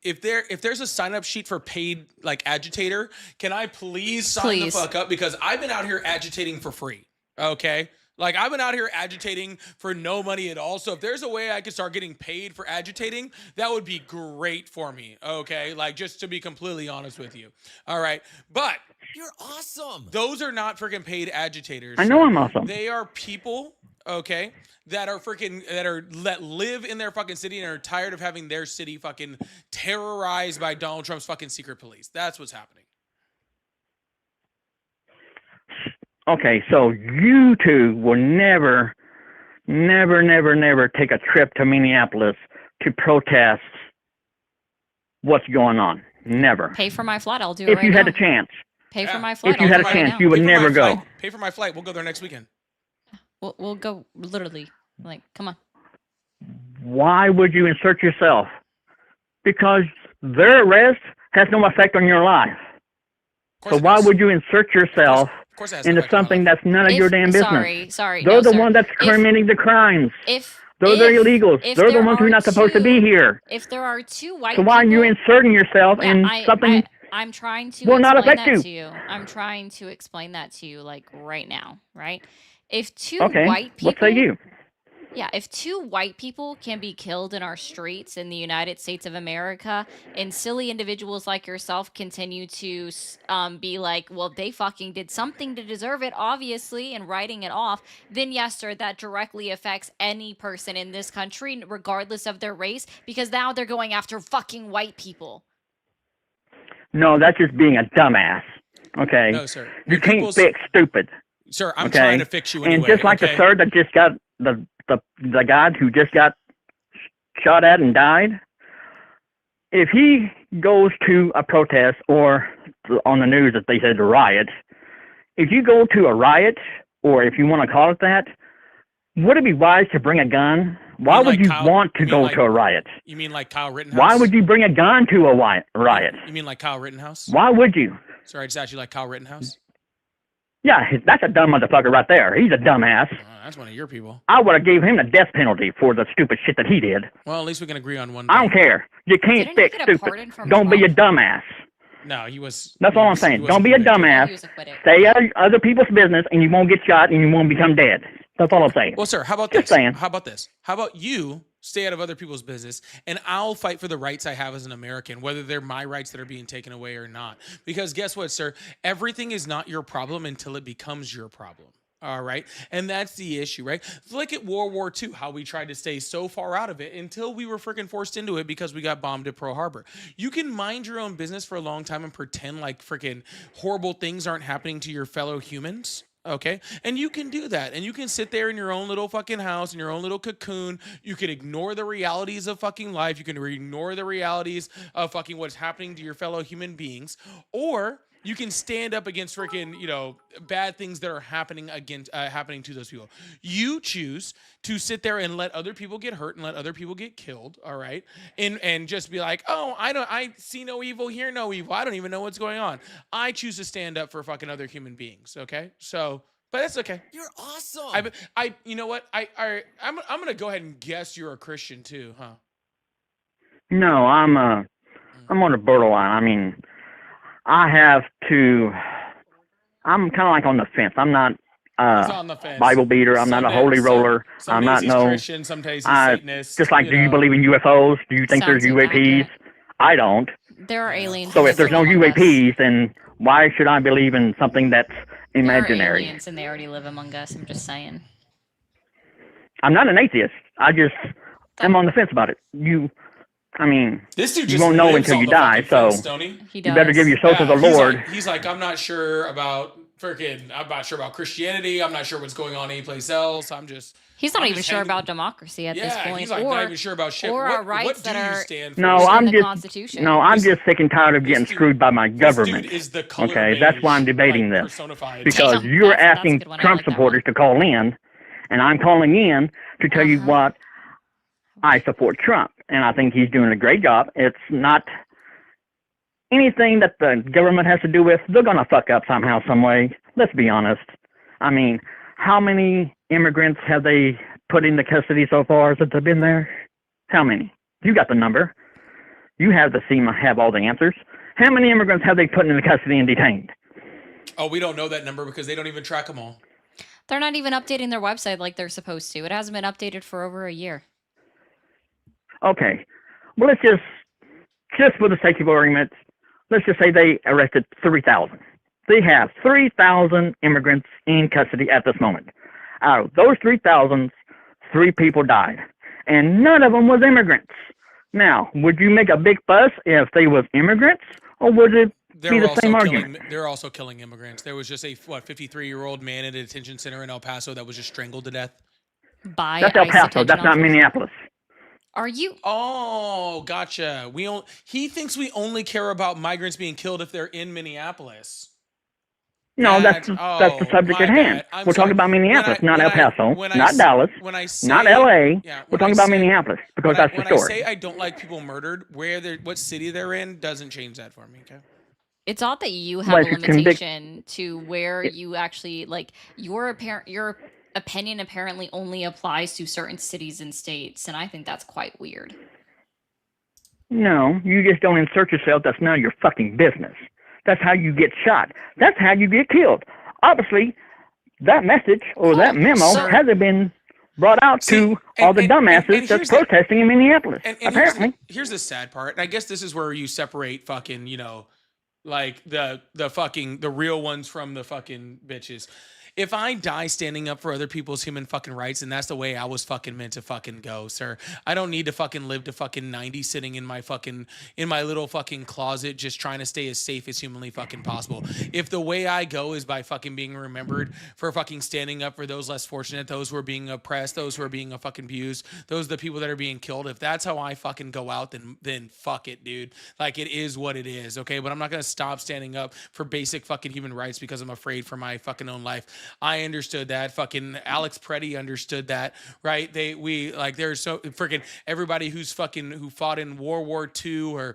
if there's a sign up sheet for paid like agitator, can I please sign the fuck up, because I've been out here agitating for free. Okay, like I've been out here agitating for no money at all. So if there's a way I could start getting paid for agitating, that would be great for me. Okay, like just to be completely honest with you. All right, but You're awesome. those are not freaking paid agitators. I know I'm awesome. They are people, okay, that live in their fucking city and are tired of having their city fucking terrorized by Donald Trump's fucking secret police. That's what's happening. Okay, so you two will never take a trip to Minneapolis to protest what's going on. Never. Pay for my flight. I'll do it If right you now. had a chance. Pay for my flight. If you I'll had a do it right chance, now. you would Pay for never my go. flight. Pay for my flight. We'll go there next weekend. We'll go literally. Like, come on. Why would you insert yourself? Because their arrest has no effect on your life. So why would you insert yourself course it has into something that's none of your damn business? Sorry. They're no, the sir. ones that's committing the crimes. If They're the illegals. if They're the there ones who are are not supposed to be here. If there are two white So why are you inserting yourself Yeah, in something I'm trying to will not explain affect that you? to you. I'm trying to explain that to you, like right now, right? If two Okay, white people, what say you? Yeah, if two white people can be killed in our streets in the United States of America, and silly individuals like yourself continue to be like, well, they fucking did something to deserve it, obviously, and writing it off, then yes, sir, that directly affects any person in this country, regardless of their race, because now they're going after fucking white people. No, that's just being a dumbass. Okay. No, sir. You When can't people's- fix stupid. Sir, I'm okay? trying to fix you anyway. And just like okay? the sir that just got the guy who just got shot at and died, if he goes to a protest or on the news that they said a riot, if you go to a riot, or if you want to call it that, would it be wise to bring a gun? Why would you want to go to a riot? You mean like Kyle Rittenhouse? Why would you bring a gun to a riot? You mean like Kyle Rittenhouse? Why would you? Sorry, I just asked you like Kyle Rittenhouse. Yeah, that's a dumb motherfucker right there. He's a dumbass. That's one of your people. I would have gave him the death penalty for the stupid shit that he did. Well, at least we can agree on one. I don't care. You can't Didn't he fix get a pardon stupid. from Don't be a dumbass. No, he was. That's all I'm saying. Don't be a dumbass. Stay out of other people's business, and you won't get shot, and you won't become dead. That's all I'm saying. Well, sir, how about Just this? saying. How about this? How about you stay out of other people's business, and I'll fight for the rights I have as an American, whether they're my rights that are being taken away or not. Because guess what, sir? Everything is not your problem until it becomes your problem. All right. And that's the issue, right? Look at World War II, how we tried to stay so far out of it until we were freaking forced into it because we got bombed at Pearl Harbor. You can mind your own business for a long time and pretend like freaking horrible things aren't happening to your fellow humans. Okay. And you can do that. And you can sit there in your own little fucking house, in your own little cocoon. You can ignore the realities of fucking life. You can ignore the realities of fucking what's happening to your fellow human beings. Or you can stand up against freaking, bad things that are happening to those people. You choose to sit there and let other people get hurt and let other people get killed. All right. And just be like, oh, I see no evil, hear no evil. I don't even know what's going on. I choose to stand up for fucking other human beings. Okay. So, but that's okay. You're awesome. You know what? I'm gonna go ahead and guess you're a Christian too, huh? No, I'm on the borderline. I mean, I have to. I'm kind of like on the fence. I'm not He's on the fence. Bible beater. I'm not a holy roller. Some I'm days not he's no. Christian. Some days he's Satanist. Just like, you do you know. believe in UFOs? Do you think Sounds there's UAPs? inaccurate. I don't. There are aliens. So that if there's no live among us. UAPs, then why should I believe in something that's There are imaginary? aliens and they already live among us. I'm just saying. I'm not an atheist. I just am on the fence about it. This dude you just won't know lives until on you the die. fucking So fence, don't he? He you better does. give your soul to the he's Lord. He's like, I'm not sure about I'm not sure about Christianity. I'm not sure what's going on anyplace else. He's not I'm even just sure hanging- about democracy at this Yeah, point, he's like or not even sure about shit. or What- our rights what do that you are stand for? No, in I'm the just Constitution. no, I'm just sick and tired of getting screwed by my government. dude is the color Okay, that's why I'm beige, debating like, this personified. because Damn, you're that's a asking good one. I Trump like that supporters to call in, and I'm calling in to tell you what I support Trump, and I think he's doing a great job. It's not anything that the government has to do with. They're gonna fuck up somehow, some way. Let's be honest. I mean, how many immigrants have they put into custody so far since they've been there? How many? You got the number. You have have all the answers. How many immigrants have they put into custody and detained? Oh, we don't know that number because they don't even track them all. They're not even updating their website like they're supposed to. It hasn't been updated for over a year. Okay. Well, let's just for the sake of argument, let's just say they arrested 3,000. They have 3,000 immigrants in custody at this moment. Out of those 3,000, 3 people died, and none of them was immigrants. Now, would you make a big fuss if they was immigrants, or would it be the same argument? They're also killing immigrants. There was just a 53-year-old man at a detention center in El Paso that was just strangled to death. By That's El ICE Paso. detention That's not officers. Minneapolis. Are you? Oh, gotcha. He thinks we only care about migrants being killed if they're in Minneapolis. No, that's the subject at hand. We're talking about Minneapolis, not El Paso, not Dallas, not L.A. We're talking about Minneapolis because that's the When I story. say I don't like people murdered, what city they're in doesn't change that for me. Okay. It's odd that you have Well, a if you convict- limitation to where you actually like your opinion apparently only applies to certain cities and states, and I think that's quite weird. No, you just don't insert yourself. That's none of your fucking business. That's how you get shot. That's how you get killed. Obviously, that message or that memo hasn't been brought out to all the dumbasses that's protesting in Minneapolis. And apparently. here's the sad part. And I guess this is where you separate fucking, like the real ones from the fucking bitches. If I die standing up for other people's human fucking rights, and that's the way I was fucking meant to fucking go, sir. I don't need to fucking live to fucking 90 sitting in my little fucking closet just trying to stay as safe as humanly fucking possible. If the way I go is by fucking being remembered for fucking standing up for those less fortunate, those who are being oppressed, those who are being fucking abused, those are the people that are being killed. If that's how I fucking go out, then fuck it, dude. Like, it is what it is, okay? But I'm not gonna stop standing up for basic fucking human rights because I'm afraid for my fucking own life. I understood that. Fucking Alex Preddy understood that, right? There's so freaking everybody who fought in World War II or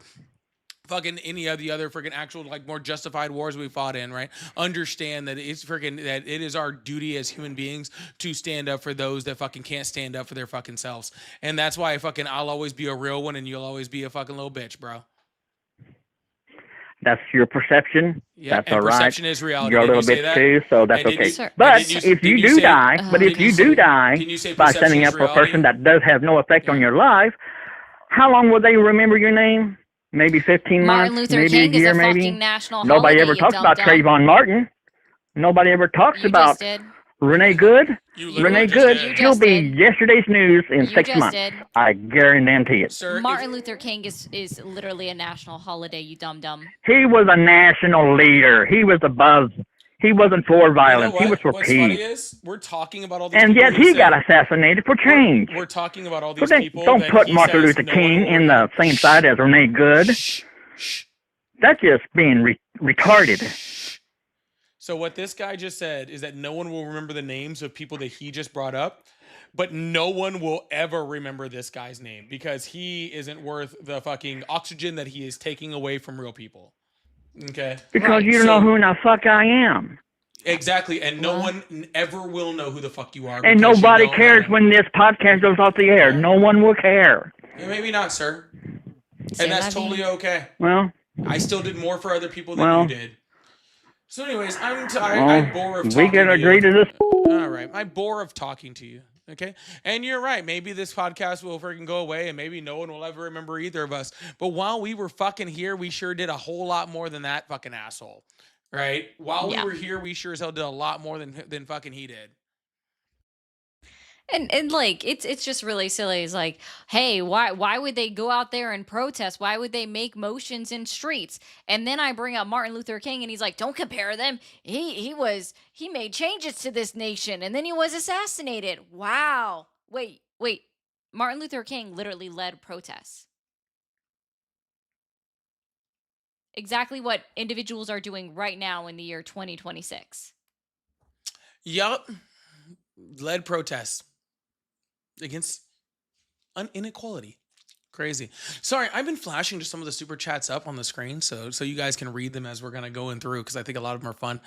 fucking any of the other freaking actual like more justified wars we fought in, right? Understand that it's freaking that it is our duty as human beings to stand up for those that fucking can't stand up for their fucking selves. And that's why I'll always be a real one and you'll always be a fucking little bitch, bro. That's your perception. Yeah, that's and all right. perception is reality. You're a Didn't little you say bit that? too, so that's And didn't okay. you- But and didn't if didn't you do say- die, didn't you say by perception standing is up for a reality? person that does have no effect on your life, how long will they remember your name? Maybe 15 Martin months, Luther maybe King a year, is a maybe. fucking national Nobody holiday, ever you talks about dum-dum. Trayvon Martin. Nobody ever talks You about just did. Renee Good. literally Renee just Good, did. she'll be yesterday's news in You 6 just months. did. I guarantee it. Martin Luther King is literally a national holiday, you dum dum. He was a national leader. He was above. He wasn't for violence. He was for What's funny peace. is we're talking about all these And people yet who he said- got assassinated for change. We're talking about all So these then people. don't that put he Martin says Luther no King one in the same side as Renee Good. That's just being retarded. So what this guy just said is that no one will remember the names of people that he just brought up, but no one will ever remember this guy's name because he isn't worth the fucking oxygen that he is taking away from real people. Okay. Because you don't know who in the fuck I am. Exactly, and no Well, one ever will know who the fuck you are. And because you nobody know cares about it. when this podcast goes off the air. No one will care. Yeah, maybe not, sir. c'est And la that's totally vie. okay. Well, I still did more for other people than well, you did. So, anyways, I bore of we talking can to agree you. to this. All right, I bore of talking to you. Okay, and you're right. Maybe this podcast will freaking go away, and maybe no one will ever remember either of us. But while we were fucking here, we sure did a whole lot more than that fucking asshole. Right? While we Yeah. were here, we sure as hell did a lot more than fucking he did. And like it's just really silly. It's like, hey, why would they go out there and protest? Why would they make motions in streets? And then I bring up Martin Luther King, and he's like, don't compare them. He made changes to this nation, and then he was assassinated. Wow. Wait. Martin Luther King literally led protests. Exactly what individuals are doing right now in the year 2026. Yup. Led protests against inequality. Crazy. Sorry, I've been flashing just some of the super chats up on the screen so you guys can read them as we're gonna go in through because I think a lot of them are fun.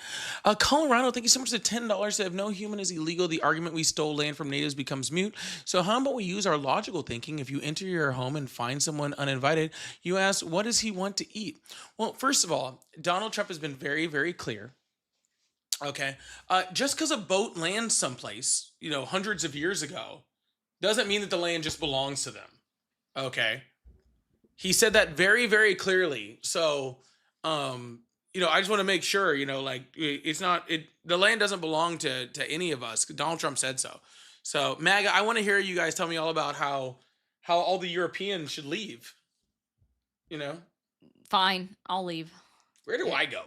Colorado, thank you so much for the $10. If no human is illegal, the argument we stole land from natives becomes mute. So how about we use our logical thinking? If you enter your home and find someone uninvited, you ask, what does he want to eat? Well, first of all, Donald Trump has been very, very clear. Okay, just because a boat lands someplace, hundreds of years ago, doesn't mean that the land just belongs to them. Okay. He said that very, very clearly. So, I just want to make sure, it's not, the land doesn't belong to any of us. Donald Trump said so. So, MAGA, I want to hear you guys tell me all about how all the Europeans should leave. Fine, I'll leave. Where do I go?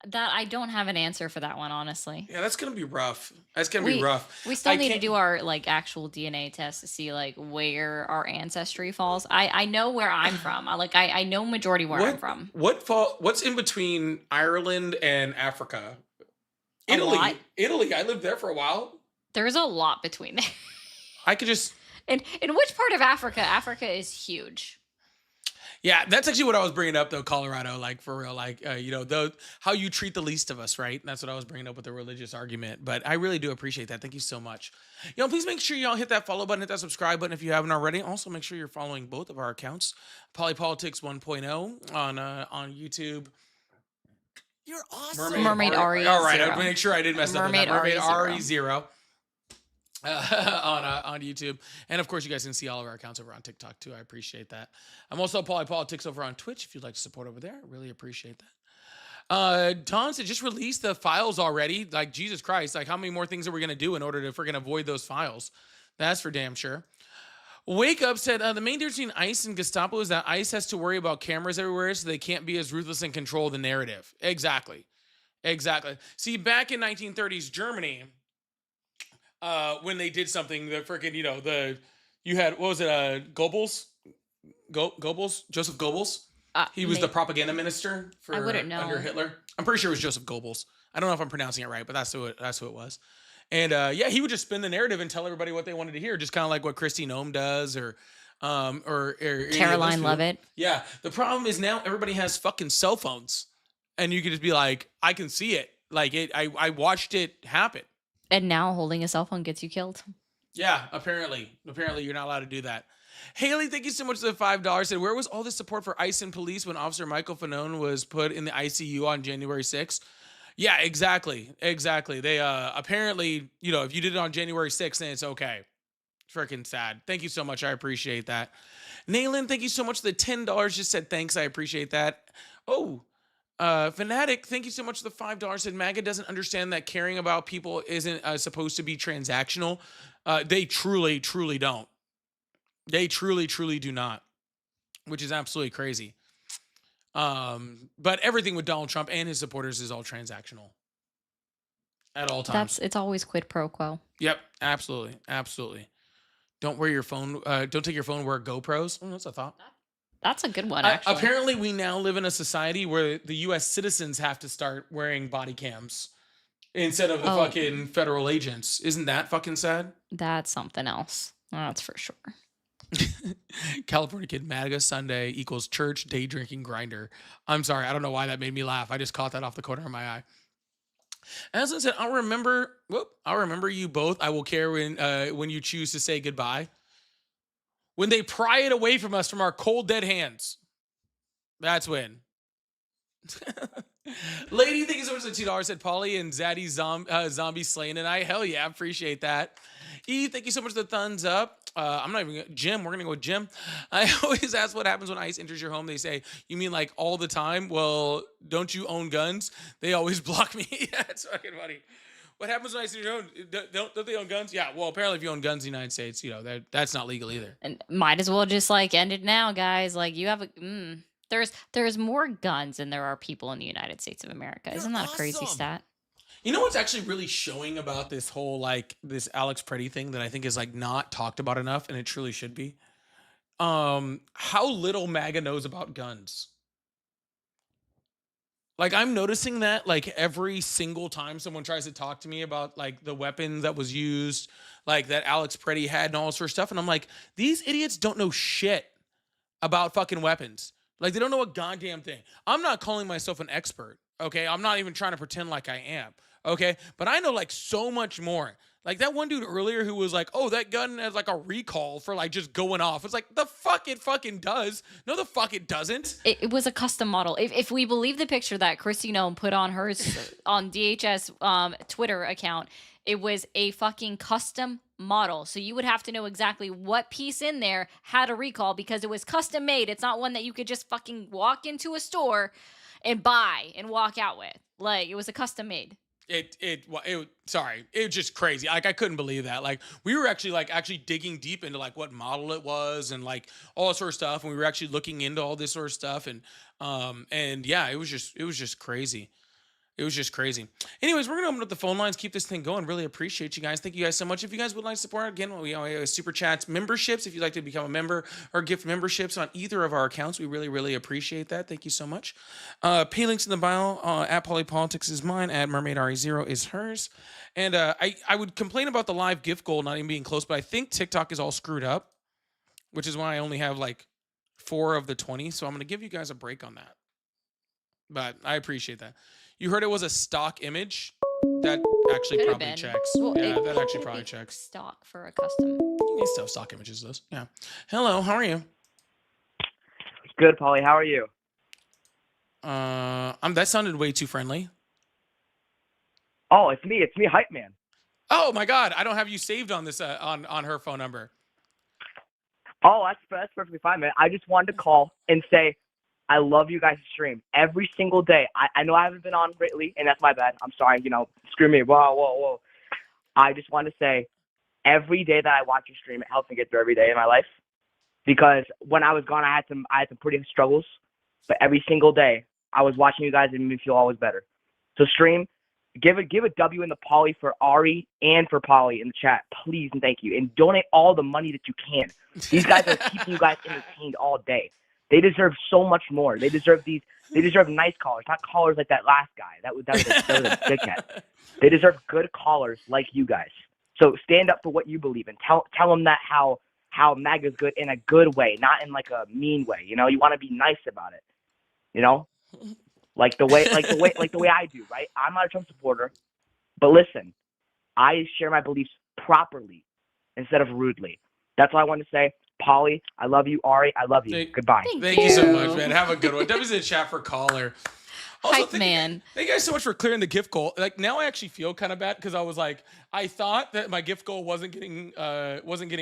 That I don't have an answer for that one, honestly. Yeah, that's gonna be rough. That's gonna be rough. We still need to do our actual DNA test to see where our ancestry falls. I know where I'm from. I know majority where I'm from. What's in between Ireland and Africa? Italy. lot. Italy. I lived there for a while. There's a lot between there. I could just. In which part of Africa? Africa is huge. Yeah, that's actually what I was bringing up, though, Colorado, for real, how you treat the least of us, right? That's what I was bringing up with the religious argument, but I really do appreciate that. Thank you so much. Please make sure y'all hit that follow button, hit that subscribe button if you haven't already. Also, make sure you're following both of our accounts, Polypolitics 1.0 on YouTube. You're awesome. Mermaid Ari. All right, Zero. I'll make sure I didn't mess up. Mermaid Mermaid Ari Ari Zero. On YouTube, and of course you guys can see all of our accounts over on TikTok too. I appreciate that. I'm also Polypolitics over on Twitch if you'd like to support over there. I really appreciate that. Don said just release the files already. Jesus Christ, how many more things are we gonna do in order to freaking avoid those files? That's for damn sure. Wake Up said the main difference between ICE and Gestapo is that ICE has to worry about cameras everywhere, so they can't be as ruthless and control the narrative. Exactly. See, back in 1930s Germany. When they did something, the freaking, you had, what was it, Goebbels? Goebbels? Joseph Goebbels? He was the propaganda minister for I wouldn't know. under Hitler. I'm pretty sure it was Joseph Goebbels. I don't know if I'm pronouncing it right, but that's who it was. And he would just spin the narrative and tell everybody what they wanted to hear, just kind of like what Kristi Noem does or Caroline Levitt. Yeah. The problem is now everybody has fucking cell phones, and you can just be like, I can see it. I watched it happen. And now holding a cell phone gets you killed. Yeah, apparently you're not allowed to do that. Haley, thank you so much for the $5. Said, where was all this support for ICE and police when Officer Michael Fanone was put in the ICU on January 6th? Yeah, exactly. They apparently, if you did it on January 6th, then it's okay. Freaking sad. Thank you so much. I appreciate that. Naylin, thank you so much for the $10. Just said thanks. I appreciate that. Oh, Fanatic, thank you so much for the $5. Said MAGA doesn't understand that caring about people isn't supposed to be transactional. They truly, truly don't. They truly, truly do not, which is absolutely crazy. But everything with Donald Trump and his supporters is all transactional at all times. It's always quid pro quo. Yep, absolutely. Don't wear your phone. Don't take your phone. Wear GoPros. Oh, that's a thought. That's a good one, actually. Apparently, we now live in a society where the U.S. citizens have to start wearing body cams instead of the fucking federal agents. Isn't that fucking sad? That's something else. That's for sure. California Kid, MAGA Sunday equals church day drinking grinder. I'm sorry. I don't know why that made me laugh. I just caught that off the corner of my eye. As I said, I'll remember. I'll remember you both. I will care when you choose to say goodbye. When they pry it away from us from our cold dead hands. That's when. Lady, thank you so much for the $2. Said Polly and Zaddy zombie slaying tonight. Hell yeah, appreciate that. E, thank you so much for the thumbs up. I'm not even Jim. We're gonna go with Jim. I always ask what happens when ICE enters your home. They say, "You mean like all the time?" Well, don't you own guns? They always block me. Yeah, it's fucking funny. What happens when ICE enters your home? Don't they own guns? Yeah. Well, apparently, if you own guns in the United States, that's not legal either. And might as well just like end it now, guys. Like you have a. There's more guns than there are people in the United States of America. Isn't that a crazy stat? You know what's actually really showing about this whole like this Alex Preddy thing that I think is like not talked about enough, and it truly should be. How little MAGA knows about guns. Like I'm noticing that like every single time someone tries to talk to me about like the weapon that was used, like that Alex Preddy had and all this sort of stuff, and I'm like, these idiots don't know shit about fucking weapons. Like they don't know a goddamn thing. I'm not calling myself an expert, okay? I'm not even trying to pretend like I am, okay? But I know like so much more. Like that one dude earlier who was like, "Oh, that gun has like a recall for like just going off." It's like the fuck it fucking does. No, the fuck it doesn't. It was a custom model. If we believe the picture that Chrissy Nome put on hers on DHS Twitter account, it was a fucking custom model. So you would have to know exactly what piece in there had a recall because it was custom made. It's not one that you could just fucking walk into a store and buy and walk out with. Like it was a custom made. It was just crazy. Like I couldn't believe that. Like we were actually digging deep into like what model it was and like all that sort of stuff. And we were actually looking into all this sort of stuff. And yeah, it was just crazy. It was just crazy. Anyways, we're going to open up the phone lines, keep this thing going. Really appreciate you guys. Thank you guys so much. If you guys would like to support, again, we have super chats, memberships. If you'd like to become a member or gift memberships on either of our accounts, we really, really appreciate that. Thank you so much. Pay links in the bio. At Polypolitics is mine. At MermaidRE0 is hers. And I would complain about the live gift goal not even being close, but I think TikTok is all screwed up, which is why I only have like 4 of the 20. So I'm going to give you guys a break on that. But I appreciate that. You heard it was a stock image? That actually Could have probably been. checks. Well, Yeah, it that actually could probably be checks. Stock for a custom. You can still have stock images, those. Yeah. Hello, how are you? Good, Polly. How are you? That sounded way too friendly. Oh, it's me. It's me, Hype Man. Oh my God, I don't have you saved on this on her phone number. Oh, that's perfectly fine, man. I just wanted to call and say I love you guys' stream every single day. I know I haven't been on lately, and that's my bad. I'm sorry. Screw me. Whoa. I just want to say every day that I watch your stream, it helps me get through every day in my life. Because when I was gone, I had some pretty struggles. But every single day, I was watching you guys and it made me feel always better. So stream, give a W in the Polly for Ari and for Polly in the chat, please and thank you. And donate all the money that you can. These guys are keeping you guys entertained all day. They deserve so much more. They deserve nice callers, not callers like that last guy. That was a dickhead. They deserve good callers like you guys. So stand up for what you believe in. Tell them that how MAGA's good in a good way, not in like a mean way. You want to be nice about it. Like the way I do, right? I'm not a Trump supporter, but listen, I share my beliefs properly instead of rudely. That's all I want to say. Polly, I love you. Ari, I love you. Goodbye. Thank you so much, man. Have a good one. W's in the chat for caller. Also, Hype man. Thank you guys so much for clearing the gift goal. Like now I actually feel kind of bad because I was like, I thought that my gift goal wasn't getting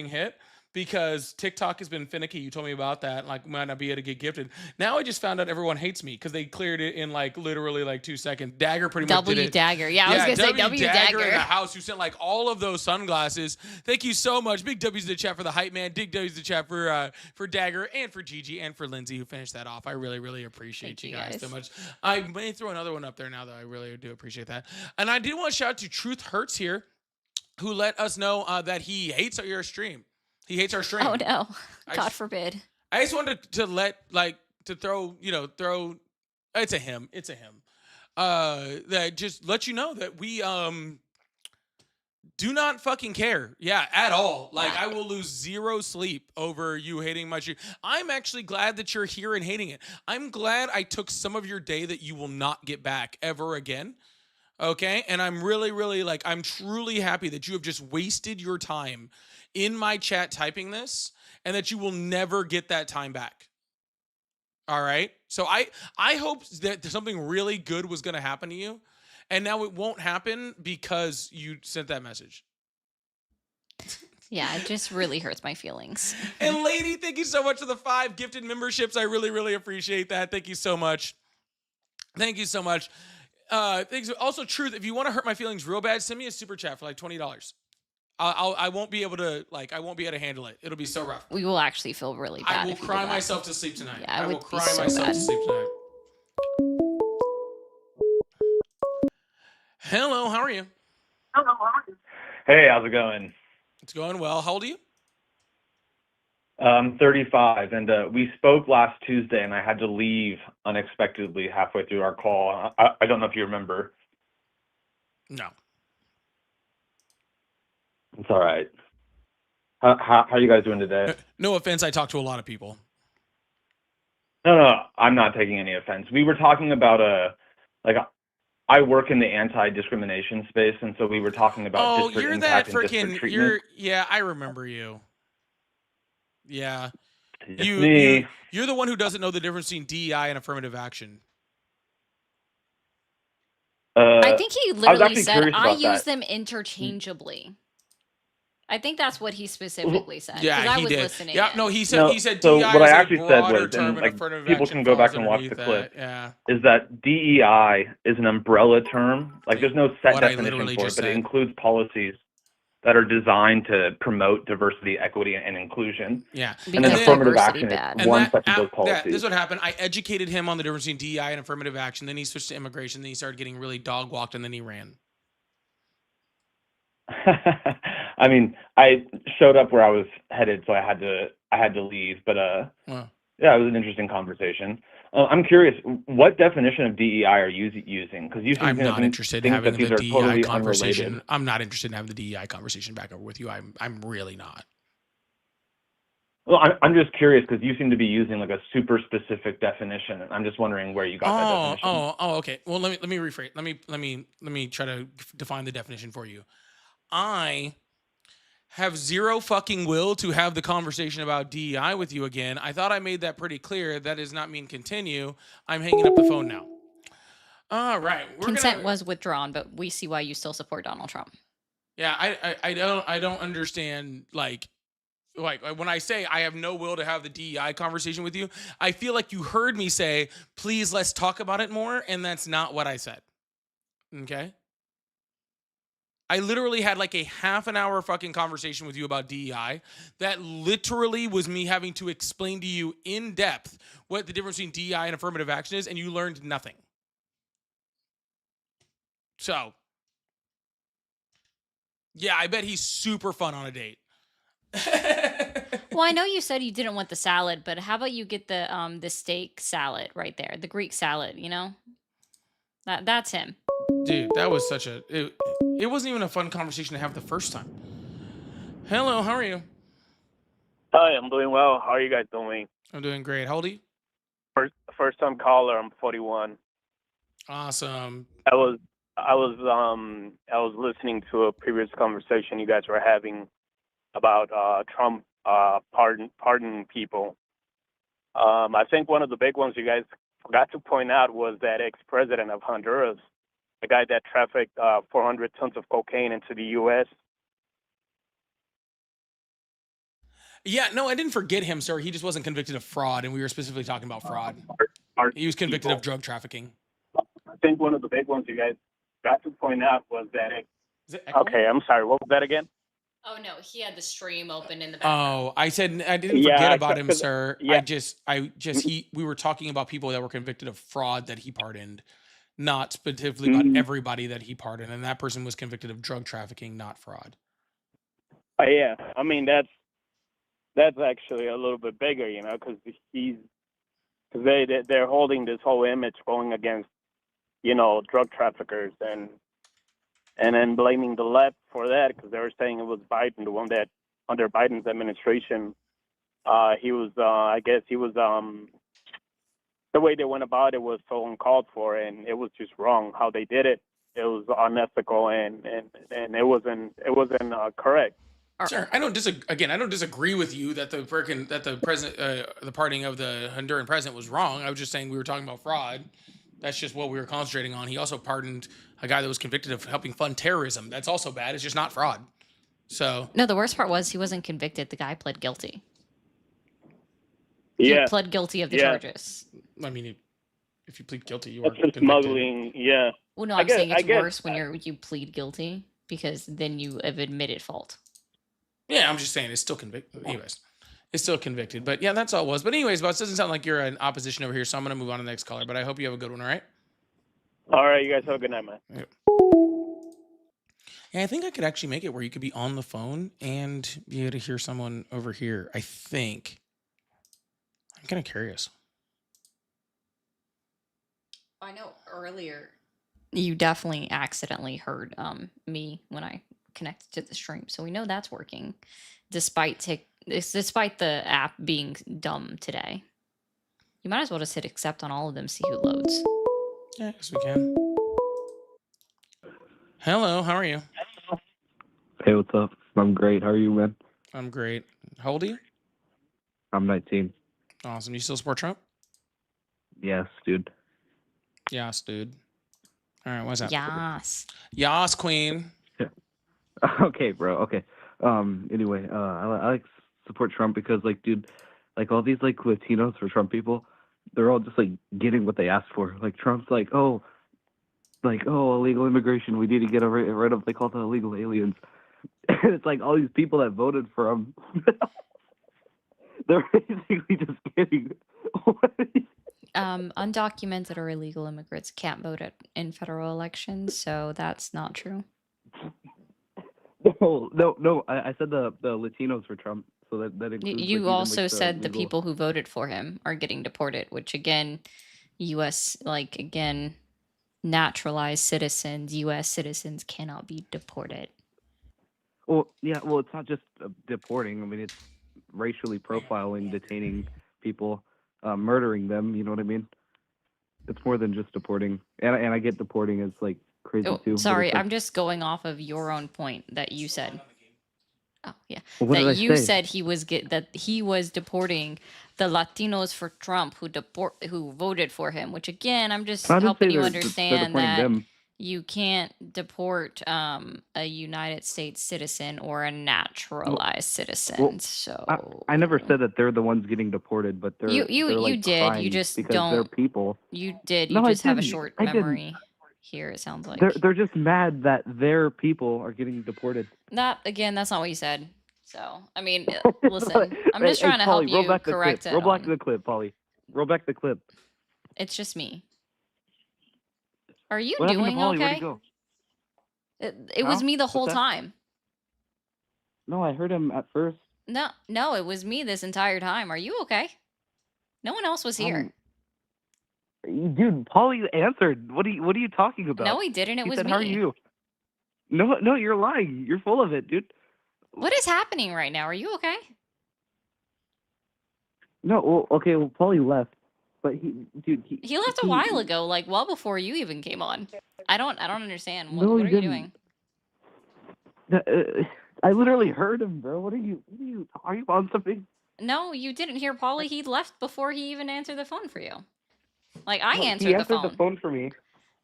hit because TikTok has been finicky. You told me about that. Like might not be able to get gifted. Now I just found out everyone hates me because they cleared it in like literally like 2 seconds. Dagger pretty much did it. Dagger. Yeah, I was gonna say W Dagger in the house who sent like all of those sunglasses. Thank you so much. Big W's in the chat for the Hype Man. Big W's in the chat for Dagger and for Gigi and for Lindsay who finished that off. I really, really appreciate you guys so much. I may throw another one up there now though. I really do appreciate that. And I do want to shout out to Truth Hurts here, who let us know that he hates your stream. He hates our stream. Oh no! God forbid. I just wanted to throw. It's a him. That just let you know that we do not fucking care. Yeah, at all. Like I will lose zero sleep over you hating my stream. I'm actually glad that you're here and hating it. I'm glad I took some of your day that you will not get back ever again. Okay. And I'm really, really like, I'm truly happy that you have just wasted your time in my chat typing this and that you will never get that time back. All right. So I hope that something really good was going to happen to you. And now it won't happen because you sent that message. Yeah, it just really hurts my feelings. And Lady, thank you so much for the 5 gifted memberships. I really, really appreciate that. Thank you so much. Thank you so much. Thanks. Also, Truth, if you want to hurt my feelings real bad, send me a super chat for like $20. I won't be able to handle it. It'll be so rough. We will actually feel really bad. I will if you cry do that. myself to sleep tonight. Yeah, I will would be cry so myself bad. to sleep tonight. Hello, how are you? Hey, how's it going? It's going well. How old are you? I'm 35, and we spoke last Tuesday, and I had to leave unexpectedly halfway through our call. I don't know if you remember. No. It's all right. How are you guys doing today? No offense, I talk to a lot of people. No, I'm not taking any offense. We were talking about I work in the anti-discrimination space, and so we were talking about Oh, disparate you're that impact and disparate freaking. treatment. Yeah, I remember you. Yeah, It's me. you're the one who doesn't know the difference between DEI and affirmative action. I think he I was literally actually said, curious I about use that. them interchangeably. I think that's what he specifically said. 'cause Yeah, I he was did. listening Yeah, in. no, he said No, he said so DEI what is I a actually said broader was, term and and like affirmative people action can go falls back and watch the underneath clip, that. Yeah. is that DEI is an umbrella term. Like there's no set What I definition literally for it, just but it said. includes policies that are designed to promote diversity, equity, and inclusion. Yeah. And then affirmative action is one such of those This policies. is what happened. I educated him on the difference between DEI and affirmative action. Then he switched to immigration. Then he started getting really dog walked, and then he ran. I mean, I showed up where I was headed, so I had to leave. But Wow. yeah, it was an interesting conversation. I'm curious, what definition of DEI are you using? Because you seem I'm to not interested in think having that these the are DEI totally conversation. unrelated. I'm not interested in having the DEI conversation back over with you. I'm really not. Well, I'm just curious because you seem to be using like a super specific definition. I'm just wondering where you got that definition. Okay. Well, let me rephrase. Let me try to define the definition for you. I have zero fucking will to have the conversation about DEI with you again. I thought I made that pretty clear. That does not mean continue. I'm hanging up the phone now. All right. Consent was withdrawn, but we see why you still support Donald Trump. Yeah, I don't understand like when I say I have no will to have the DEI conversation with you, I feel like you heard me say, please let's talk about it more, and that's not what I said. Okay? I literally had like a half an hour fucking conversation with you about DEI. That literally was me having to explain to you in depth what the difference between DEI and affirmative action is, and you learned nothing. So, yeah, I bet he's super fun on a date. Well, I know you said you didn't want the salad, but how about you get the steak salad right there, the Greek salad? You know, that's him. Dude, that was such a. It wasn't even a fun conversation to have the first time. Hello, how are you? Hi, I'm doing well. How are you guys doing? I'm doing great. How old are you? First time caller. I'm 41. Awesome. I was listening to a previous conversation you guys were having about Trump pardoning people. I think one of the big ones you guys forgot to point out was that ex-president of Honduras, the guy that trafficked 400 tons of cocaine into the U.S. Yeah, no, I didn't forget him, sir. He just wasn't convicted of fraud, and we were specifically talking about fraud. He was convicted of drug trafficking. I think one of the big ones you guys got to point out was that. Okay, I'm sorry. What was that again? Oh no, he had the stream open in the background. Oh, I said I didn't forget about him, sir. Yeah. We were talking about people that were convicted of fraud that he pardoned, not specifically about everybody that he pardoned, and that person was convicted of drug trafficking, not fraud. Yeah, I mean that's actually a little bit bigger, you know, because they're holding this whole image going against, you know, drug traffickers and then blaming the left for that because they were saying it was Biden, the one that under Biden's administration, he was the way they went about it was so uncalled for, and it was just wrong how they did it. unethical and it wasn't correct. Sure, I don't disagree. Again, I don't disagree with you that the the pardoning of the Honduran president was wrong. I was just saying we were talking about fraud. That's just what we were concentrating on. He also pardoned a guy that was convicted of helping fund terrorism. That's also bad. It's just not fraud. So No, the worst part was he wasn't convicted. The guy pled guilty. He Yeah. pled guilty of the Yeah. charges. I mean, if you plead guilty, you are That's the convicted. smuggling. Yeah. Well, no, I I'm guess- saying I it's guess- worse when you plead guilty because then you have admitted fault. Yeah, I'm just saying it's still convicted. Anyways, it's still convicted. But yeah, that's all it was. But anyways, boss, doesn't sound like you're in opposition over here, so I'm gonna move on to the next caller. But I hope you have a good one. All right. All right, you guys have a good night, man. Yeah, I think I could actually make it where you could be on the phone and be able to hear someone over here. I think. I'm kind of curious. I know earlier you definitely accidentally heard me when I connected to the stream, so we know that's working, despite the app being dumb today. You might as well just hit accept on all of them, see who loads. Yeah, I guess we can. Hello, how are you? Hey, what's up? I'm great. How are you, man? I'm great. How old are you? I'm 19. Awesome. You still support Trump? Yes, dude. Yes, dude. All right, what's up? Yes. Yas, queen. Okay, bro. Okay. Anyway, I like support Trump because, like, dude, like all these like Latinos for Trump people, they're all just like getting what they asked for. Like Trump's like, oh, illegal immigration. We need to get rid of. They call them illegal aliens. And it's like all these people that voted for him. They're basically just getting. Undocumented or illegal immigrants can't vote in federal elections, so that's not true. No. I said the Latinos for Trump, so that includes. like, You even, also like, said the legal- people who voted for him are getting deported, which again, naturalized citizens, U.S. citizens cannot be deported. Well, yeah. Well, it's not just deporting. I mean, it's racially profiling, detaining people, murdering them. You know what I mean? It's more than just deporting. And I get deporting as like crazy Oh, too. but sorry, it's like, I'm just going off of your own point that you said. Oh yeah, Well, what that did I you say? said that he was deporting the Latinos for Trump who voted for him. Which again, I'm just I didn't helping say you they're understand deporting that them. you can't deport a United States citizen or a naturalized citizen. Well, So I never said that they're the ones getting deported, but they're you they're, you like, did. You crying just because they're don't. people. You did. No, You I just have a didn't. short I didn't. memory. Here, it sounds like. They're just mad that their people are getting deported. That's not what you said. So, I mean, listen, I'm just Hey, trying to Polly, help roll you back the correct clip. it. Roll back the clip, Polly. Roll back the clip. It's just me. Are you What happened to doing Polly? Where'd okay? he go? It was Huh? me the What's whole that? time. No, I heard him at first. No, it was me this entire time. Are you okay? No one else was here. Dude, Polly answered. What are you talking about? No, he didn't. It He was said, me. "How are you?" No, you're lying. You're full of it, dude. What is happening right now? Are you okay? No, well, okay, well, Polly left, but He left a while ago, like well before you even came on. I don't understand. No, What he are you didn't. doing? I literally heard him, bro. Are you on something? No, you didn't hear Polly. He left before he even answered the phone for you. Like I No, answered he the answered phone. the phone for me.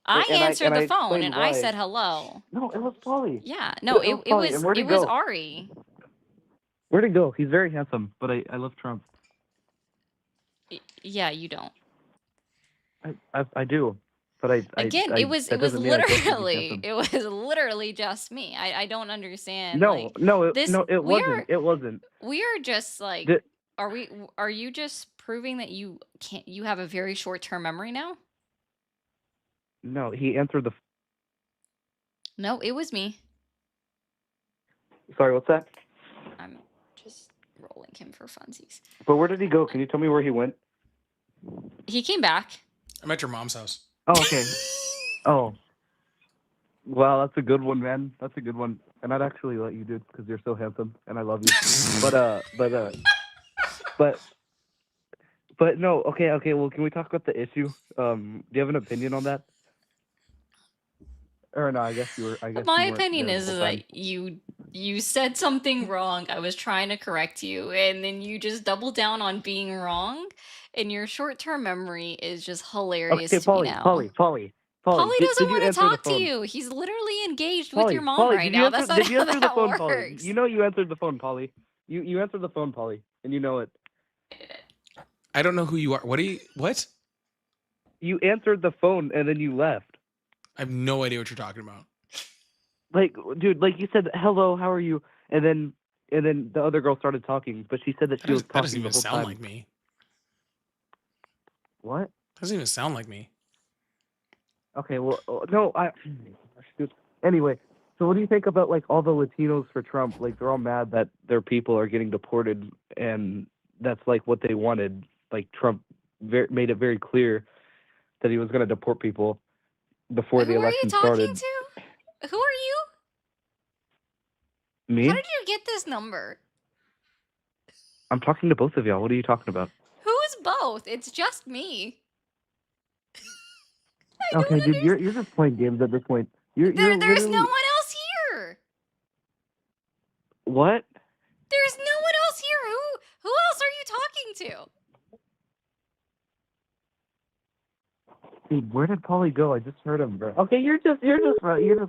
I and answered I the phone explained and I why. said hello. No, it was Polly. Yeah, no, It it was Polly. And where'd he was go? Ari. Where'd he go? He's very handsome, but I love Trump. Yeah, you don't. I do, but I Again, I, it was that doesn't mean I don't think he's handsome. it was literally just me. I don't understand. No, like, no, it we wasn't. It wasn't. we are just like The- are you just proving that you have a very short-term memory now? No, he answered the. No, it was me. Sorry, what's that? I'm just rolling him for funsies. But where did he go? Can you tell me where he went? He came back. I'm at your mom's house. Oh, okay. Oh. Wow, that's a good one, man. That's a good one. And I'd actually let you do it because you're so handsome and I love you. But no, okay. Well, can we talk about the issue? Do you have an opinion on that? Or no, I guess you were. I guess My you weren't opinion there the is whole time. that you said something wrong. I was trying to correct you, and then you just doubled down on being wrong. And your short-term memory is just hilarious Okay, to me Polly, now. Polly, Polly, Polly. Polly Did doesn't you want to answer the talk to phone? you. He's literally engaged with your Polly, mom Polly, right did you now. answer? That's not Did you how answer the that phone, Polly? works. You know you answered the phone, Polly. You answered the phone, Polly, and you know it. I don't know who you are. What do you? What? You answered the phone and then you left. I have no idea what you're talking about. Like, dude, like you said, hello, how are you? And then the other girl started talking, but she said that she was That doesn't talking the even whole sound time. like me. What? Doesn't even sound like me. Okay, well, no, anyway, so what do you think about like all the Latinos for Trump? Like they're all mad that their people are getting deported, and that's like what they wanted. Like Trump made it very clear that he was going to deport people before the Who are you election talking started. to? Who are you? Me? How did you get this number? I'm talking to both of y'all. What are you talking about? Who's both? It's just me. Okay, dude, you're just playing games at this point. You're There's no literally one else here. what? There's no one else here. Who else are you talking to? Dude, where did Paulie go? I just heard him, bro. Okay, you're just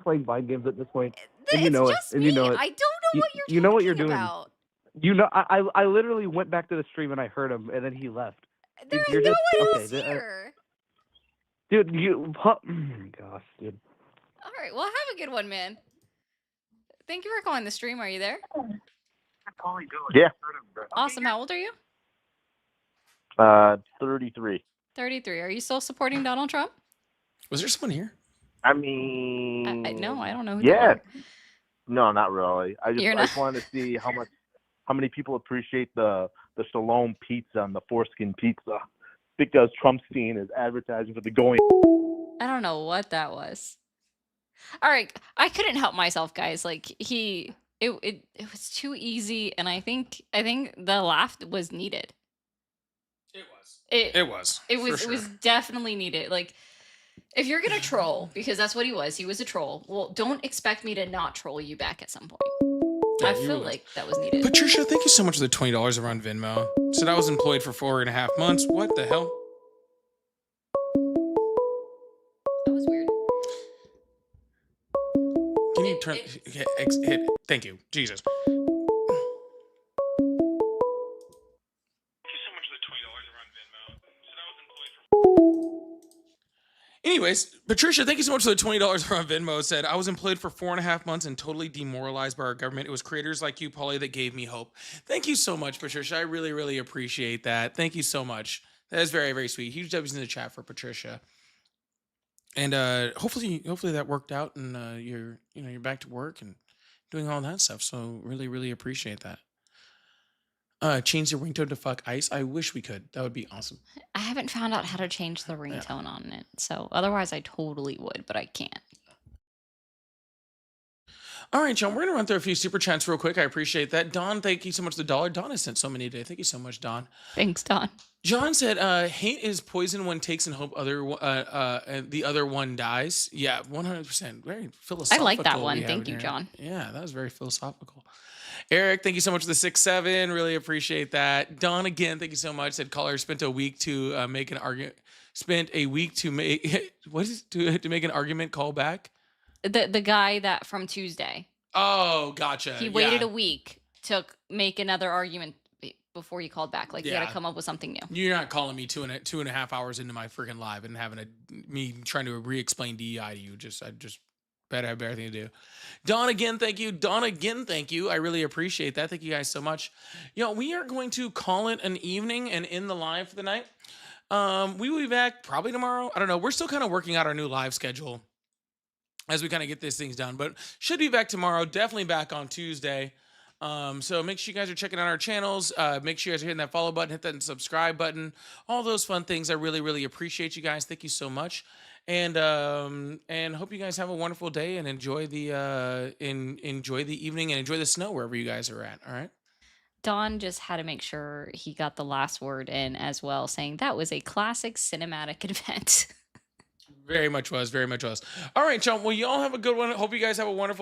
playing mind games at this point, and you It's know it. just And me. you know it. I don't know what you're You know what you're talking doing. about. You know, I literally went back to the stream and I heard him, and then he left. Dude, There's no one okay. else here. Dude, oh my gosh, dude. All right. Well, have a good one, man. Thank you for calling the stream. Are you there? Yeah. Awesome. How old are you? 33. 33. Are you still supporting Donald Trump? Was there someone here? I mean, No, I don't know who they yeah. are. No, not really. I You're just wanted to see how many people appreciate the Shalom pizza and the foreskin pizza because Trump's seen as advertising for the going. I don't know what that was. All right, I couldn't help myself, guys. Like it was too easy, and I think the laugh was needed. It was. It for was sure. it was definitely needed. Like if you're gonna troll, because that's what he was a troll. Well, don't expect me to not troll you back at some point. Yeah, I you feel was. like that was needed. Patricia, thank you so much for the $20 over on Venmo. Said I was employed for 4.5 months. What the hell? That was weird. Can you turn hit? Thank you, Jesus. Anyways, Patricia, thank you so much for the $20 on Venmo. Said, I was employed for 4.5 months and totally demoralized by our government. It was creators like you, Paulie, that gave me hope. Thank you so much, Patricia. I really, really appreciate that. Thank you so much. That is very, very sweet. Huge W's in the chat for Patricia. And hopefully that worked out and you're back to work and doing all that stuff. So really, really appreciate that. Change the ringtone to fuck ice. I wish we could. That would be awesome. I haven't found out how to change the ringtone on it, so otherwise I totally would, but I can't. All right, John, we're going to run through a few super chats real quick. I appreciate that. Don, thank you so much for the $1. Don has sent so many today. Thank you so much, Don. Thanks, Don. John said, hate is poison one takes and hope the other one dies. Yeah, 100%. Very philosophical. I like that one. we have Thank in you, here. John. Yeah, that was very philosophical. Eric, thank you so much for the 6-7. Really appreciate that. Don, again, thank you so much. Said caller spent a week to make an argument. Spent a week to make to make an argument call back. The guy that from Tuesday. Oh, gotcha. He waited yeah. a week to make another argument before he called back. Like he had Yeah. to come up with something new. You're not calling me 2.5 hours into my freaking live and having me trying to re-explain DEI to you. I just better have better thing to do. Don, again, thank you. Don, again, thank you. I really appreciate that. Thank you guys so much. We are going to call it an evening and end the live for the night. We will be back probably tomorrow. I don't know. We're still kind of working out our new live schedule as we kind of get these things done, but should be back tomorrow. Definitely back on Tuesday. So make sure you guys are checking out our channels. Make sure you guys are hitting that follow button, hit that subscribe button, all those fun things. I really, really appreciate you guys. Thank you so much. And hope you guys have a wonderful day and enjoy the enjoy the evening and enjoy the snow wherever you guys are at. All right. Don just had to make sure he got the last word in as well, saying that was a classic cinematic event. Very much was. Very much was. All right, Sean. Well, you all have a good one. Hope you guys have a wonderful